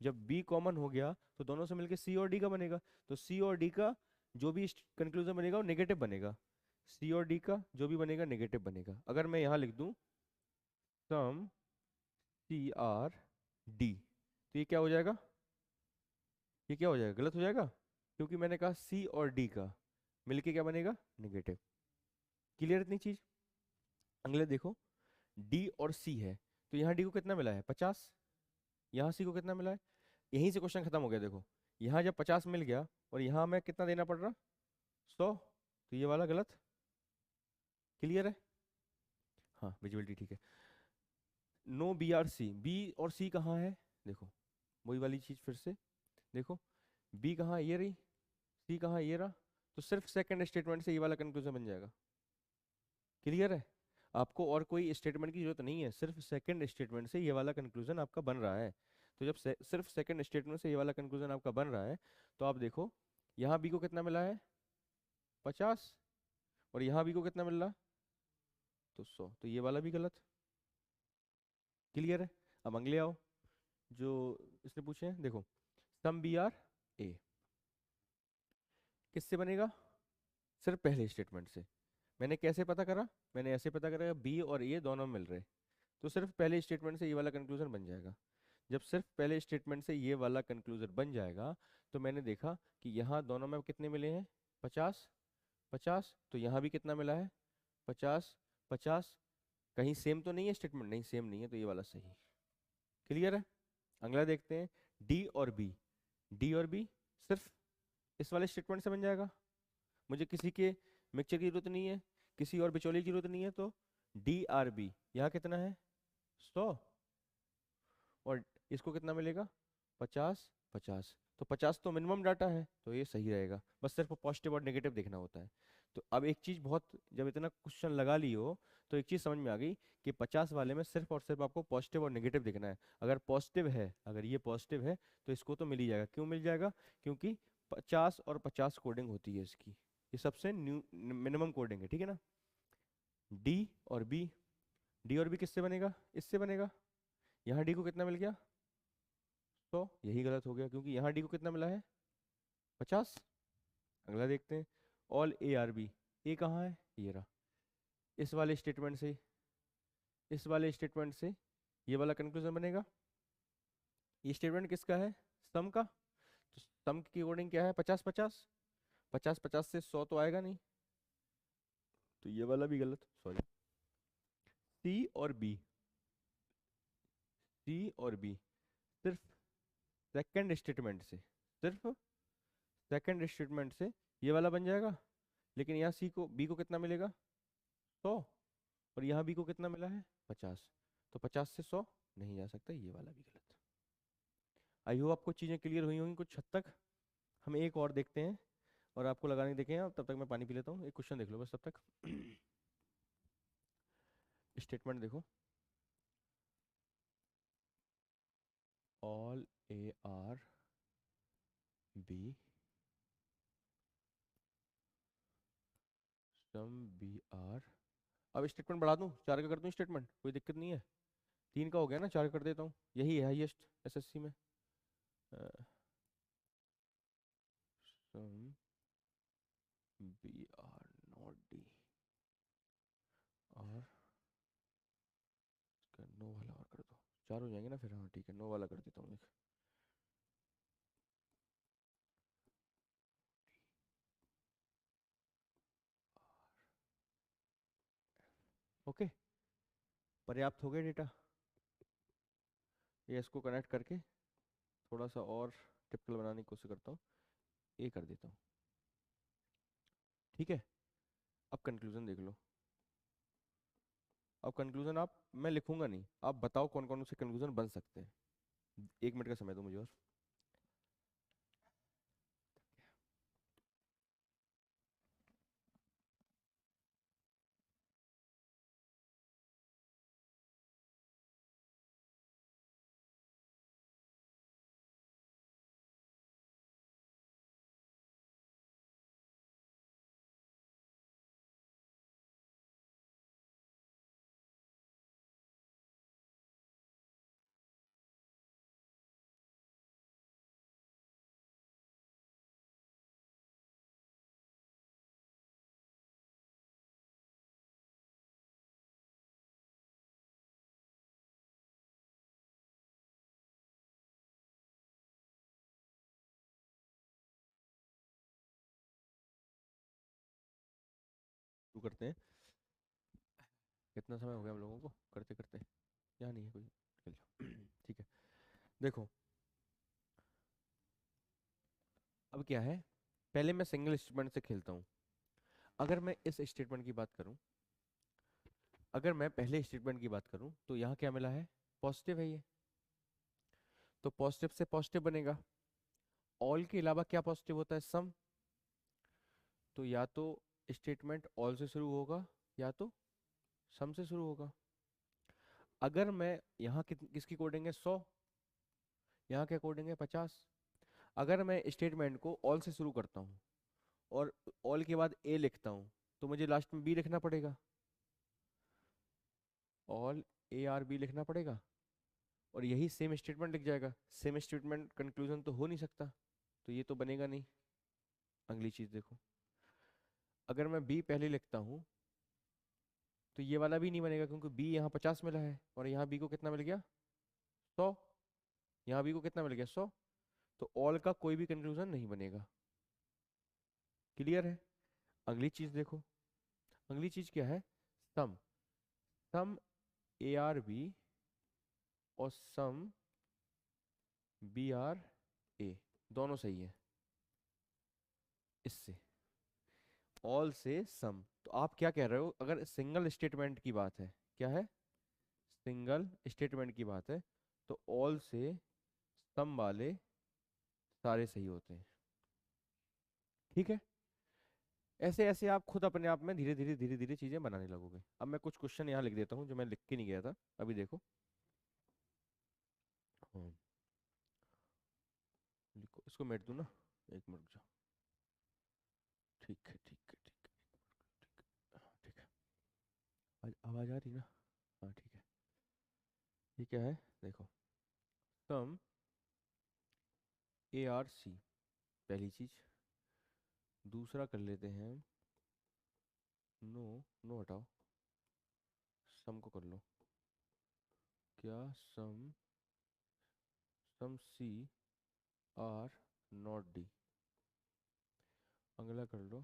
Speaker 1: जब बी कॉमन हो गया तो दोनों से मिलके सी और डी का बनेगा। तो सी और डी का जो भी कंक्लूजन बनेगा वो नेगेटिव बनेगा। सी और डी का जो भी बनेगा नेगेटिव बनेगा। अगर मैं यहाँ लिख दूं सम सी आर डी, तो ये क्या हो जाएगा? ये क्या हो जाएगा? गलत हो जाएगा, क्योंकि मैंने कहा सी और डी का मिलके क्या बनेगा? नेगेटिव। क्लियर इतनी चीज? अगले देखो, डी और सी है, तो यहाँ डी को कितना मिला है? 50। यहाँ सी को कितना मिला है? यहीं से क्वेश्चन खत्म हो गया। देखो, यहाँ जब 50 मिल गया और यहाँ हमें कितना देना पड़ रहा? 100, तो ये वाला गलत। क्लियर है? हाँ, विजिबिलिटी ठीक है। No B are C, B और सी कहाँ है? देखो, वही वाली चीज फिर से देखो, बी कहाँ है? ये रही। सी कहाँ है? ये रहा। तो सिर्फ सेकंड स्टेटमेंट से ये वाला कंक्लूजन बन जाएगा। क्लियर है? आपको और कोई स्टेटमेंट की जरूरत नहीं है, सिर्फ सेकंड स्टेटमेंट से ये वाला कंक्लूजन आपका बन रहा है। तो जब सिर्फ सेकंड स्टेटमेंट से ये वाला कंक्लूजन आपका बन रहा है, तो आप देखो, यहाँ बी को कितना मिला है? 50। और यहाँ बी को कितना मिल रहा? तो 100। तो ये वाला भी गलत। क्लियर है? अब अगले आओ, जो इसने पूछे हैं। देखो, सम बी आर ए किससे बनेगा? सिर्फ पहले स्टेटमेंट से। मैंने कैसे पता करा? मैंने ऐसे पता करा, बी और ए दोनों मिल रहे, तो सिर्फ पहले स्टेटमेंट से ये वाला कंक्लूजन बन जाएगा। जब सिर्फ पहले स्टेटमेंट से ये वाला कंक्लूजन बन जाएगा, तो मैंने देखा कि यहाँ दोनों में कितने मिले हैं? 50 50। तो यहाँ भी कितना मिला है? 50 50। कहीं सेम तो नहीं है स्टेटमेंट? नहीं, सेम नहीं है, तो ये वाला सही। क्लियर है? अगला देखते हैं, डी और बी। डी और बी सिर्फ इस वाले स्टेटमेंट से बन जाएगा। मुझे किसी के मिक्सचर की जरूरत नहीं है, किसी और बिचौले की जरूरत नहीं है। तो डी आर बी, यहाँ कितना है? 100। और इसको कितना मिलेगा? 50 50। तो 50 तो मिनिमम डाटा है, तो ये सही रहेगा। बस सिर्फ पॉजिटिव और नेगेटिव देखना होता है। तो अब एक चीज बहुत, जब इतना क्वेश्चन लगा ली हो तो एक चीज समझ में आ गई कि 50 वाले में सिर्फ और सिर्फ आपको पॉजिटिव और नेगेटिव देखना है। अगर पॉजिटिव है, अगर ये पॉजिटिव है तो इसको तो मिल ही जाएगा। क्यों मिल जाएगा? क्योंकि 50 और 50 कोडिंग होती है इसकी, ये सबसे न्यू मिनिमम कोडिंग है, ठीक है ना। डी और बी, डी और बी किससे बनेगा? इससे बनेगा। यहाँ डी को कितना मिल गया? 100। यही गलत हो गया क्योंकि यहाँ डी को कितना मिला है? 50। अगला देखते हैं, ऑल ए आर बी। ए कहाँ है? ये रहा। इस वाले स्टेटमेंट से, इस वाले स्टेटमेंट से ये वाला कंक्लूजन बनेगा। ये स्टेटमेंट किसका है? सम का। तो सम की कोडिंग क्या है? 50 50। 50 50 से 100 तो आएगा नहीं, तो ये वाला भी गलत, सॉरी। सी और बी, सी और बी सिर्फ सेकंड स्टेटमेंट से, सिर्फ सेकंड स्टेटमेंट से ये वाला बन जाएगा। लेकिन यहाँ सी को, बी को कितना मिलेगा? 100। और यहाँ बी को कितना मिला है? 50। तो 50 से 100 नहीं जा सकता, ये वाला भी गलत। आई होप आपको चीज़ें क्लियर हुई होंगी कुछ हद तक। हम एक और देखते हैं और आपको लगाने देखें। अब तब तक मैं पानी पी लेता हूँ, एक क्वेश्चन देख लो बस तब तक। स्टेटमेंट देखो, all A are B some B are. अब स्टेटमेंट बढ़ा दूं, 4 का कर दूं स्टेटमेंट, कोई दिक्कत नहीं है। 3 का हो गया ना, 4 कर देता हूँ, यही है हाईएस्ट एसएससी में। Some B are not D, और इसका नो वाला और कर दो। 4 हो जाएंगे ना फिर? हाँ ठीक है, नो वाला कर देता हूँ एक। ओके, पर्याप्त हो गया डेटा। ये इसको कनेक्ट करके थोड़ा सा और टिपिकल बनाने की कोशिश करता हूँ, ये कर देता हूँ, ठीक है। अब कंक्लूजन देख लो। अब कंक्लूजन आप, मैं लिखूंगा नहीं, आप बताओ कौन कौन से कंक्लूजन बन सकते हैं। 1 मिनट का समय दो मुझे और। शुरू करते हैं। कितना समय हो गया हम लोगों को करते करते? यहाँ नहीं है कोई, निकल जाओ। ठीक है, देखो अब क्या है। पहले मैं सिंगल स्टेटमेंट से खेलता हूँ। अगर मैं इस स्टेटमेंट की बात करूँ, अगर मैं पहले स्टेटमेंट की बात करूँ तो यहाँ क्या मिला है? पॉजिटिव है ये, तो पॉजिटिव से पॉजिटिव बनेगा। ऑल के अलावा क्या पॉजिटिव होता है? सम। तो या तो स्टेटमेंट ऑल से शुरू होगा या तो सम से शुरू होगा। अगर मैं यहाँ किसकी कोडिंग है? 100। यहाँ क्या कोडिंग है? 50। अगर मैं स्टेटमेंट को ऑल से शुरू करता हूँ और ऑल के बाद ए लिखता हूँ, तो मुझे लास्ट में बी लिखना पड़ेगा। ऑल ए आर बी लिखना पड़ेगा और यही सेम स्टेटमेंट लिख जाएगा। सेम स्टेटमेंट कंक्लूजन तो हो नहीं सकता, तो ये तो बनेगा नहीं। अगली चीज देखो, अगर मैं बी पहले लिखता हूँ तो ये वाला भी नहीं बनेगा क्योंकि बी यहाँ 50 मिला है और यहाँ बी को कितना मिल गया? 100। यहाँ बी को कितना मिल गया? 100। तो ऑल का कोई भी कंक्लूजन नहीं बनेगा। क्लियर है? अगली चीज देखो, अगली चीज क्या है? सम। सम ए आर बी और सम बी आर ए दोनों सही है। इससे ऑल से सम, तो आप क्या कह रहे हो? अगर सिंगल स्टेटमेंट की बात है, क्या है? सिंगल स्टेटमेंट की बात है, तो ऑल से सम वाले सारे सही होते हैं, ठीक है। ऐसे ऐसे आप खुद अपने आप में धीरे धीरे चीजें बनाने लगोगे। अब मैं कुछ क्वेश्चन यहाँ लिख देता हूँ जो मैं लिख के नहीं गया था, अभी देखो। हम्म, लिखो, इसको मिट दूँ ना, एक मिनट रुक जाओ। ठीक है ठीक है ठीक है ठीक है, हाँ, ठीक है। आवाज आ रही ना? हाँ ठीक है। ये क्या है देखो, सम ए आर सी, पहली चीज। दूसरा कर लेते हैं, नो, नो हटाओ, सम को कर लो। क्या सम, सम सी आर नॉट डी। अगला कर लो,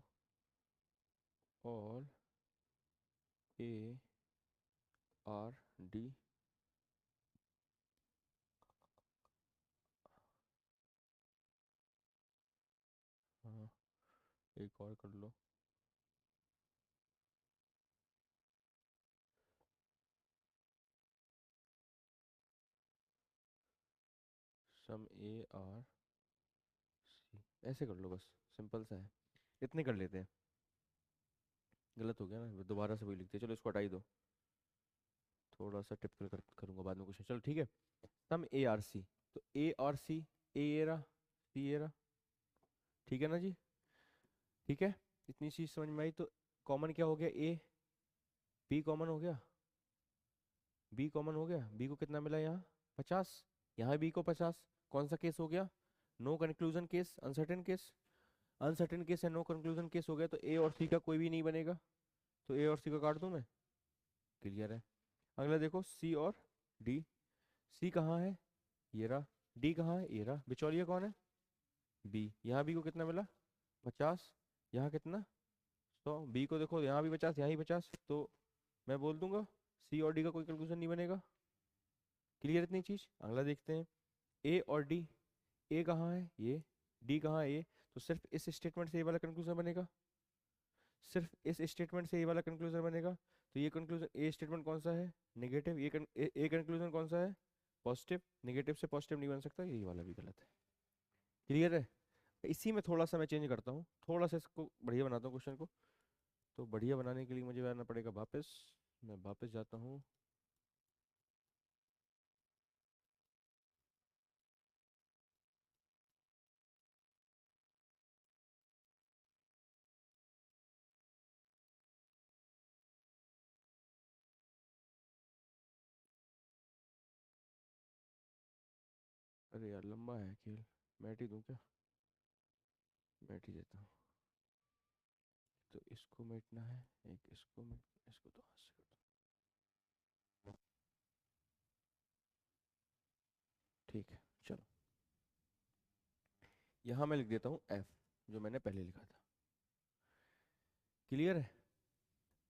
Speaker 1: ऑल ए आर डी। हाँ, एक और कर लो, सम ए आर सी। ऐसे कर लो बस, सिंपल सा है। इतने कर लेते हैं। गलत हो गया ना, दोबारा से वही लिखते हैं, चलो इसको हटा ही दो। थोड़ा सा टिपिकल करूंगा बाद में क्वेश्चन, चलो ठीक है। सम ए आर सी, तो ए और सी, ए ये रहा, सी ये रहा, ठीक है ना जी? ठीक है, इतनी चीज समझ में आई। तो कॉमन क्या हो गया, ए, बी कॉमन हो गया, बी कॉमन हो गया। बी को कितना मिला यहाँ, 50। यहाँ बी को 50। कौन सा केस हो गया, no conclusion case, uncertain case. Uncertain case है, नो कंक्लूजन केस हो गया, तो ए और सी का कोई भी नहीं बनेगा, तो ए और सी को काट दूं मैं। क्लियर है। अगला देखो, सी और डी। सी कहाँ है, ये रहा। डी कहाँ है, ये रहा। बिचौलिया कौन है, बी। यहाँ बी को कितना मिला, 50। यहाँ कितना, 100। बी को देखो, यहाँ भी 50, यहाँ ही 50, तो मैं बोल दूंगा सी और डी का कोई कंक्लूजन नहीं बनेगा। क्लियर इतनी चीज। अगला देखते हैं, ए और डी। ए कहाँ है, ये। डी कहाँ है, ये। तो सिर्फ इस स्टेटमेंट से ये वाला कंक्लूजन बनेगा, सिर्फ इस स्टेटमेंट से ये वाला कंक्लूजन बनेगा। तो ये कंक्लूजन, ए स्टेटमेंट कौन सा है, नेगेटिव। ए कंक्लूजन कौन सा है, पॉजिटिव। नेगेटिव से पॉजिटिव नहीं बन सकता, यही वाला भी गलत है। क्लियर है। इसी में थोड़ा सा मैं चेंज करता हूँ, थोड़ा सा इसको बढ़िया बनाता हूँ क्वेश्चन को। तो बढ़िया बनाने के लिए मुझे आना पड़ेगा वापस। मैं वापस जाता हूँ। अरे यार लंबा है खेल, मैट ही दूँ क्या, मैट ही देता हूँ। तो इसको मिटना है, एक इसको मिट, इसको तो हाथ से कर दो। ठीक है चलो, यहाँ मैं लिख देता हूँ एफ, जो मैंने पहले लिखा था। क्लियर है।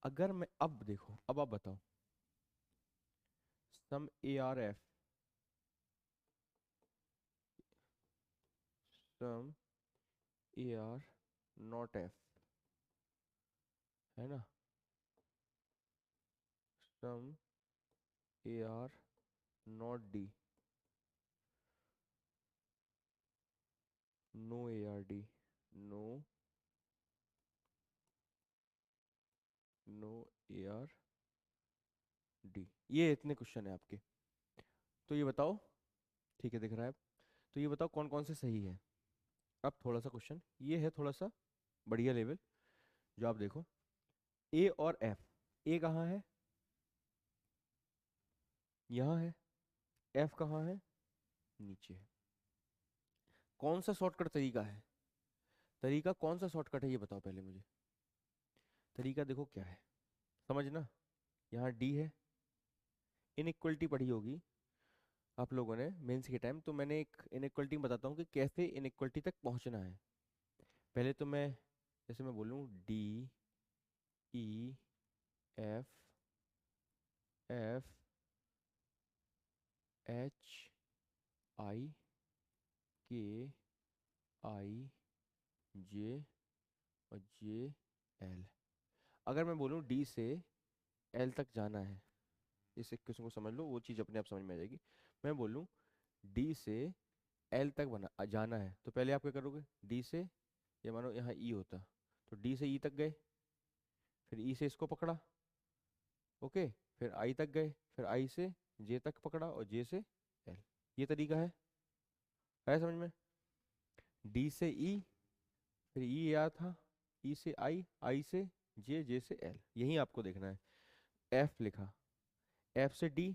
Speaker 1: अगर मैं, अब देखो, अब आप बताओ, some A are F, some A are not F, है ना। Some A are not D, no A are D, no, no A are D. ये इतने क्वेश्चन है आपके। तो ये बताओ, ठीक है दिख रहा है। तो ये बताओ कौन कौन से सही है। अब थोड़ा सा क्वेश्चन ये है, थोड़ा सा बढ़िया लेवल, जो आप देखो, ए और एफ। ए कहाँ है, यहाँ है। एफ कहाँ है, नीचे है। कौन सा शॉर्टकट तरीका है, तरीका कौन सा शॉर्टकट है ये बताओ पहले मुझे। तरीका देखो क्या है, समझना। यहाँ डी है, इनइक्वलिटी पढ़ी होगी आप लोगों ने मेंस के टाइम, तो मैंने एक इनइक्वलिटी बताता हूँ कि कैसे इनइक्वलिटी तक पहुँचना है। पहले तो मैं, जैसे मैं बोलूँ D E F, F H I के आई जे और जे एल। अगर मैं बोलूँ डी से एल तक जाना है, इस इक्वेशन को समझ लो, वो चीज़ अपने आप समझ में आ जाएगी। मैं बोलूँ डी से एल तक जाना है, तो पहले आप क्या करोगे, डी से, ये मानो यहाँ ई होता, तो डी से ई तक गए, फिर ई से इसको पकड़ा, ओके, फिर आई तक गए, फिर आई से जे तक पकड़ा और जे से एल। ये तरीका है समझ में? डी से ई, फिर ई आया था, ई से आई से जे, जे से एल, यही आपको देखना है। एफ लिखा, एफ से डी,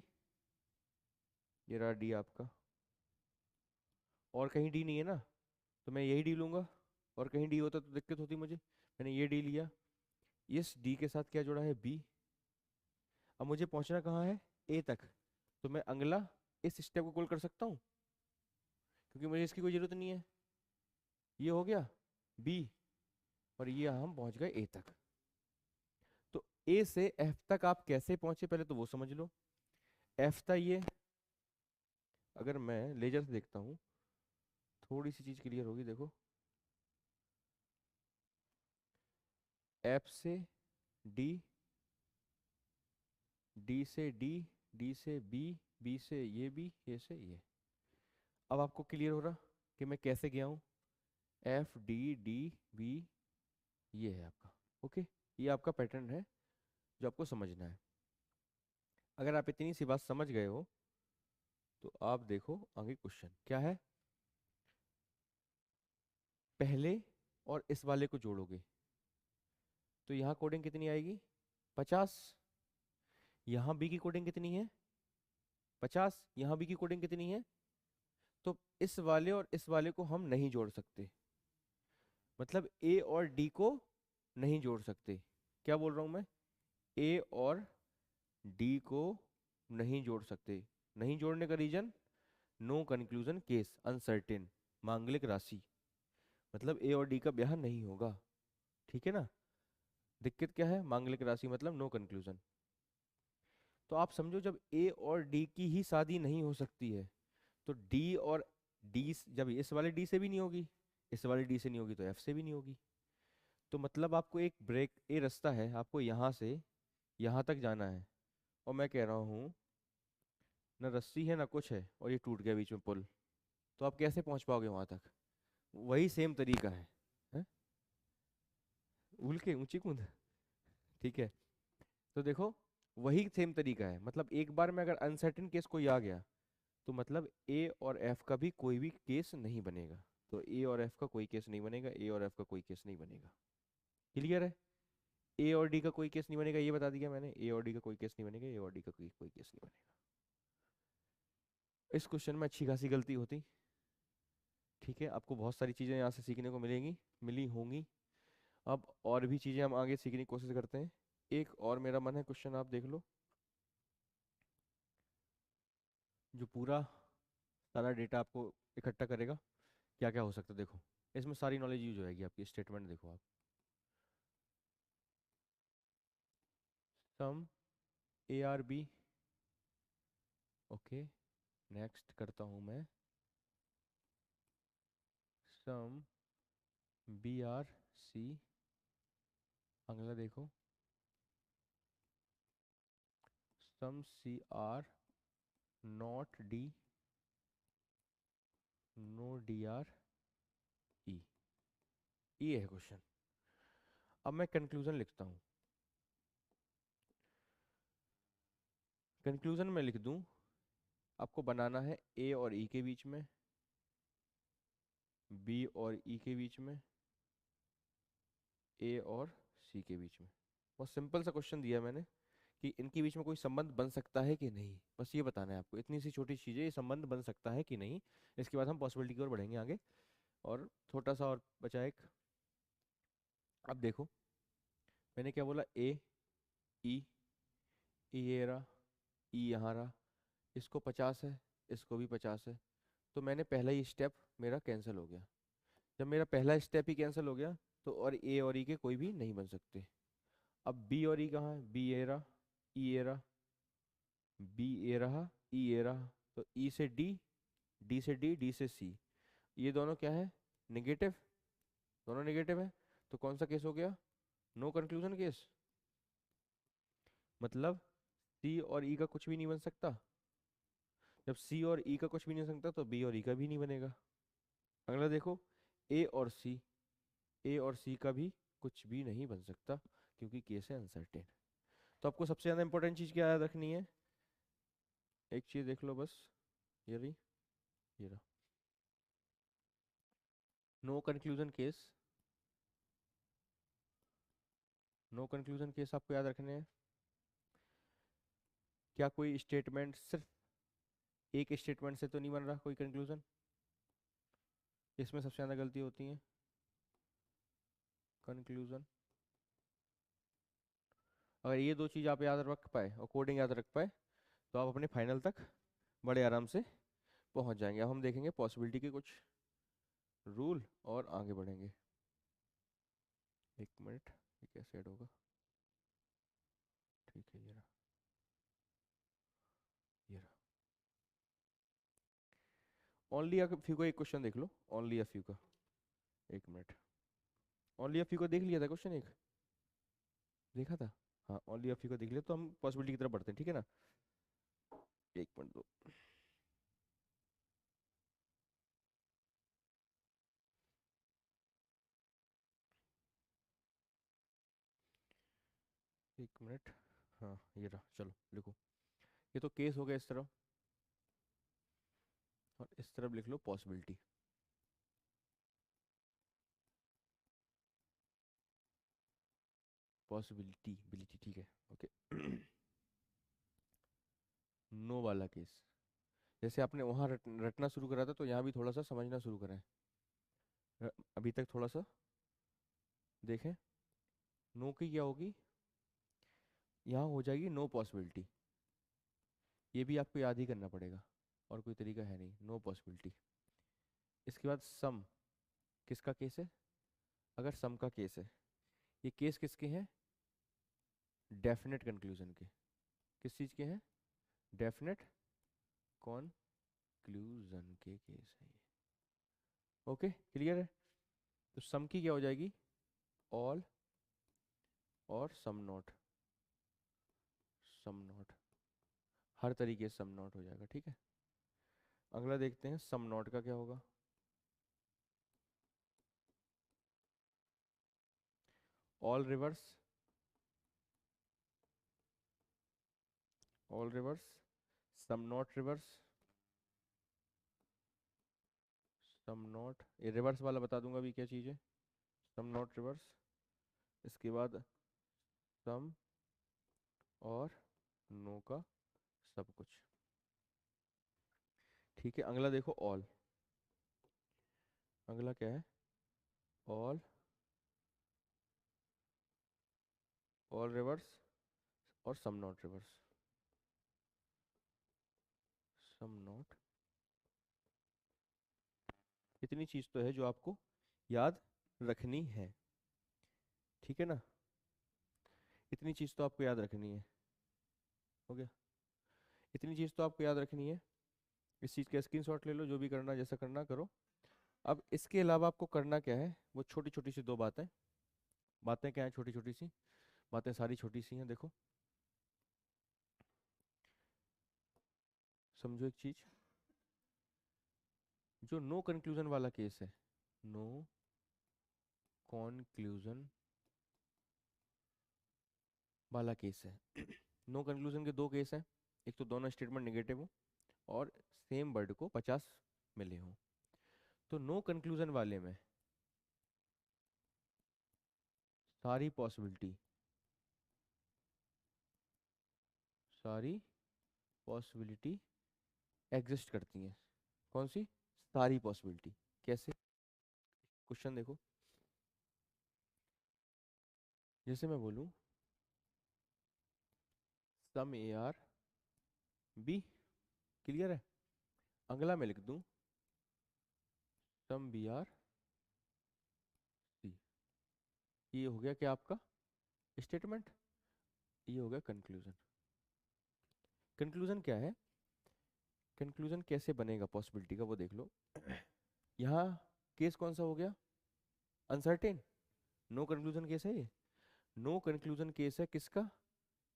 Speaker 1: ये रहा डी आपका, और कहीं डी नहीं है ना, तो मैं यही डी लूंगा, और कहीं डी होता तो दिक्कत होती मुझे, मैंने ये डी लिया। इस डी के साथ क्या जुड़ा है? बी। अब मुझे पहुंचना कहाँ है? ए तक, तो मैं अगला इस स्टेप को कॉल कर सकता हूँ, क्योंकि मुझे इसकी कोई जरूरत नहीं है। ये हो गया बी, और ये हम पहुंच गए ए तक। तो ए से एफ तक आप कैसे पहुंचे पहले तो वो समझ लो। एफ था ये, अगर मैं लेजर से देखता हूँ थोड़ी सी चीज क्लियर होगी, देखो। एफ से डी, डी से डी, डी से बी, बी से ये बी, ये से ये। अब आपको क्लियर हो रहा कि मैं कैसे गया हूँ? एफ डी डी बी, ये है आपका, ओके। ये आपका पैटर्न है जो आपको समझना है। अगर आप इतनी सी बात समझ गए हो तो आप देखो आगे क्वेश्चन क्या है। पहले और इस वाले को जोड़ोगे तो यहाँ कोडिंग कितनी आएगी? 50। यहाँ बी की कोडिंग कितनी है? 50। यहाँ बी की कोडिंग कितनी है? तो इस वाले और इस वाले को हम नहीं जोड़ सकते, मतलब ए और डी को नहीं जोड़ सकते। क्या बोल रहा हूँ मैं? ए और डी को नहीं जोड़ सकते। नहीं जोड़ने का reason, no conclusion case uncertain, मांगलिक राशि, मतलब ए और डी का ब्याह नहीं होगा, ठीक है ना। दिक्कत क्या है? मांगलिक राशि मतलब नो कंक्लूजन। तो आप समझो जब ए और डी की ही शादी नहीं हो सकती है, तो डी और डी जब इस वाले डी से भी नहीं होगी, इस वाले डी से नहीं होगी, तो एफ से भी नहीं होगी। तो मतलब आपको एक ब्रेक, ए रास्ता है, आपको यहाँ से यहाँ तक जाना है, और मैं कह रहा हूँ ना रस्सी है ना कुछ है, और ये टूट गया बीच में पुल, तो आप कैसे पहुंच पाओगे वहां तक? वही सेम तरीका है? उल के ऊंची कूद, ठीक है। तो देखो वही सेम तरीका है, मतलब एक बार में अगर अनसर्टेन केस कोई आ गया तो मतलब ए और एफ का भी कोई भी केस नहीं बनेगा। तो ए और एफ का कोई केस नहीं बनेगा, ए और एफ का कोई केस नहीं बनेगा। क्लियर है? ए और डी का कोई केस नहीं बनेगा, ये बता दिया मैंने। ए और डी का कोई केस नहीं बनेगा, ए और डी का कोई केस नहीं बनेगा। इस क्वेश्चन में अच्छी खासी गलती होती, ठीक है। आपको बहुत सारी चीज़ें यहाँ से सीखने को मिलेंगी, मिली होंगी। अब और भी चीज़ें हम आगे सीखने की कोशिश करते हैं। एक और मेरा मन है क्वेश्चन, आप देख लो, जो पूरा सारा डेटा आपको इकट्ठा करेगा क्या क्या हो सकता है। देखो इसमें सारी नॉलेज यूज हो जाएगी आपकी। स्टेटमेंट देखो आप, some A are B, okay. Next करता हूँ मैं, सम बी आर सी। अगला देखो, some C are not D, no D are E. ये है क्वेश्चन। अब मैं कंक्लूजन लिखता हूँ। कंक्लूजन में लिख दूँ, आपको बनाना है ए और ई के बीच में, बी और ई के बीच में, ए और सी के बीच में। बहुत सिंपल सा क्वेश्चन दिया है मैंने कि इनके बीच में कोई संबंध बन सकता है कि नहीं, बस ये बताना है आपको। इतनी सी छोटी चीज़ है, ये संबंध बन सकता है कि नहीं। इसके बाद हम पॉसिबिलिटी की ओर बढ़ेंगे आगे। और छोटा सा और बचा एक। अब देखो मैंने क्या बोला, ए ई, ई ये रहा, ई यहाँ रहा, इसको 50 है, इसको भी 50 है, तो मैंने पहला ही स्टेप मेरा कैंसिल हो गया। जब मेरा पहला स्टेप ही कैंसिल हो गया तो और ए और ई के कोई भी नहीं बन सकते। अब बी और ई कहाँ है? बी ए रहा, ई ए रहा, बी ए रहा, ई ए रहा, तो ई से डी, डी से डी, डी से सी, ये दोनों क्या है? नेगेटिव, दोनों नेगेटिव है। तो कौन सा केस हो गया? No conclusion case. मतलब सी और ई का कुछ भी नहीं बन सकता। जब सी और ई का कुछ भी नहीं बन सकता तो बी और ई का भी नहीं बनेगा। अगला देखो, ए और सी, ए और सी का भी कुछ भी नहीं बन सकता क्योंकि केस है अनसर्टेन। तो आपको सबसे ज़्यादा इंपॉर्टेंट चीज़ क्या याद रखनी है? एक चीज़ देख लो बस, ये रही, ये रहा, no conclusion case. No conclusion case आपको याद रखने हैं। क्या कोई स्टेटमेंट सिर्फ एक स्टेटमेंट से तो नहीं बन रहा कोई कंक्लूजन? इसमें सबसे ज़्यादा गलती होती है कंक्लूजन। अगर ये दो चीज़ आप याद रख पाए और कोडिंग याद रख पाए तो आप अपने फाइनल तक बड़े आराम से पहुंच जाएंगे। अब हम देखेंगे पॉसिबिलिटी के कुछ रूल और आगे बढ़ेंगे। एक मिनट, ये कैसे ऐड होगा? ठीक है, ये रहा, ये रहा। ओनली अ फ्यू का एक क्वेश्चन देख लो, ओनली अ फ्यू का। एक मिनट, ओनली अ फ्यू का देख लिया था क्वेश्चन एक, देखा था? हाँ, ओनली अ फ्यू का देख लिया तो हम पॉसिबिलिटी की तरफ बढ़ते हैं, ठीक है ना? एक मिनट दो। एक मिनट, हाँ ये रहा, चलो लिखो। ये तो केस हो गया इस तरफ, और इस तरफ लिख लो पॉसिबिलिटी। पॉसिबिलिटी बिलिटी, ठीक है, ओके। नो वाला केस, जैसे आपने वहां रटना शुरू करा था तो यहाँ भी थोड़ा सा समझना शुरू करें। अभी तक थोड़ा सा देखें। नो की क्या होगी? यहाँ हो जाएगी नो पॉसिबिलिटी। ये भी आपको याद ही करना पड़ेगा, और कोई तरीका है नहीं, नो पॉसिबिलिटी। इसके बाद सम, किसका केस है? अगर सम का केस है, ये केस किसके हैं? डेफिनेट कंक्लूजन के। किस चीज़ के हैं? डेफिनेट कंक्लूजन के केस है ये। ओके, क्लियर है? तो सम की क्या हो जाएगी? ऑल और सम नॉट, सम नॉट, हर तरीके से सम नॉट हो जाएगा, ठीक है। अगला देखते हैं सम नॉट का क्या होगा। All reverse, all reverse, some not reverse, some not, ये रिवर्स वाला बता दूंगा अभी क्या चीज़ है। सम नॉट रिवर्स, इसके बाद सम और नो का सब कुछ, ठीक है। अगला देखो ऑल, अगला क्या है? ऑल, ऑल रिवर्स और some not reverse, some not. इतनी चीज़ तो है जो आपको याद रखनी है, ठीक है ना? इतनी चीज़ तो आपको याद रखनी है, हो गया? इतनी चीज़ तो आपको याद रखनी है। इस चीज़ का स्क्रीनशॉट ले लो, जो भी करना जैसा करना करो। अब इसके अलावा आपको करना क्या है, वो छोटी छोटी सी दो बातें। बातें क्या है छोटी छोटी सी? बातें सारी छोटी सी हैं, देखो। समझो एक चीज, जो नो कंक्लूजन वाला केस है, नो कंक्लूजन वाला केस है। नो कंक्लूजन के दो केस हैं, एक तो दोनों स्टेटमेंट नेगेटिव हो और सेम वर्ड को 50 मिले हो। तो नो कंक्लूजन वाले में सारी पॉसिबिलिटी, सारी पॉसिबिलिटी एग्जिस्ट करती हैं। कौन सी? सारी पॉसिबिलिटी। कैसे? क्वेश्चन देखो, जैसे मैं बोलूं सम ए आर बी, क्लियर है? अगला मैं लिख दूं सम बी आर सी। ये हो गया क्या आपका स्टेटमेंट, ये हो गया कंक्लूजन। कंक्लूजन क्या है? कंक्लूजन कैसे बनेगा पॉसिबिलिटी का वो देख लो। यहाँ केस कौन सा हो गया? अनसर्टेन। नो कंक्लूजन केस है ये। नो कंक्लूजन केस है किसका?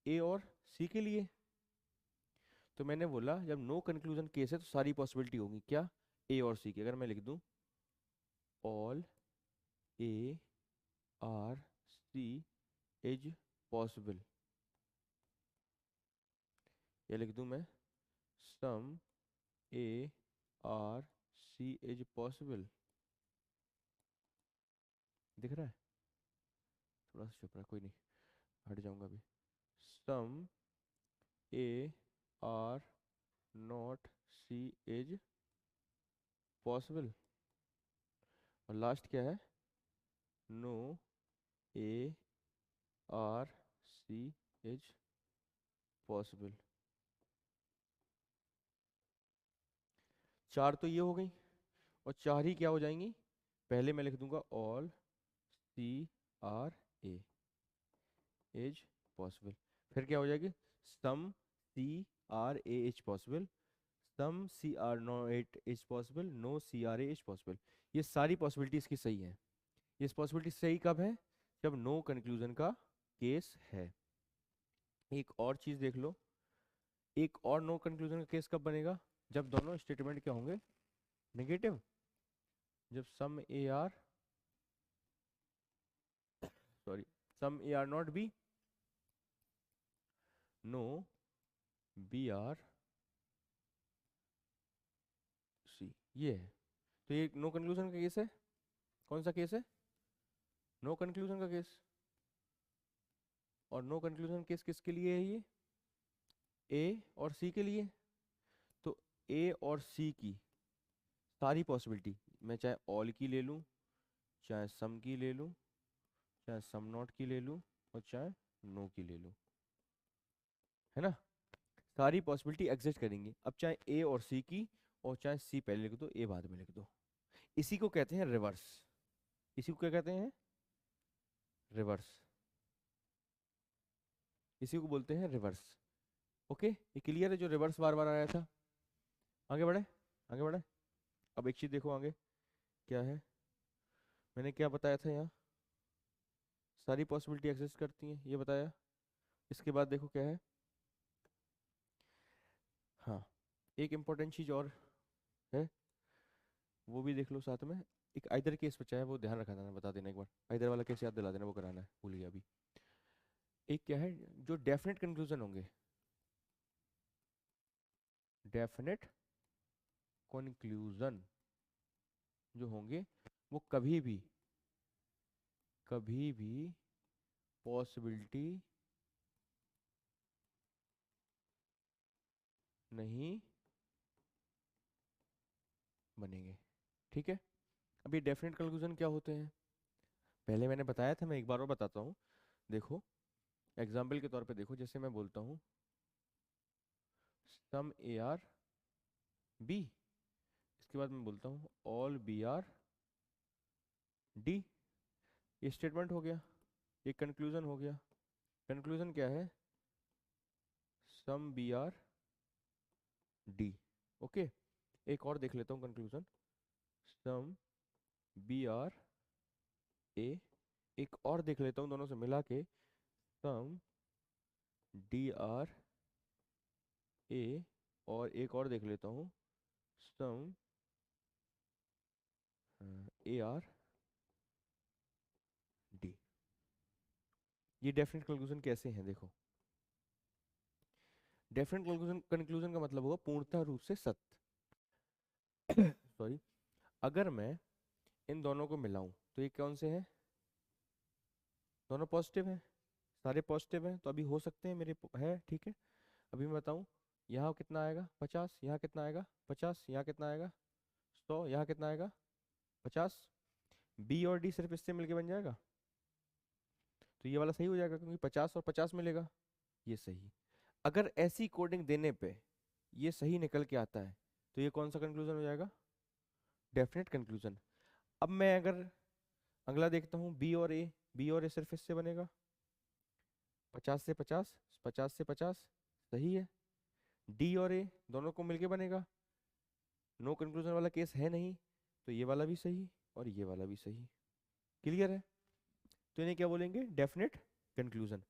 Speaker 1: ए और सी के लिए। तो मैंने बोला जब नो कंक्लूजन केस है तो सारी पॉसिबिलिटी होगी क्या? ए और सी की। अगर मैं लिख दूं all A are C is possible, या लिख दूं मैं some A are C is possible. दिख रहा है? थोड़ा सा छुप रहा है, कोई नहीं, हट जाऊंगा अभी। Some A are not C is possible, और लास्ट क्या है? No A are C is possible. चार तो ये हो गई, और चार ही क्या हो जाएंगी? पहले मैं लिख दूंगा all C are A is possible, फिर क्या हो जाएगी? Some C are A is possible, some C are not A is possible, no C are A is possible. ये सारी पॉसिबिलिटी इसकी सही है। ये पॉसिबिलिटी सही कब है? जब नो कंक्लूजन का केस है। एक और चीज देख लो, एक और नो कंक्लूजन का केस कब बनेगा? जब दोनों स्टेटमेंट क्या होंगे? नेगेटिव। जब some A are, sorry, some A are not B, no B are C, ये है। तो ये नो कंक्लूजन का केस है। कौन सा केस है? नो कंक्लूजन का केस। और नो कंक्लूजन केस किसके लिए है? ये ए और सी के लिए। तो ए और सी की सारी पॉसिबिलिटी, मैं चाहे ऑल की ले लूँ, चाहे सम की ले लूँ, चाहे सम नॉट की ले लूँ, और चाहे नो की ले लूँ, है ना? सारी पॉसिबिलिटी एग्जिस्ट करेंगी। अब चाहे ए और सी की, और चाहे सी पहले लिख दो ए बाद में लिख दो। इसी को कहते हैं रिवर्स। इसी को क्या कहते हैं? रिवर्स। इसी को बोलते हैं रिवर्स। ओके, ये क्लियर है जो रिवर्स बार बार आया था? आगे बढ़े, आगे बढ़े। अब एक चीज देखो आगे क्या है। मैंने क्या बताया था यहाँ? सारी पॉसिबिलिटी एग्जिस्ट करती हैं, ये बताया। इसके बाद देखो क्या है। हाँ, एक इम्पोर्टेंट चीज और है, वो भी देख लो साथ में। एक आइदर केस बचा है, वो ध्यान रखा देना, बता देना एक बार। आइदर वाला केस याद दिला देना, वो कराना है, भूल गया अभी। एक क्या है, जो डेफिनेट कंक्लूजन होंगे, डेफिनेट कंक्लूजन जो होंगे, वो कभी भी पॉसिबिलिटी नहीं बनेंगे। ठीक है? अब ये डेफिनेट कंक्लूजन क्या होते हैं? पहले मैंने बताया था, मैं एक बार और बताता हूँ। देखो, एग्जाम्पल के तौर पे देखो, जैसे मैं बोलता हूँ सम ए आर बी, इसके बाद मैं बोलता हूँ ऑल बी आर डी। ये स्टेटमेंट हो गया, ये कंक्लूजन हो गया। कंक्लूजन क्या है? Some B are D. Okay, एक और देख लेता हूँ conclusion, some B are A. एक और देख लेता हूँ दोनों से मिला के, सम डी आर ए। और एक और देख लेता हूँ, सम ए आर डी। ये डेफिनेट कंक्लूजन कैसे हैं देखो। डेफिनेट कंक्लूजन, कंक्लूजन का मतलब होगा पूर्णतः रूप से सत्य। सॉरी, अगर मैं इन दोनों को मिलाऊं तो ये कौन से हैं? दोनों पॉजिटिव हैं, सारे पॉजिटिव हैं, तो अभी हो सकते हैं मेरे है। ठीक है, अभी मैं बताऊं, यहाँ कितना आएगा? 50, यहाँ कितना आएगा? 50, यहाँ कितना आएगा? 100, यहाँ कितना आएगा? 50। बी और डी सिर्फ इससे मिलके बन जाएगा, तो ये वाला सही हो जाएगा, क्योंकि 50 और 50 मिलेगा, ये सही। अगर ऐसी कोडिंग देने पे ये सही निकल के आता है, तो ये कौन सा कंक्लूजन हो जाएगा? Definite conclusion. अब मैं अगर अगला देखता हूँ, बी और ए, बी और ए सिर्फ इससे बनेगा, 50 से 50, 50 से 50, सही है। डी और ए दोनों को मिलके बनेगा, नो कंक्लूजन वाला केस है नहीं, तो ये वाला भी सही और ये वाला भी सही। क्लियर है? तो इन्हें क्या बोलेंगे? Definite conclusion.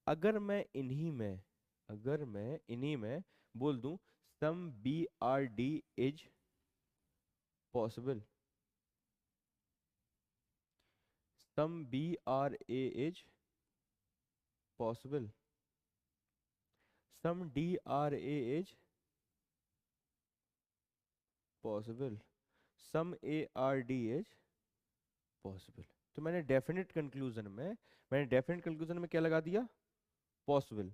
Speaker 1: अगर मैं इन्हीं में, अगर मैं इन्हीं में बोल दूं some B are D is possible, some B are A is possible, some D are A is possible, some A are D is possible. तो मैंने डेफिनेट कंक्लूजन में क्या लगा दिया, पॉसिबल।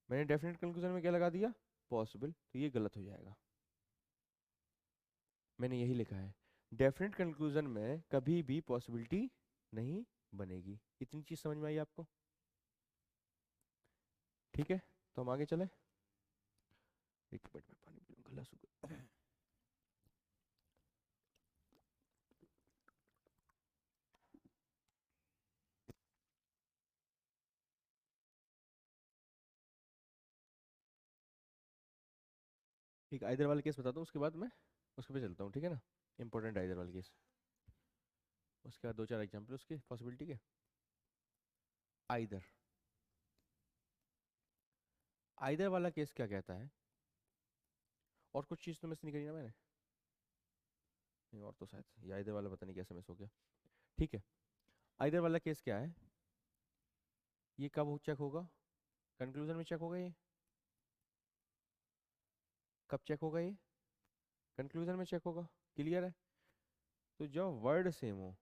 Speaker 1: मैंने डेफिनेट कंक्लूजन में क्या लगा दिया, पॉसिबल। तो ये गलत हो जाएगा। मैंने यही लिखा है, डेफिनेट कंक्लूजन में कभी भी पॉसिबिलिटी नहीं बनेगी। इतनी चीज समझ में आई आपको? ठीक है, तो हम आगे चले। एक मिनट में पानी पी लूं, गला सूखा। एक आइदर वाला केस बताता हूँ, उसके बाद मैं उसके पे चलता हूँ, ठीक है ना। इंपॉर्टेंट आइदर वाला केस, उसके बाद दो चार एग्जाम्पल उसके पॉसिबिलिटी के। आइदर, आइदर वाला केस क्या कहता है, और कुछ चीज़ तो मिस नहीं करी ना मैंने? नहीं, और तो शायद ये आइदर वाला पता नहीं कैसे मिस हो गया। ठीक है, आइदर वाला केस क्या है, ये कब चेक होगा, कंक्लूजन में चेक होगा ये। कब चेक होगा ये, कंक्लूजन में चेक होगा। क्लियर है? तो जब वर्ड सेम हो,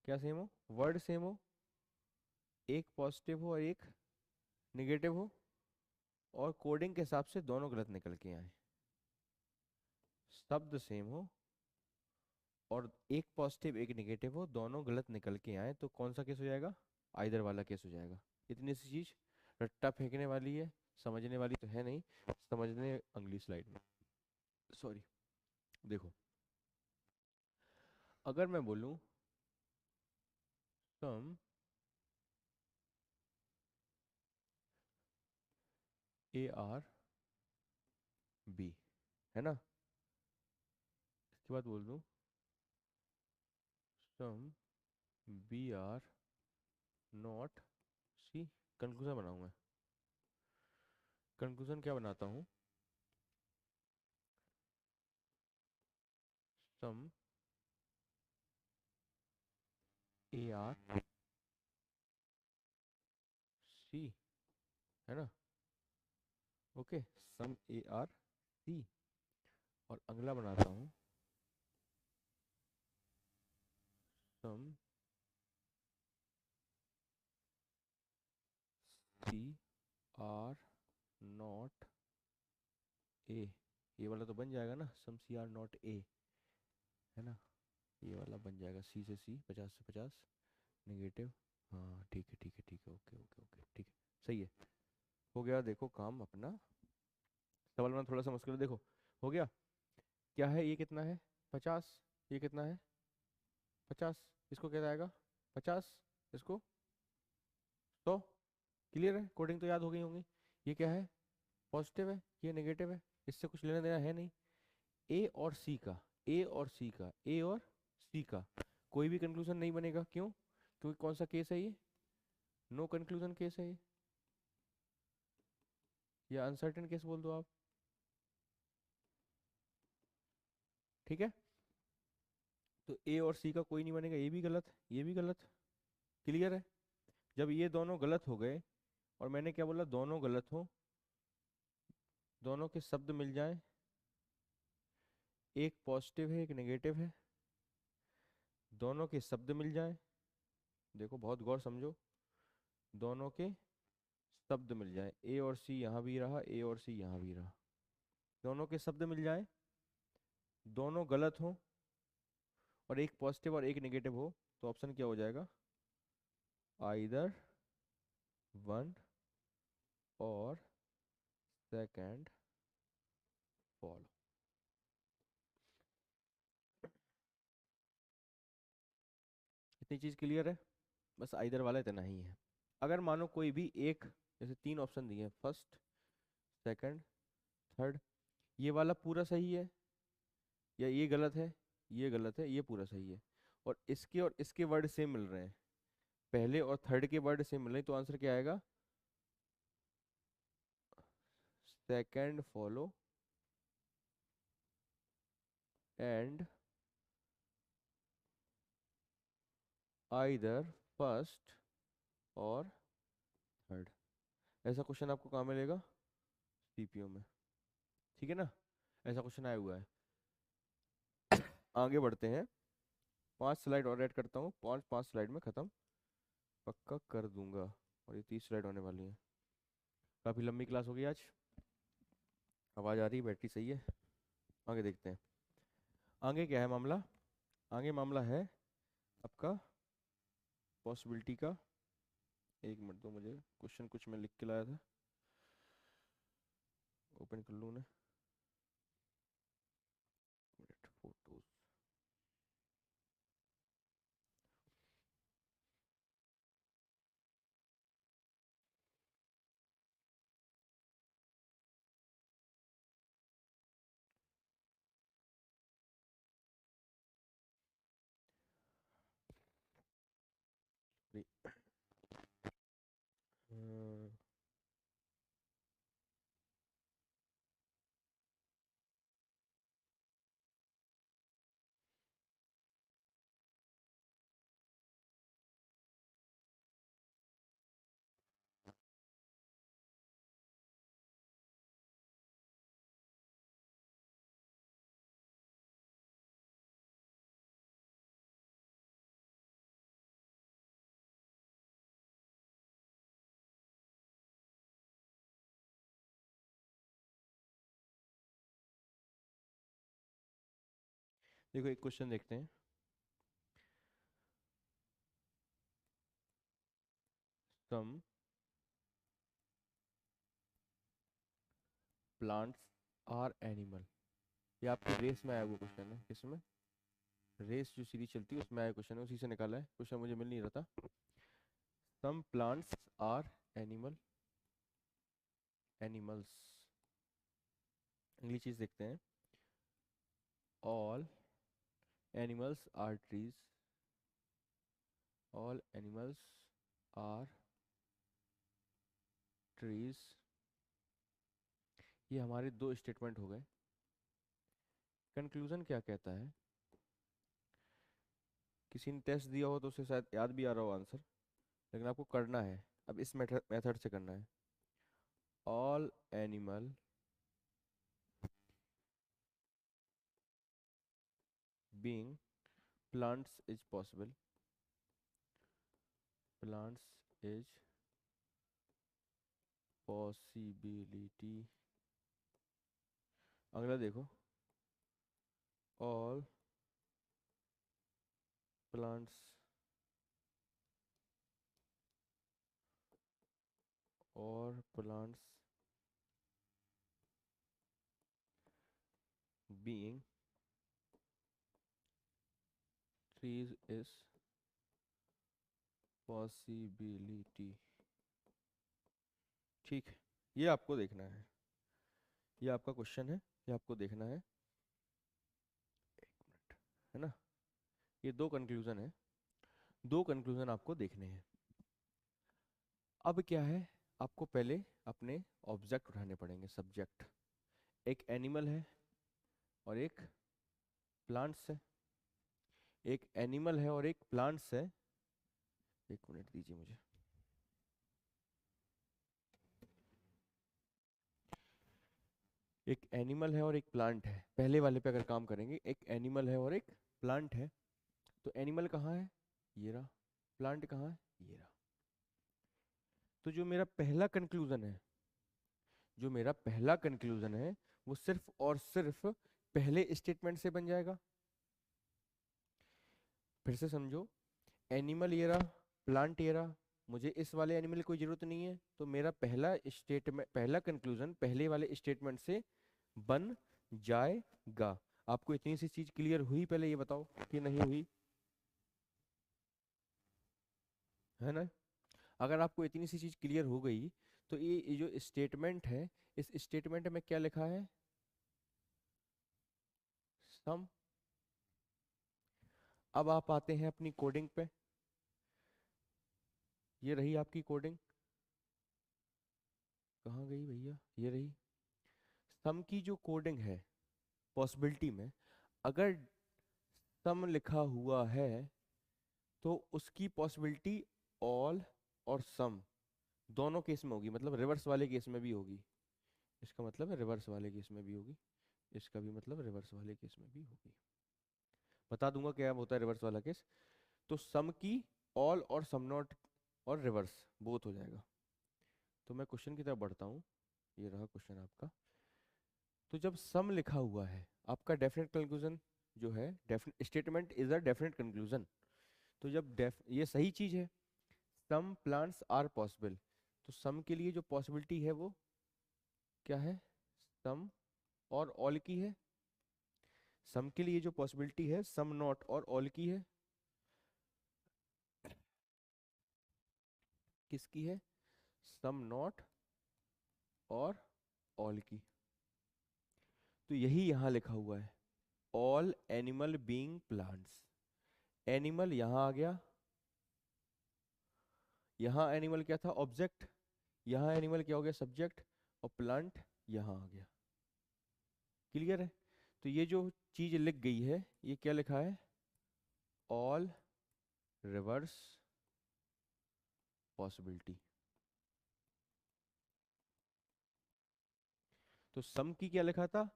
Speaker 1: क्या सेम हो, वर्ड सेम हो, एक पॉजिटिव हो और एक निगेटिव हो, और कोडिंग के हिसाब से दोनों गलत निकल के आए। शब्द सेम हो और एक पॉजिटिव एक निगेटिव हो, दोनों गलत निकल के आए, तो कौन सा केस हो जाएगा, आइदर वाला केस हो जाएगा। इतनी सी चीज रट्टा फेंकने वाली है, समझने वाली तो है नहीं, समझने अगली स्लाइड में। सॉरी, देखो, अगर मैं बोलूं सम ए आर बी, है ना, इसके बाद बोल दूं some B are not C, conclusion बनाऊं मैं। कंक्लूजन क्या बनाता हूँ, सम ए आर सी, है ना, okay, some A are C. और अगला बनाता हूँ सम सी आर नॉट ए। ये वाला तो बन जाएगा ना, सम सी आर नॉट ए, है ना, ये वाला बन जाएगा सी से सी, 50 से 50 नेगेटिव। हाँ ठीक है, ठीक है, ठीक है, ओके ओके ओके, ठीक है, सही है, हो गया। देखो काम अपना, सवाल में थोड़ा सा मुश्किल है, देखो हो गया। क्या है ये, कितना है, 50, ये कितना है, 50, इसको क्या आएगा, 50, इसको 100। क्लियर है, कोडिंग तो याद हो गई होंगी। ये क्या है, पॉजिटिव है, ये नेगेटिव है, इससे कुछ लेना देना है नहीं। ए और सी का, ए और सी का, ए और सी का कोई भी कंक्लूजन नहीं बनेगा। क्यों? क्योंकि कौन सा केस है ये, नो कंक्लूजन केस है ये, या अनसर्टेन केस बोल दो आप। ठीक है, तो ए और सी का कोई नहीं बनेगा, ये भी गलत, ये भी गलत। क्लियर है? जब ये दोनों गलत हो गए, और मैंने क्या बोला, दोनों गलत हो, दोनों के शब्द मिल जाए, एक पॉजिटिव है एक नेगेटिव है, दोनों के शब्द मिल जाए, देखो बहुत गौर समझो, दोनों के शब्द मिल जाए, ए और सी यहाँ भी रहा, ए और सी यहाँ भी रहा, दोनों के शब्द मिल जाए, दोनों गलत हो, और एक पॉजिटिव और एक नेगेटिव हो, तो ऑप्शन क्या हो जाएगा, आइदर वन और सेकंड फॉलो। इतनी चीज क्लियर है, बस आइदर वाला इतना ही है। अगर मानो कोई भी एक, जैसे तीन ऑप्शन दिए, फर्स्ट, सेकंड, थर्ड, ये वाला पूरा सही है, या ये गलत है, ये गलत है, ये पूरा सही है, और इसके वर्ड सेम मिल रहे हैं, पहले और थर्ड के वर्ड सेम मिल रहे हैं, तो आंसर क्या आएगा, second follow and either first और थर्ड। ऐसा क्वेश्चन आपको कहाँ मिलेगा? सीपीओ में। ठीक है ना, ऐसा क्वेश्चन आया हुआ है। आगे बढ़ते हैं, 5 स्लाइड और ऐड करता हूँ, 5 स्लाइड में ख़त्म पक्का कर दूंगा, और ये 30 स्लाइड होने वाली है। काफ़ी लंबी क्लास होगी आज। आवाज़ आ रही है, बैटरी सही है? आगे देखते हैं, आगे क्या है मामला। आगे मामला है आपका पॉसिबिलिटी का। एक मिनट दो मुझे, क्वेश्चन कुछ मैं लिख के लाया था, ओपन कर लूँ ना। Minute, photos. देखो एक क्वेश्चन देखते हैं। सम प्लांट्स आर एनिमल, ये आपकी रेस में आया हुआ क्वेश्चन है। किसमें? रेस जो सीरीज चलती है उसमें आया क्वेश्चन है, उसी से निकाला है क्वेश्चन, मुझे मिल नहीं रहा था। Some plants are animal, animals. अगली चीज देखते हैं, all animals are trees, all animals are trees. ये हमारे दो स्टेटमेंट हो गए। कंक्लूजन क्या कहता है? किसी ने टेस्ट दिया हो तो उसे शायद याद भी आ रहा हो आंसर, लेकिन आपको करना है, अब इस मेथड से करना है। All animal being plants is possible, plants is possibility. अगला देखो, ऑल प्लांट्स और plants being trees is possibility. ठीक है, ये आपको देखना है, ये आपका क्वेश्चन है, ये आपको देखना है। एक मिनट, है ना, ये दो कंक्लूजन है, दो कंक्लूजन आपको देखने हैं। अब क्या है, आपको पहले अपने ऑब्जेक्ट उठाने पड़ेंगे, सब्जेक्ट। एक एनिमल है और एक प्लांट्स है, एक एनिमल है और एक प्लांट्स है। एक मिनट दीजिए मुझे। एक एनिमल है और एक प्लांट है, पहले वाले पे अगर काम करेंगे, एक एनिमल है और एक प्लांट है। तो एनिमल कहाँ है? ये रहा। प्लांट कहाँ है? ये रहा। तो जो मेरा पहला कंक्लूजन है, जो मेरा पहला कंक्लूजन है, वो सिर्फ और सिर्फ पहले स्टेटमेंट से बन जाएगा। फिर से समझो, एनिमल ये रहा, प्लांट ये रहा, मुझे इस वाले एनिमल की कोई जरूरत नहीं है, तो मेरा पहला स्टेटमेंट, पहला कंक्लूजन पहले वाले स्टेटमेंट से बन जाएगा। आपको इतनी सी चीज क्लियर हुई पहले ये बताओ कि नहीं हुई? है ना? अगर आपको इतनी सी चीज क्लियर हो गई, तो ये जो स्टेटमेंट है, इस स्टेटमेंट में क्या लिखा है? सम। अब आप आते हैं अपनी कोडिंग पे। ये रही आपकी कोडिंग, कहाँ गई भैया? ये रही। सम की जो कोडिंग है पॉसिबिलिटी में, अगर सम लिखा हुआ है तो उसकी पॉसिबिलिटी ऑल और सम दोनों केस में होगी, मतलब रिवर्स वाले केस में भी होगी। इसका मतलब है रिवर्स वाले केस में भी होगी, इसका भी मतलब रिवर्स वाले केस में भी होगी। बता दूंगा क्या होता है रिवर्स वाला केस। तो सम की ऑल और सम नॉट और रिवर्स बोथ हो जाएगा। तो मैं क्वेश्चन की तरफ बढ़ता हूँ। ये रहा क्वेश्चन आपका। तो जब सम लिखा हुआ है, आपका डेफिनेट कंक्लूजन जो है, statement is a definite conclusion. तो जब ये सही चीज है, सम प्लांट्स आर पॉसिबल, तो सम के लिए जो पॉसिबिलिटी है वो क्या है, सम और ऑल की है। सम के लिए जो पॉसिबिलिटी है सम नॉट और ऑल की है। किसकी है, सम नॉट और ऑल की। तो यही यहाँ लिखा हुआ है, all animal being plants. Animal यहाँ आ गया, यहाँ एनिमल क्या था, ऑब्जेक्ट, यहाँ एनिमल क्या हो गया, सब्जेक्ट, और प्लांट यहाँ आ गया। क्लियर है। तो ये जो चीज लिख गई है ये क्या लिखा है, ऑल रिवर्स पॉसिबिलिटी। तो सम की क्या लिखा था,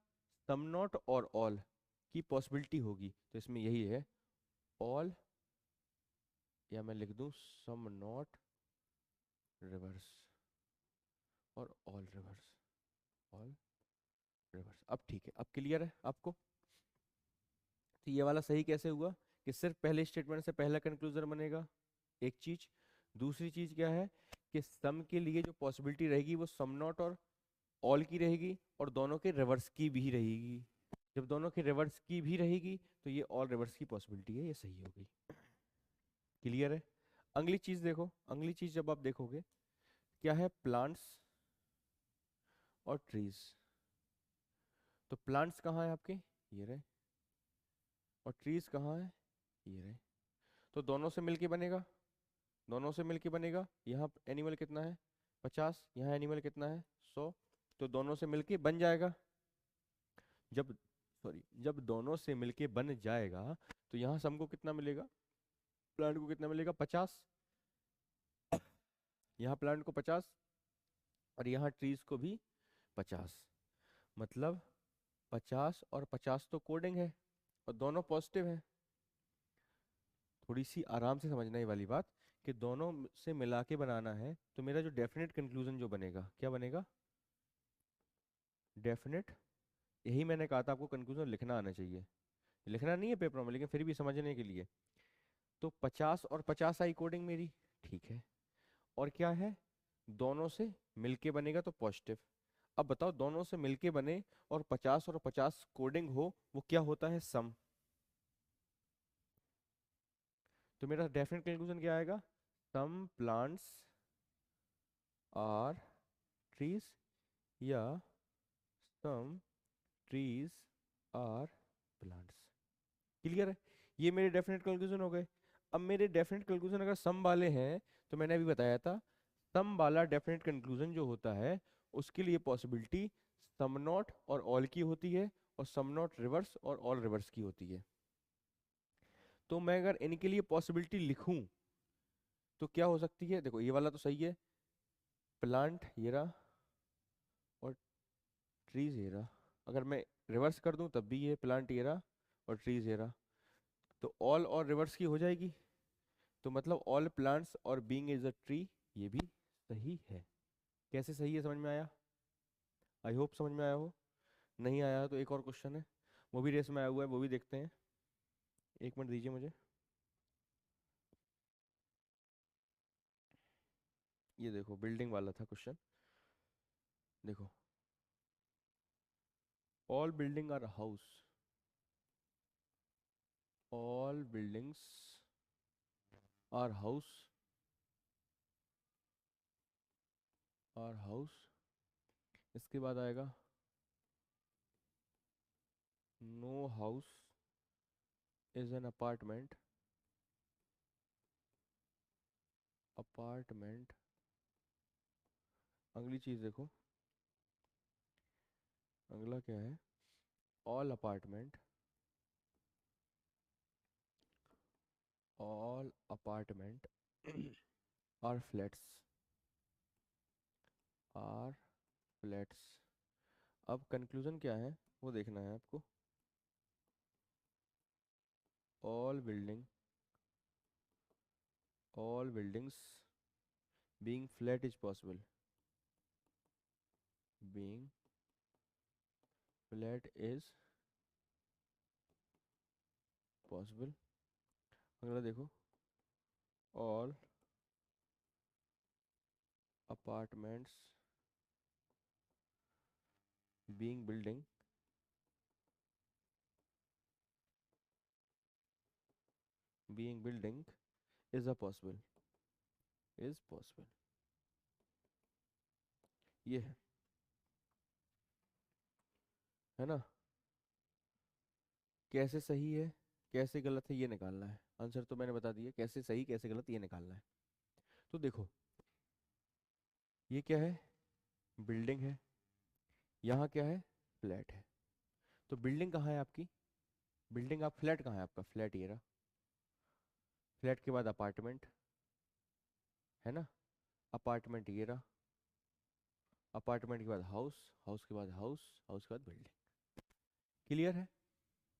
Speaker 1: सम नॉट और ऑल की पॉसिबिलिटी होगी, तो इसमें यही है ऑल, या मैं लिख दूं सम नॉट रिवर्स और ऑल रिवर्स, ऑल रिवर्स। अब ठीक है, अब क्लियर है आपको। तो ये वाला सही कैसे हुआ कि सिर्फ पहले स्टेटमेंट से पहला कंक्लूजन बनेगा, एक चीज। दूसरी चीज क्या है कि सम के लिए जो पॉसिबिलिटी रहेगी वो सम नॉट और ऑल की रहेगी, और दोनों के रिवर्स की भी रहेगी। जब दोनों के रिवर्स की भी रहेगी तो ये ऑल रिवर्स की पॉसिबिलिटी है, ये सही होगी। क्लियर है। अगली चीज देखो, अगली चीज जब आप देखोगे क्या है, प्लांट्स और ट्रीज। तो प्लांट्स कहाँ है आपके, ये रहे, और ट्रीज कहाँ है, ये रहे। तो दोनों से मिलके बनेगा, दोनों से मिलके बनेगा। यहाँ एनिमल कितना है, 50, यहाँ एनिमल कितना है, 100। तो दोनों से मिलके बन जाएगा। जब जब दोनों से मिलके बन जाएगा तो यहाँ सम को कितना मिलेगा, प्लांट को कितना मिलेगा, 50। यहाँ प्लांट को 50 और यहाँ ट्रीज को भी 50। मतलब 50 और 50 तो कोडिंग है और दोनों पॉजिटिव है। थोड़ी सी आराम से समझने वाली बात कि दोनों से मिला के बनाना है, तो मेरा जो डेफिनेट कंक्लूजन जो बनेगा क्या बनेगा, डेफिनेट। यही मैंने कहा था आपको कंक्लूजन लिखना आना चाहिए, लिखना नहीं है पेपर में लेकिन फिर भी समझने के लिए। तो 50 और 50 आई कोडिंग मेरी, ठीक है। और क्या है, दोनों से मिलके बनेगा तो पॉजिटिव। अब बताओ दोनों से मिलके बने और 50 और 50 कोडिंग हो, वो क्या होता है, सम। तो मेरा डेफिनेट कंक्लूजन क्या आएगा, सम प्लांट्स आर ट्रीज, या some trees are plants. Clear है। ये मेरे डेफिनेट कंक्लूजन हो गए। अब मेरे डेफिनेट कंक्लूजन अगर सम वाले हैं, तो मैंने अभी बताया था सम वाला डेफिनेट कंक्लूजन जो होता है उसके लिए पॉसिबिलिटी सम नॉट और ऑल की होती है, और सम नॉट रिवर्स और ऑल रिवर्स की होती है। तो मैं अगर इनके लिए पॉसिबिलिटी लिखूं तो क्या हो सकती है, देखो ये वाला तो सही है, प्लांट ये रहा और ट्रीज ये रहा। अगर मैं रिवर्स कर दूं तब भी ये प्लांट ये रहा और ट्रीज ये रहा। तो ऑल और रिवर्स की हो जाएगी, तो मतलब ऑल प्लांट्स और बीइंग इज अ ट्री, ये भी सही है। कैसे सही है, समझ में आया, आई होप समझ में आया हो। नहीं आया तो एक और क्वेश्चन है, वो भी रेस में आया हुआ है, वो भी देखते हैं। एक मिनट दीजिए मुझे। ये देखो बिल्डिंग वाला था क्वेश्चन। देखो, all building are house, all buildings are house, are house. इसके बाद आएगा no house is an apartment, apartment. अगली चीज देखो, अगला क्या है, all apartment all apartment are flats are flats. अब कंक्लूजन क्या है वो देखना है आपको। All building all buildings being flat is possible, being flat is possible। अगला देखो, all apartments being building is a possible, is possible। ये है ना। कैसे सही है कैसे गलत है ये निकालना है। आंसर तो मैंने बता दिया, कैसे सही कैसे गलत ये निकालना है। तो देखो, ये क्या है, बिल्डिंग है, यहाँ क्या है, फ्लैट है। तो बिल्डिंग कहाँ है आपकी, बिल्डिंग आप फ्लैट कहाँ है आपका, फ्लैट ये रहा। फ्लैट के बाद अपार्टमेंट है ना, अपार्टमेंट ये रहा। अपार्टमेंट के बाद हाउस, हाउस के बाद हाउस, हाउस के बाद बिल्डिंग। क्लियर है।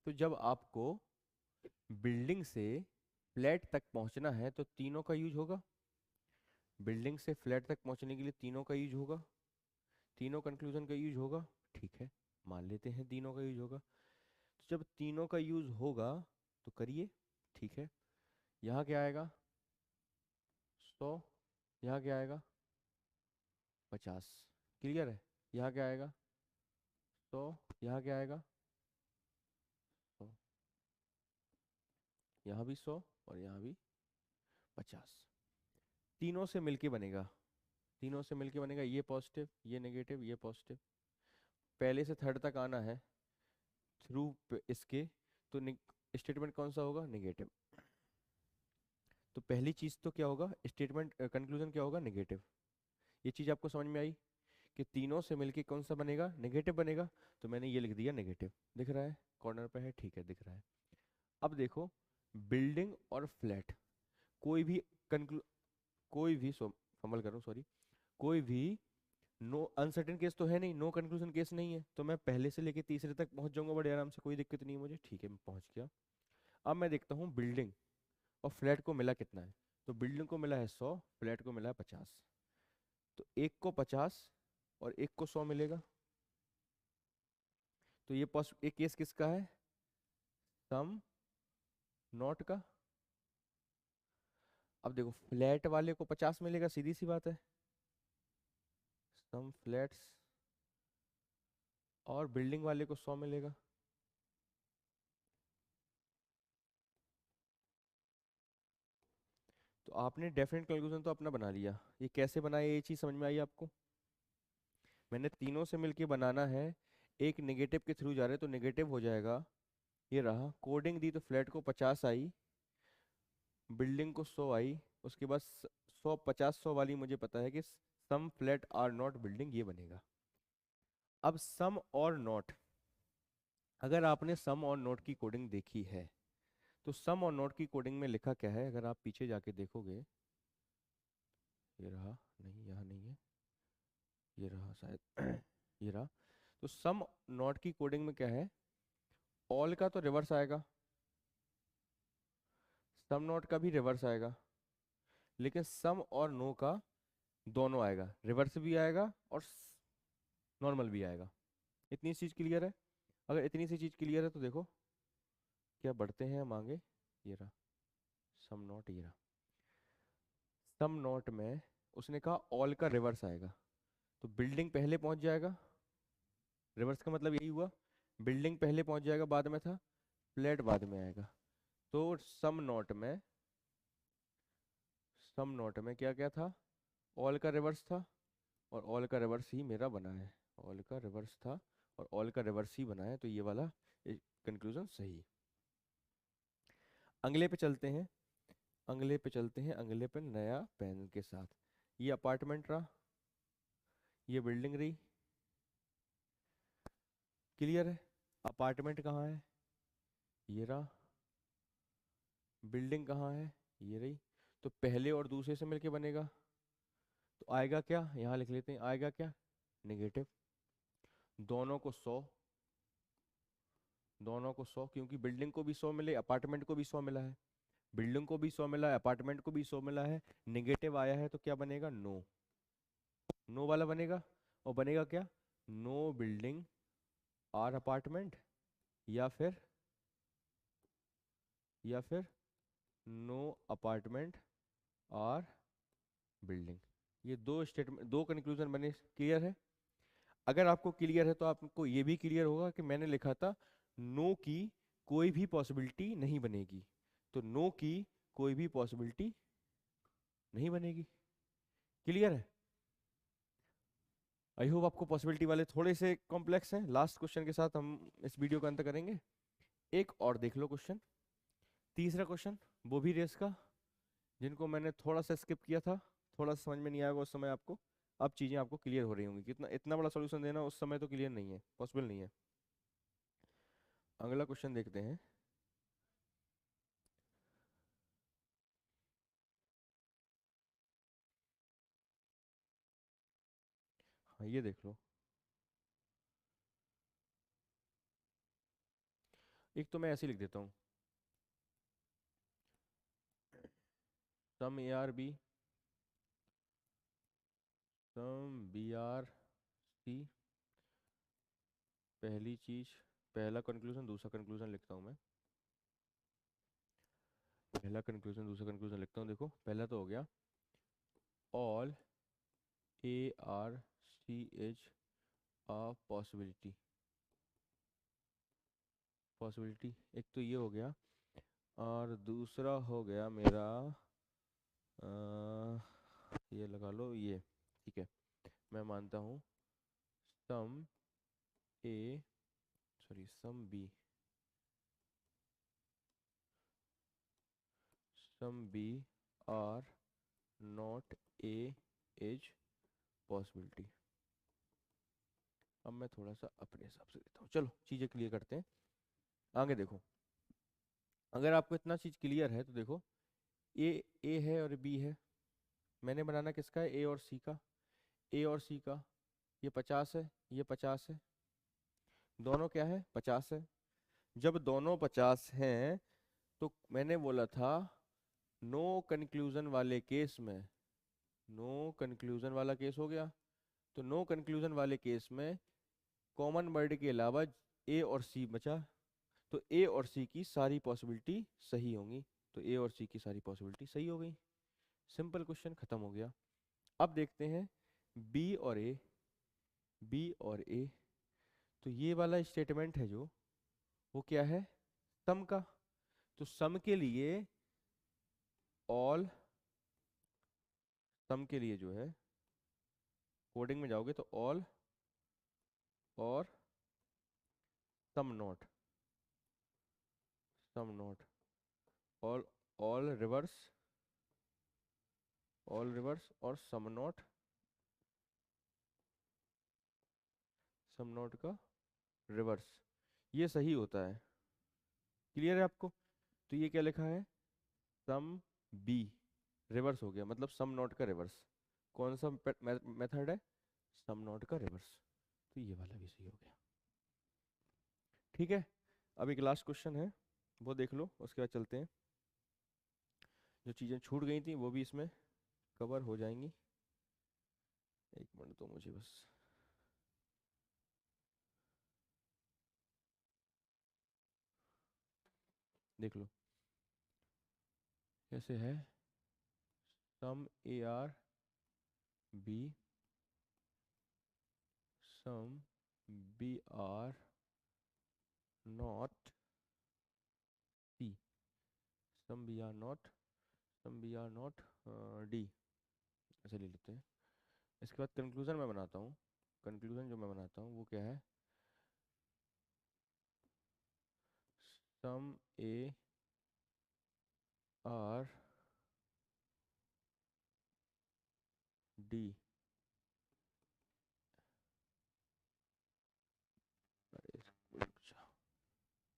Speaker 1: तो जब आपको बिल्डिंग से फ्लैट तक पहुंचना है तो तीनों का यूज होगा। बिल्डिंग से फ्लैट तक पहुंचने के लिए तीनों का यूज होगा, तीनों कंक्लूजन का यूज होगा। ठीक है, मान लेते हैं तीनों का यूज होगा। तो जब तीनों का यूज होगा तो करिए। ठीक है, यहाँ क्या आएगा 100, यहाँ क्या आएगा 50। क्लियर है। यहाँ क्या आएगा 100, यहाँ क्या आएगा 100, यहाँ भी 100 और यहाँ भी 50। तीनों से मिलके बनेगा, तीनों से मिलके बनेगा ये पॉजिटिव ये नेगेटिव ये पॉजिटिव। पहले से थर्ड तक आना है थ्रू इसके, तो स्टेटमेंट कौन सा होगा, नेगेटिव। तो पहली चीज तो क्या होगा, स्टेटमेंट कंक्लूजन क्या होगा, नेगेटिव। ये चीज आपको समझ में आई कि तीनों से मिलके कौन सा बनेगा, नेगेटिव बनेगा। तो मैंने ये लिख दिया नेगेटिव, दिख रहा है कॉर्नर पे है, ठीक है दिख रहा है। अब देखो, बिल्डिंग और फ्लैट, कोई भी कंक्लू कोई भी फंबल कर रहा हूँ सॉरी, कोई भी नो अनसर्टेन केस तो है नहीं, नो कंक्लूजन केस नहीं है। तो मैं पहले से लेके तीसरे तक पहुंच जाऊंगा बड़े आराम से, कोई दिक्कत नहीं है मुझे। ठीक है मैं पहुंच गया। अब मैं देखता हूँ बिल्डिंग और फ्लैट को मिला कितना है। तो बिल्डिंग को मिला है 100, फ्लैट को मिला है 50। तो एक को 50 और एक को 100 मिलेगा। तो ये एक केस किसका है, सम नॉट का। अब देखो, फ्लैट वाले को 50 मिलेगा, सीधी सी बात है, सम फ्लैट्स, और बिल्डिंग वाले को 100 मिलेगा। तो आपने डेफिनेट कंक्लूजन तो अपना बना लिया। ये कैसे बनाया ये चीज़ समझ में आई आपको। मैंने तीनों से मिलके बनाना है, एक नेगेटिव के थ्रू जा रहे तो नेगेटिव हो जाएगा। ये रहा, कोडिंग दी तो फ्लैट को 50 आई, बिल्डिंग को 100 आई। उसके बाद 100 50 100 वाली मुझे पता है कि सम फ्लैट आर नॉट बिल्डिंग, ये बनेगा। अब सम और नॉट, अगर आपने सम और नॉट की कोडिंग देखी है तो सम और नॉट की कोडिंग में लिखा क्या है, अगर आप पीछे जाके देखोगे, ये रहा, नहीं यहाँ नहीं है, ये रहा शायद ये रहा। तो सम नॉट की कोडिंग में क्या है, ऑल का तो रिवर्स आएगा, सम नॉट का भी रिवर्स आएगा, लेकिन सम और नो का दोनों आएगा, रिवर्स भी आएगा और नॉर्मल भी आएगा। इतनी चीज क्लियर है। अगर इतनी सी चीज क्लियर है तो देखो क्या बढ़ते हैं हम आगे। ये रहा सम नॉट, ये रहा सम नॉट में उसने कहा ऑल का रिवर्स आएगा। तो बिल्डिंग पहले पहुंच जाएगा, रिवर्स का मतलब यही हुआ, बिल्डिंग पहले पहुंच जाएगा, बाद में था, फ्लैट बाद में आएगा। तो सम नोट में क्या क्या था, ऑल का रिवर्स था, और ऑल का रिवर्स ही मेरा बना है, ऑल का रिवर्स था और ऑल का रिवर्स ही बना है। तो ये वाला कंक्लूजन सही। अगले पे चलते हैं, अगले पे नया पेन के साथ। ये अपार्टमेंट रहा, ये बिल्डिंग रही। क्लियर है। अपार्टमेंट कहाँ है, ये रहा, बिल्डिंग कहाँ है, ये रही। तो पहले और दूसरे से मिलके बनेगा, तो आएगा क्या, यहाँ लिख लेते हैं, आएगा क्या, नेगेटिव। दोनों को 100, दोनों को 100, क्योंकि बिल्डिंग को भी 100 मिले, अपार्टमेंट को भी 100 मिला है। बिल्डिंग को भी 100 मिला है, अपार्टमेंट को भी 100 मिला है। नेगेटिव आया है तो क्या बनेगा, नो। नो वाला बनेगा। और बनेगा क्या, नो बिल्डिंग आर अपार्टमेंट, या फिर नो अपार्टमेंट आर बिल्डिंग। ये दो स्टेटमेंट, दो कंक्लूजन बने, क्लियर है। अगर आपको क्लियर है तो आपको ये भी क्लियर होगा कि मैंने लिखा था नो की कोई भी पॉसिबिलिटी नहीं बनेगी, तो नो की कोई भी पॉसिबिलिटी नहीं बनेगी। क्लियर है। आई होप आपको पॉसिबिलिटी वाले थोड़े से कॉम्प्लेक्स हैं। लास्ट क्वेश्चन के साथ हम इस वीडियो का अंत करेंगे। एक और देख लो क्वेश्चन, तीसरा क्वेश्चन, वो भी रेस का, जिनको मैंने थोड़ा सा स्किप किया था, थोड़ा सा समझ में नहीं आएगा उस समय आपको, अब चीजें आपको क्लियर हो रही होंगी। कितना इतना बड़ा सॉल्यूशन देना उस समय तो क्लियर नहीं है, पॉसिबल नहीं है। अगला क्वेश्चन देखते हैं। हाँ ये देख लो, एक तो मैं ऐसे ही लिख देता हूँ, some A are B, some B are C, पहली चीज, पहला कंक्लूजन दूसरा कंक्लूजन लिखता हूँ मैं। पहला कंक्लूजन दूसरा कंक्लूजन लिखता हूँ। देखो पहला तो हो गया, all A are C is a possibility, possibility एक तो ये हो गया। और दूसरा हो गया मेरा, ये लगा लो ये, ठीक है, मैं मानता हूँ some A, sorry some B, some B are not A is possibility. अब मैं थोड़ा सा अपने हिसाब से देता हूँ, चलो चीज़ें क्लियर करते हैं। आगे देखो, अगर आपको इतना चीज़ क्लियर है तो देखो, ए है और बी है, मैंने बनाना किसका है, ए और सी का। ए और सी का, ये 50 है, ये 50 है, दोनों क्या है, 50 है। जब दोनों 50 हैं तो मैंने बोला था नो कंक्लूजन वाले केस में, नो कंक्लूजन वाला केस हो गया, तो नो कंक्लूजन वाले केस में कॉमन वर्ड के अलावा ए और सी बचा, तो ए और सी की सारी पॉसिबिलिटी सही होंगी, तो ए और सी की सारी पॉसिबिलिटी सही हो गई। सिंपल क्वेश्चन खत्म हो गया। अब देखते हैं बी और ए, बी और ए, तो ये वाला स्टेटमेंट है जो, वो क्या है, सम का। तो सम के लिए ऑल, सम के लिए जो है कोडिंग में जाओगे तो ऑल और some not, some not, all, all reverse, all reverse और सम नॉट, सम नॉट का रिवर्स, ये सही होता है। क्लियर है आपको। तो ये क्या लिखा है, सम बी रिवर्स हो गया, मतलब सम नॉट का रिवर्स। कौन सा मेथड है, सम नॉट का रिवर्स, तो ये वाला भी सही हो गया। ठीक है, अब एक लास्ट क्वेश्चन है, वो देख लो, उसके बाद चलते हैं। जो चीज़ें छूट गई थी वो भी इसमें कवर हो जाएंगी। एक मिनट तो मुझे बस, देख लो कैसे है, some A are B, some B are not C, some B are not, some B are not D, ऐसे ले लेते हैं। इसके बाद कंक्लूजन मैं बनाता हूँ, कंक्लूजन जो मैं बनाता हूँ वो क्या है, सम ए आर डी, अरे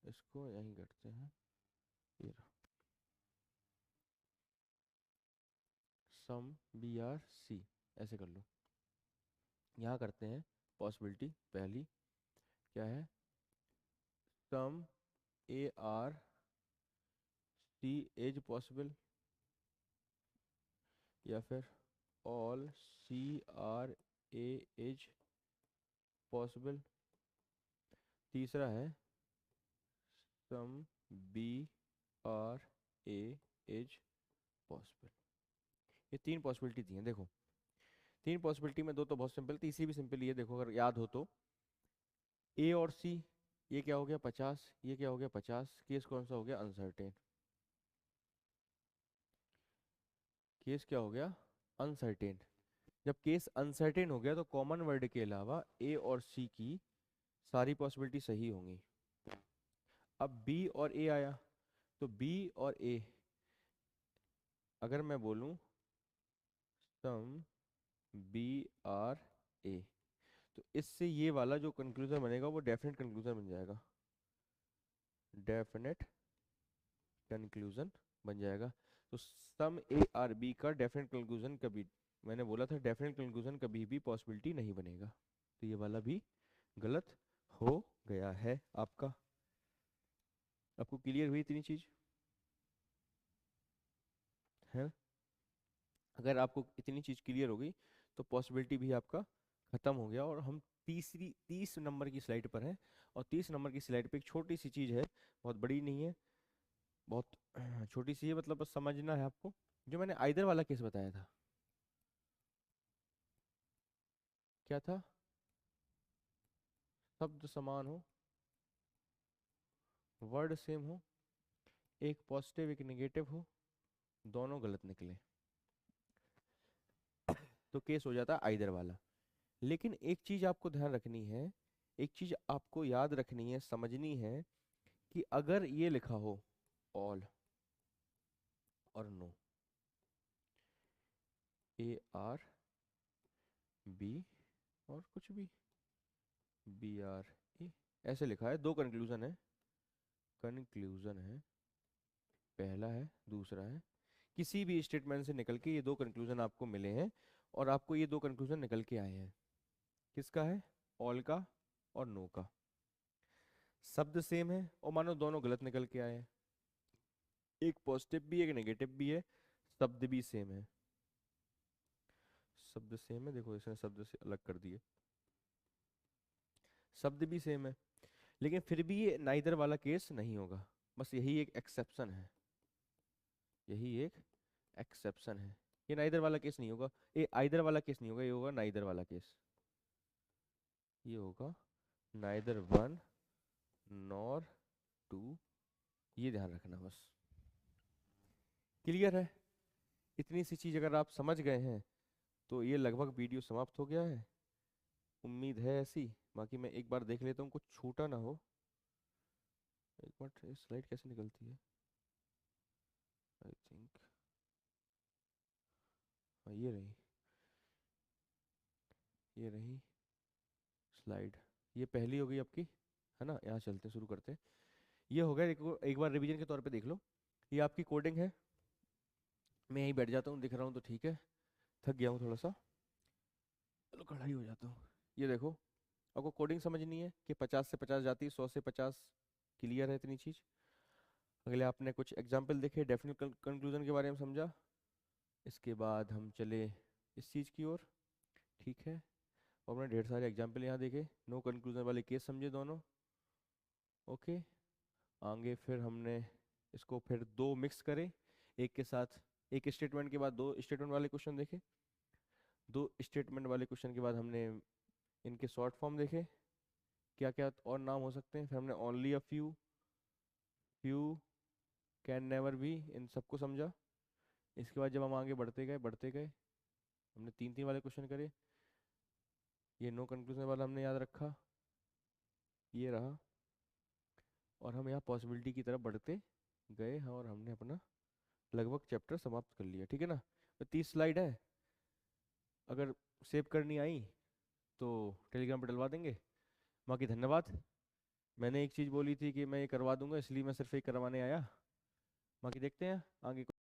Speaker 1: इसको यहीं करते हैं, ये रहा। सम बी आर सी, ऐसे कर लो। यहाँ करते हैं पॉसिबिलिटी पहली, क्या है, some A are C is possible, या फिर all C are A is possible. तीसरा है some B are A is possible. ये तीन पॉसिबिलिटी दी हैं देखो। तीन पॉसिबिलिटी में दो तो बहुत सिंपल, तीसरी भी सिंपल ही है। देखो अगर याद हो तो ए और सी, ये क्या हो गया 50, ये क्या हो गया 50, केस कौन सा हो गया अनसर्टेन, केस क्या हो गया अनसर्टेन। जब केस अनसर्टेन हो गया तो कॉमन वर्ड के अलावा ए और सी की सारी पॉसिबिलिटी सही होंगी। अब बी और ए आया, तो बी और ए, अगर मैं बोलूं सम बी आर ए, तो इससे ये वाला जो कंक्लूजन बनेगा वो डेफिनेट कंक्लूजन बन जाएगा, डेफिनेट कंक्लूजन बन जाएगा। तो सम ए आर बी का डेफिनेट कंक्लूजन कभी, मैंने बोला था डेफिनेट कंक्लूजन कभी भी पॉसिबिलिटी नहीं बनेगा, तो ये वाला भी गलत हो गया है आपका। आपको क्लियर हुई इतनी चीज है? अगर आपको इतनी चीज क्लियर हो गई तो पॉसिबिलिटी भी आपका खत्म हो गया। और हम 30 नंबर की स्लाइड पर हैं, और 30 नंबर की स्लाइड पे एक छोटी सी चीज है, बहुत बड़ी नहीं है, बहुत छोटी सी है, मतलब बस समझना है आपको। जो मैंने आइदर वाला केस बताया था, क्या था, शब्द समान हो, वर्ड सेम हो, एक पॉजिटिव एक नेगेटिव हो, दोनों गलत निकले, तो केस हो जाता है आइदर वाला। लेकिन एक चीज आपको ध्यान रखनी है, एक चीज आपको याद रखनी है, समझनी है, कि अगर ये लिखा हो ऑल और नो, ए आर बी और कुछ भी बी आर ए, ऐसे लिखा है, दो कंक्लूजन है, कंक्लूजन है, पहला है दूसरा है, किसी भी स्टेटमेंट से निकल के ये दो कंक्लूजन आपको मिले हैं, और आपको ये दो कंक्लूजन निकल के आए हैं। किसका है, ऑल का और नो का। शब्द सेम है और मानो दोनों गलत निकल के आए हैं, एक पॉजिटिव भी एक नेगेटिव भी है, शब्द भी सेम है, शब्द सेम है, देखो इसने शब्द से अलग कर दिए, शब्द भी सेम है, लेकिन फिर भी ये नाइदर वाला केस नहीं होगा। बस यही एक एक्सेप्शन है, यही एक एक्सेप्शन है। ये नाइदर वाला केस नहीं होगा, ये आइदर वाला केस नहीं होगा, ये होगा नाइदर वाला केस, ये होगा नाइदर वन नॉर टू, ये ध्यान रखना बस। क्लियर है? इतनी सी चीज अगर आप समझ गए हैं तो ये लगभग वीडियो समाप्त हो गया है, उम्मीद है ऐसी। बाकी मैं एक बार देख लेता हूँ कुछ छूटा ना हो। एक मिनट, स्लाइड कैसे निकलती है, आई थिंक ये रही, ये रही स्लाइड, ये पहली हो गई आपकी, है ना। यहाँ चलते हैं, शुरू करते हैं। ये हो गया, एक बार रिवीजन के तौर पे देख लो। ये आपकी कोडिंग है, मैं यहीं बैठ जाता हूँ, दिख रहा हूँ तो ठीक है, थक गया हूँ थोड़ा सा, चलो खड़ा ही हो जाता हूँ। ये देखो, आपको कोडिंग समझनी है कि 50 से 50 जाती है, 100 से 50, क्लियर है इतनी चीज। अगले आपने कुछ एग्जाम्पल देखे, डेफिनेट कंक्लूजन के बारे में समझा, इसके बाद हम चले इस चीज़ की ओर, ठीक है। और हमने ढेर सारे एग्जाम्पल यहाँ देखे, नो कंक्लूजन वाले केस समझे दोनों, ओके। आगे फिर हमने इसको फिर दो मिक्स करे, एक के साथ, एक स्टेटमेंट के बाद दो स्टेटमेंट वाले क्वेश्चन देखे, दो स्टेटमेंट वाले क्वेश्चन के बाद हमने इनके शॉर्ट फॉर्म देखे, क्या क्या और नाम हो सकते हैं। फिर हमने only a few, few, can never be, इन सबको समझा। इसके बाद जब हम आगे बढ़ते गए हमने तीन तीन वाले क्वेश्चन करे, ये नो कंक्लूजन वाला हमने याद रखा, ये रहा, और हम यहाँ पॉसिबिलिटी की तरफ बढ़ते गए हैं, और हमने अपना लगभग चैप्टर समाप्त कर लिया, ठीक है ना। तो 30 स्लाइड है, अगर सेव करनी आई तो टेलीग्राम पर डलवा देंगे। बाकी धन्यवाद। मैंने एक चीज़ बोली थी कि मैं ये करवा दूंगा, इसलिए मैं सिर्फ एक करवाने आया, बाकी देखते हैं आगे।